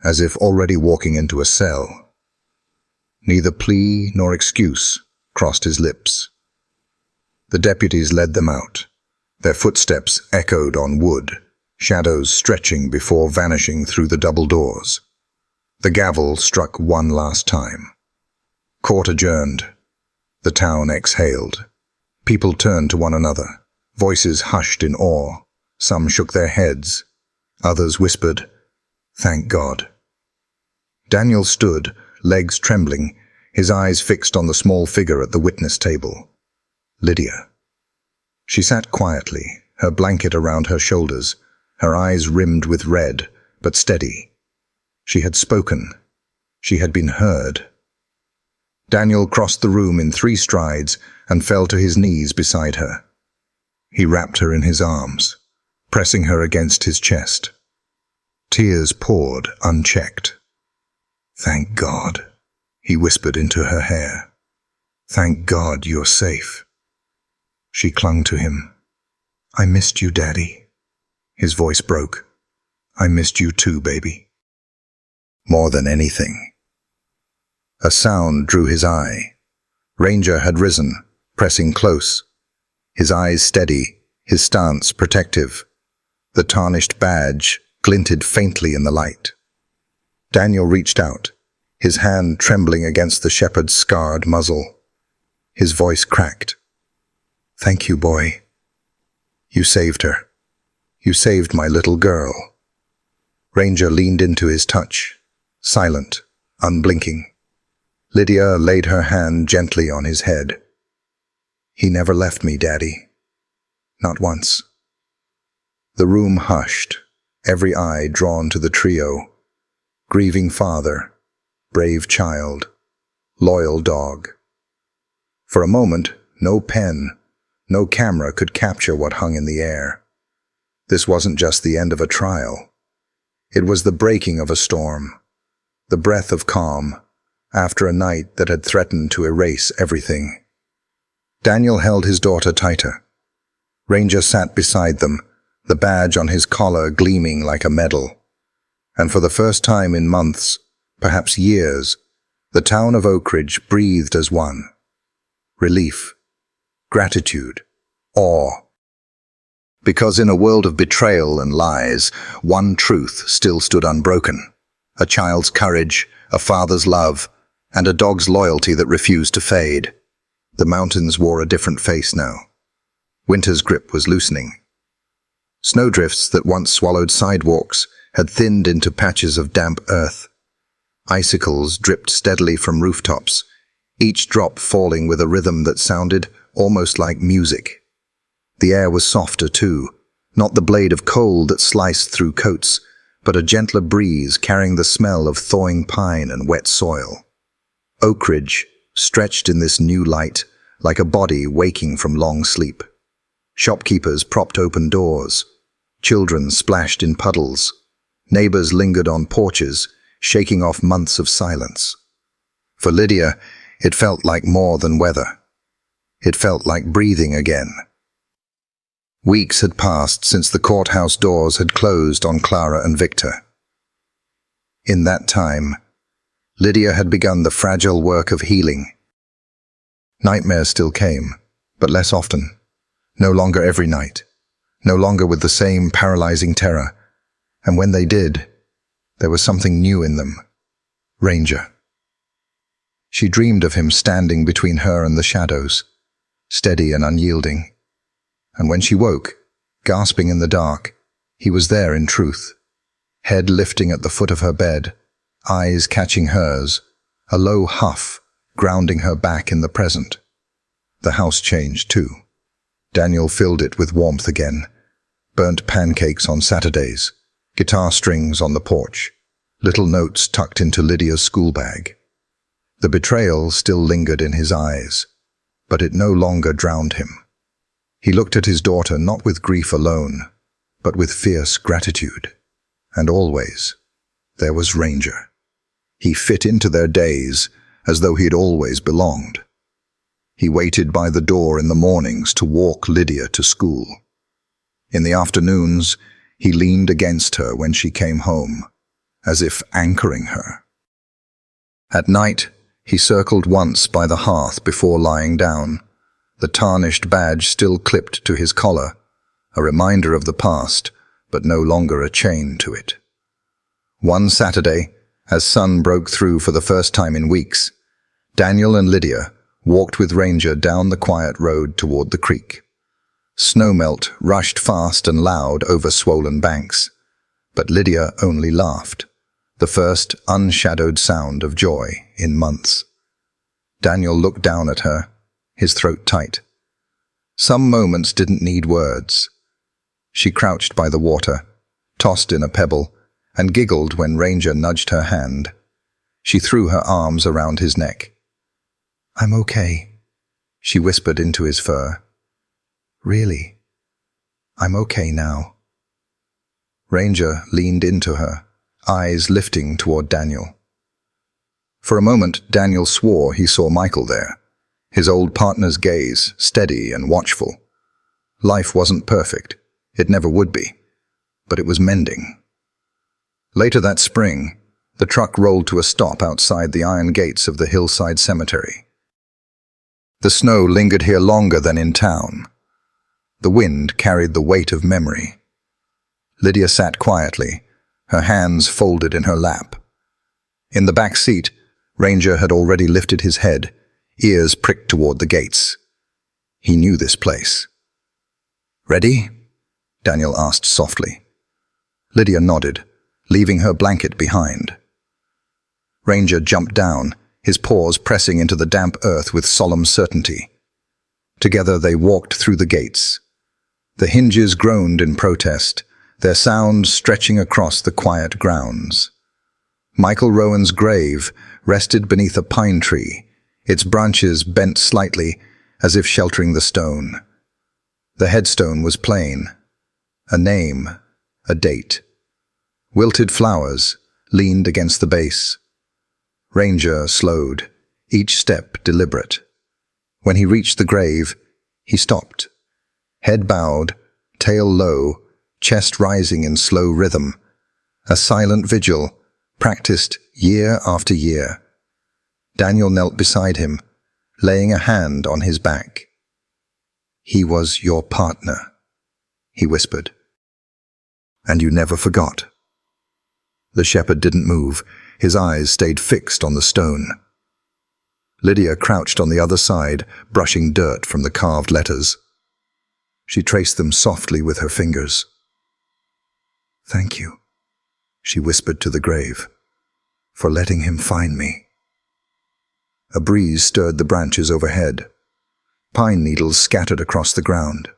as if already walking into a cell. Neither plea nor excuse crossed his lips. The deputies led them out. Their footsteps echoed on wood, shadows stretching before vanishing through the double doors. The gavel struck one last time. Court adjourned. The town exhaled. People turned to one another, voices hushed in awe. Some shook their heads. Others whispered, "Thank God." Daniel stood, legs trembling, his eyes fixed on the small figure at the witness table. Lydia. She sat quietly, her blanket around her shoulders, her eyes rimmed with red, but steady. She had spoken. She had been heard. Daniel crossed the room in 3 strides and fell to his knees beside her. He wrapped her in his arms, pressing her against his chest. Tears poured unchecked. "Thank God," he whispered into her hair. "Thank God you're safe." She clung to him. "I missed you, Daddy." His voice broke. "I missed you too, baby." More than anything. A sound drew his eye. Ranger had risen, pressing close. His eyes steady, his stance protective. The tarnished badge glinted faintly in the light. Daniel reached out, his hand trembling against the shepherd's scarred muzzle. His voice cracked. "Thank you, boy. You saved her. You saved my little girl." Ranger leaned into his touch, silent, unblinking. Lydia laid her hand gently on his head. "He never left me, Daddy. Not once." The room hushed, every eye drawn to the trio. Grieving father, brave child, loyal dog. For a moment, no pen, no camera could capture what hung in the air. This wasn't just the end of a trial. It was the breaking of a storm, the breath of calm, after a night that had threatened to erase everything. Daniel held his daughter tighter. Ranger sat beside them, the badge on his collar gleaming like a medal. And for the first time in months, perhaps years, the town of Oak Ridge breathed as one. Relief, gratitude, awe. Because in a world of betrayal and lies, one truth still stood unbroken. A child's courage, a father's love, and a dog's loyalty that refused to fade. The mountains wore a different face now. Winter's grip was loosening. Snowdrifts that once swallowed sidewalks had thinned into patches of damp earth. Icicles dripped steadily from rooftops, each drop falling with a rhythm that sounded almost like music. The air was softer too, not the blade of cold that sliced through coats, but a gentler breeze carrying the smell of thawing pine and wet soil. Oak Ridge stretched in this new light like a body waking from long sleep. Shopkeepers propped open doors. Children splashed in puddles. Neighbors lingered on porches, shaking off months of silence. For Lydia, it felt like more than weather. It felt like breathing again. Weeks had passed since the courthouse doors had closed on Clara and Victor. In that time, Lydia had begun the fragile work of healing. Nightmares still came, but less often. No longer every night. No longer with the same paralyzing terror. And when they did, there was something new in them. Ranger. She dreamed of him standing between her and the shadows, steady and unyielding. And when she woke, gasping in the dark, he was there in truth. Head lifting at the foot of her bed, eyes catching hers, a low huff grounding her back in the present. The house changed too. Daniel filled it with warmth again. Burnt pancakes on Saturdays, guitar strings on the porch, little notes tucked into Lydia's school bag. The betrayal still lingered in his eyes, but it no longer drowned him. He looked at his daughter not with grief alone, but with fierce gratitude. And always, there was Ranger. He fit into their days as though he had always belonged. He waited by the door in the mornings to walk Lydia to school. In the afternoons, he leaned against her when she came home, as if anchoring her. At night, he circled once by the hearth before lying down, the tarnished badge still clipped to his collar, a reminder of the past, but no longer a chain to it. One Saturday, as sun broke through for the first time in weeks, Daniel and Lydia walked with Ranger down the quiet road toward the creek. Snowmelt rushed fast and loud over swollen banks, but Lydia only laughed, the first unshadowed sound of joy in months. Daniel looked down at her, his throat tight. Some moments didn't need words. She crouched by the water, tossed in a pebble, and giggled when Ranger nudged her hand. She threw her arms around his neck. "I'm okay," she whispered into his fur. "Really? I'm okay now." Ranger leaned into her, eyes lifting toward Daniel. For a moment, Daniel swore he saw Michael there, his old partner's gaze steady and watchful. Life wasn't perfect. It never would be. But it was mending. Later that spring, the truck rolled to a stop outside the iron gates of the hillside cemetery. The snow lingered here longer than in town. The wind carried the weight of memory. Lydia sat quietly, her hands folded in her lap. In the back seat, Ranger had already lifted his head, ears pricked toward the gates. He knew this place. "Ready?" Daniel asked softly. Lydia nodded, leaving her blanket behind. Ranger jumped down, his paws pressing into the damp earth with solemn certainty. Together they walked through the gates. The hinges groaned in protest, their sound stretching across the quiet grounds. Michael Rowan's grave rested beneath a pine tree, its branches bent slightly as if sheltering the stone. The headstone was plain. A name, a date. Wilted flowers leaned against the base. Ranger slowed, each step deliberate. When he reached the grave, he stopped. Head bowed, tail low, chest rising in slow rhythm. A silent vigil, practiced year after year. Daniel knelt beside him, laying a hand on his back. "He was your partner," he whispered. "And you never forgot." The shepherd didn't move. His eyes stayed fixed on the stone. Lydia crouched on the other side, brushing dirt from the carved letters. She traced them softly with her fingers. "Thank you," she whispered to the grave, "for letting him find me." A breeze stirred the branches overhead. Pine needles scattered across the ground.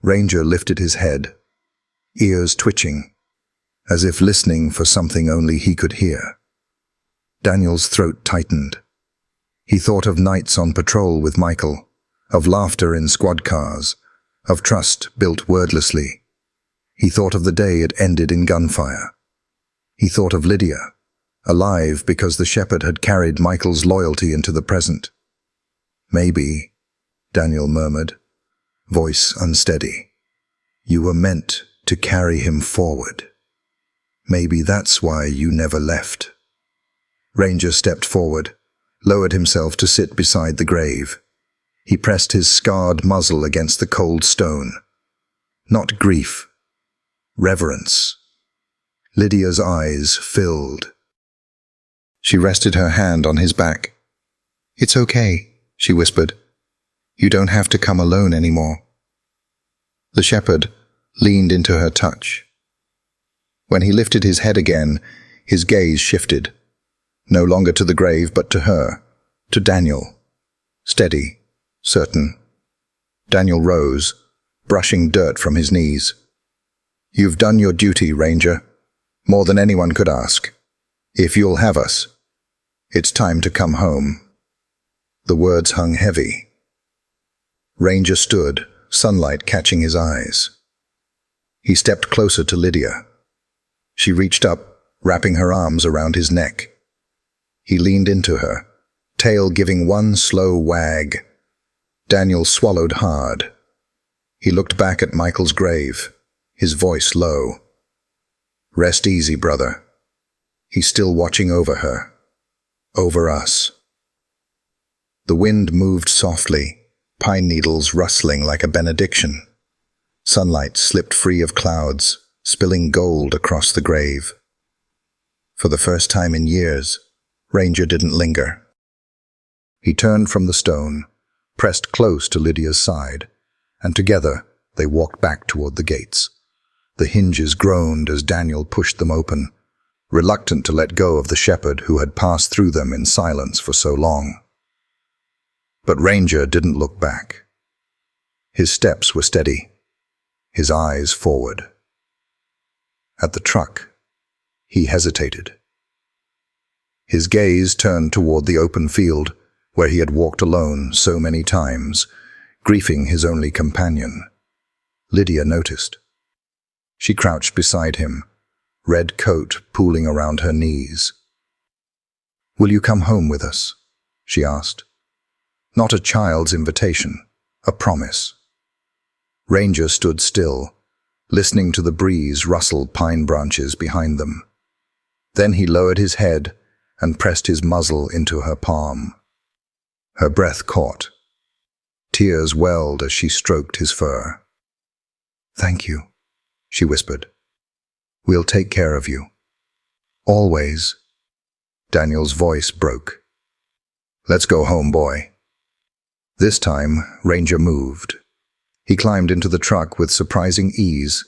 Ranger lifted his head, ears twitching, as if listening for something only he could hear. Daniel's throat tightened. He thought of nights on patrol with Michael, of laughter in squad cars, of trust built wordlessly. He thought of the day it ended in gunfire. He thought of Lydia, alive because the shepherd had carried Michael's loyalty into the present. "Maybe," Daniel murmured, voice unsteady, "you were meant to carry him forward. Maybe that's why you never left." Ranger stepped forward, lowered himself to sit beside the grave. He pressed his scarred muzzle against the cold stone. Not grief, reverence. Lydia's eyes filled. She rested her hand on his back. "It's okay," she whispered. "You don't have to come alone anymore." The shepherd leaned into her touch. When he lifted his head again, his gaze shifted, no longer to the grave but to her, to Daniel. Steady, certain. Daniel rose, brushing dirt from his knees. "You've done your duty, Ranger, more than anyone could ask. If you'll have us, it's time to come home." The words hung heavy. Ranger stood, sunlight catching his eyes. He stepped closer to Lydia. She reached up, wrapping her arms around his neck. He leaned into her, tail giving one slow wag. Daniel swallowed hard. He looked back at Michael's grave, his voice low. "Rest easy, brother. He's still watching over her. Over us." The wind moved softly, pine needles rustling like a benediction. Sunlight slipped free of clouds, spilling gold across the grave. For the first time in years, Ranger didn't linger. He turned from the stone, pressed close to Lydia's side, and together they walked back toward the gates. The hinges groaned as Daniel pushed them open, reluctant to let go of the shepherd who had passed through them in silence for so long. But Ranger didn't look back. His steps were steady, his eyes forward. At the truck, he hesitated. His gaze turned toward the open field where he had walked alone so many times, griefing his only companion. Lydia noticed. She crouched beside him, red coat pooling around her knees. "Will you come home with us?" she asked. Not a child's invitation, a promise. Ranger stood still, listening to the breeze rustle pine branches behind them. Then he lowered his head and pressed his muzzle into her palm. Her breath caught. Tears welled as she stroked his fur. "Thank you," she whispered. "We'll take care of you. Always." Daniel's voice broke. "Let's go home, boy." This time, Ranger moved. He climbed into the truck with surprising ease.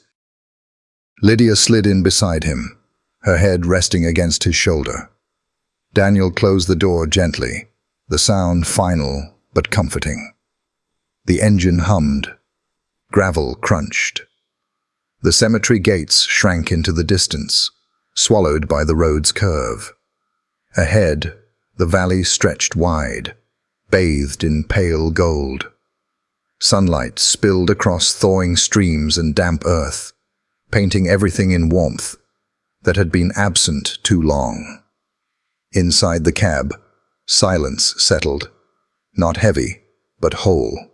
Lydia slid in beside him, her head resting against his shoulder. Daniel closed the door gently, the sound final but comforting. The engine hummed. Gravel crunched. The cemetery gates shrank into the distance, swallowed by the road's curve. Ahead, the valley stretched wide, bathed in pale gold. Sunlight spilled across thawing streams and damp earth, painting everything in warmth that had been absent too long. Inside the cab, silence settled, not heavy, but whole.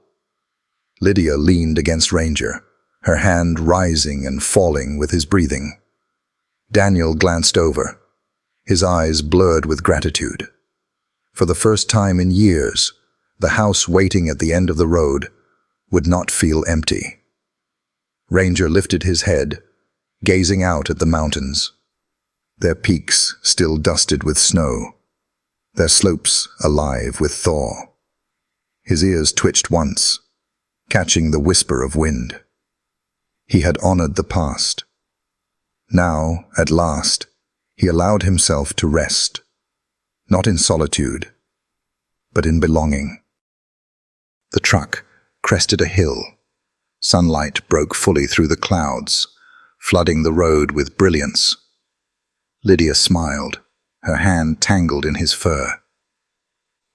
Lydia leaned against Ranger, her hand rising and falling with his breathing. Daniel glanced over, his eyes blurred with gratitude. For the first time in years, the house waiting at the end of the road would not feel empty. Ranger lifted his head, gazing out at the mountains, their peaks still dusted with snow, their slopes alive with thaw. His ears twitched once, catching the whisper of wind. He had honored the past. Now, at last, he allowed himself to rest, not in solitude, but in belonging. The truck crested a hill. Sunlight broke fully through the clouds, flooding the road with brilliance. Lydia smiled, her hand tangled in his fur.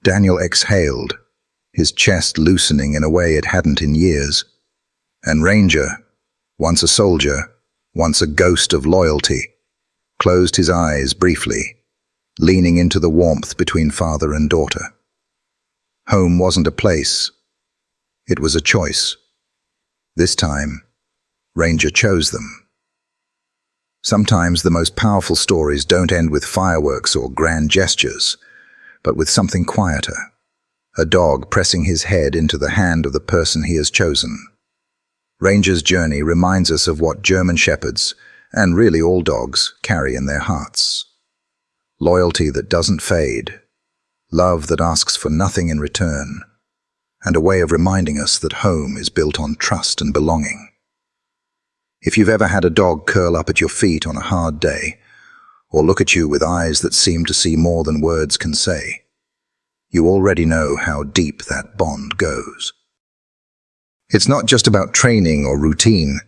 Daniel exhaled, his chest loosening in a way it hadn't in years. And Ranger, once a soldier, once a ghost of loyalty, closed his eyes briefly, leaning into the warmth between father and daughter. Home wasn't a place, it was a choice. This time, Ranger chose them. Sometimes the most powerful stories don't end with fireworks or grand gestures, but with something quieter. A dog pressing his head into the hand of the person he has chosen. Ranger's journey reminds us of what German shepherds, and really all dogs, carry in their hearts. Loyalty that doesn't fade, love that asks for nothing in return, and a way of reminding us that home is built on trust and belonging. If you've ever had a dog curl up at your feet on a hard day, or look at you with eyes that seem to see more than words can say, you already know how deep that bond goes. It's not just about training or routine.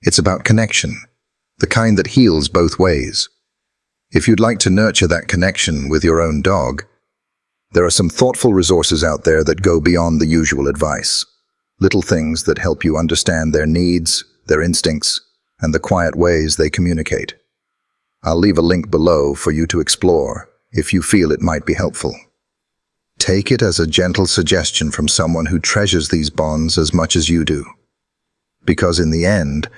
It's about connection, the kind that heals both ways. If you'd like to nurture that connection with your own dog, there are some thoughtful resources out there that go beyond the usual advice. Little things that help you understand their needs, their instincts, and the quiet ways they communicate. I'll leave a link below for you to explore if you feel it might be helpful. Take it as a gentle suggestion from someone who treasures these bonds as much as you do. Because in the end,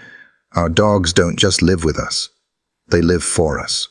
our dogs don't just live with us, they live for us.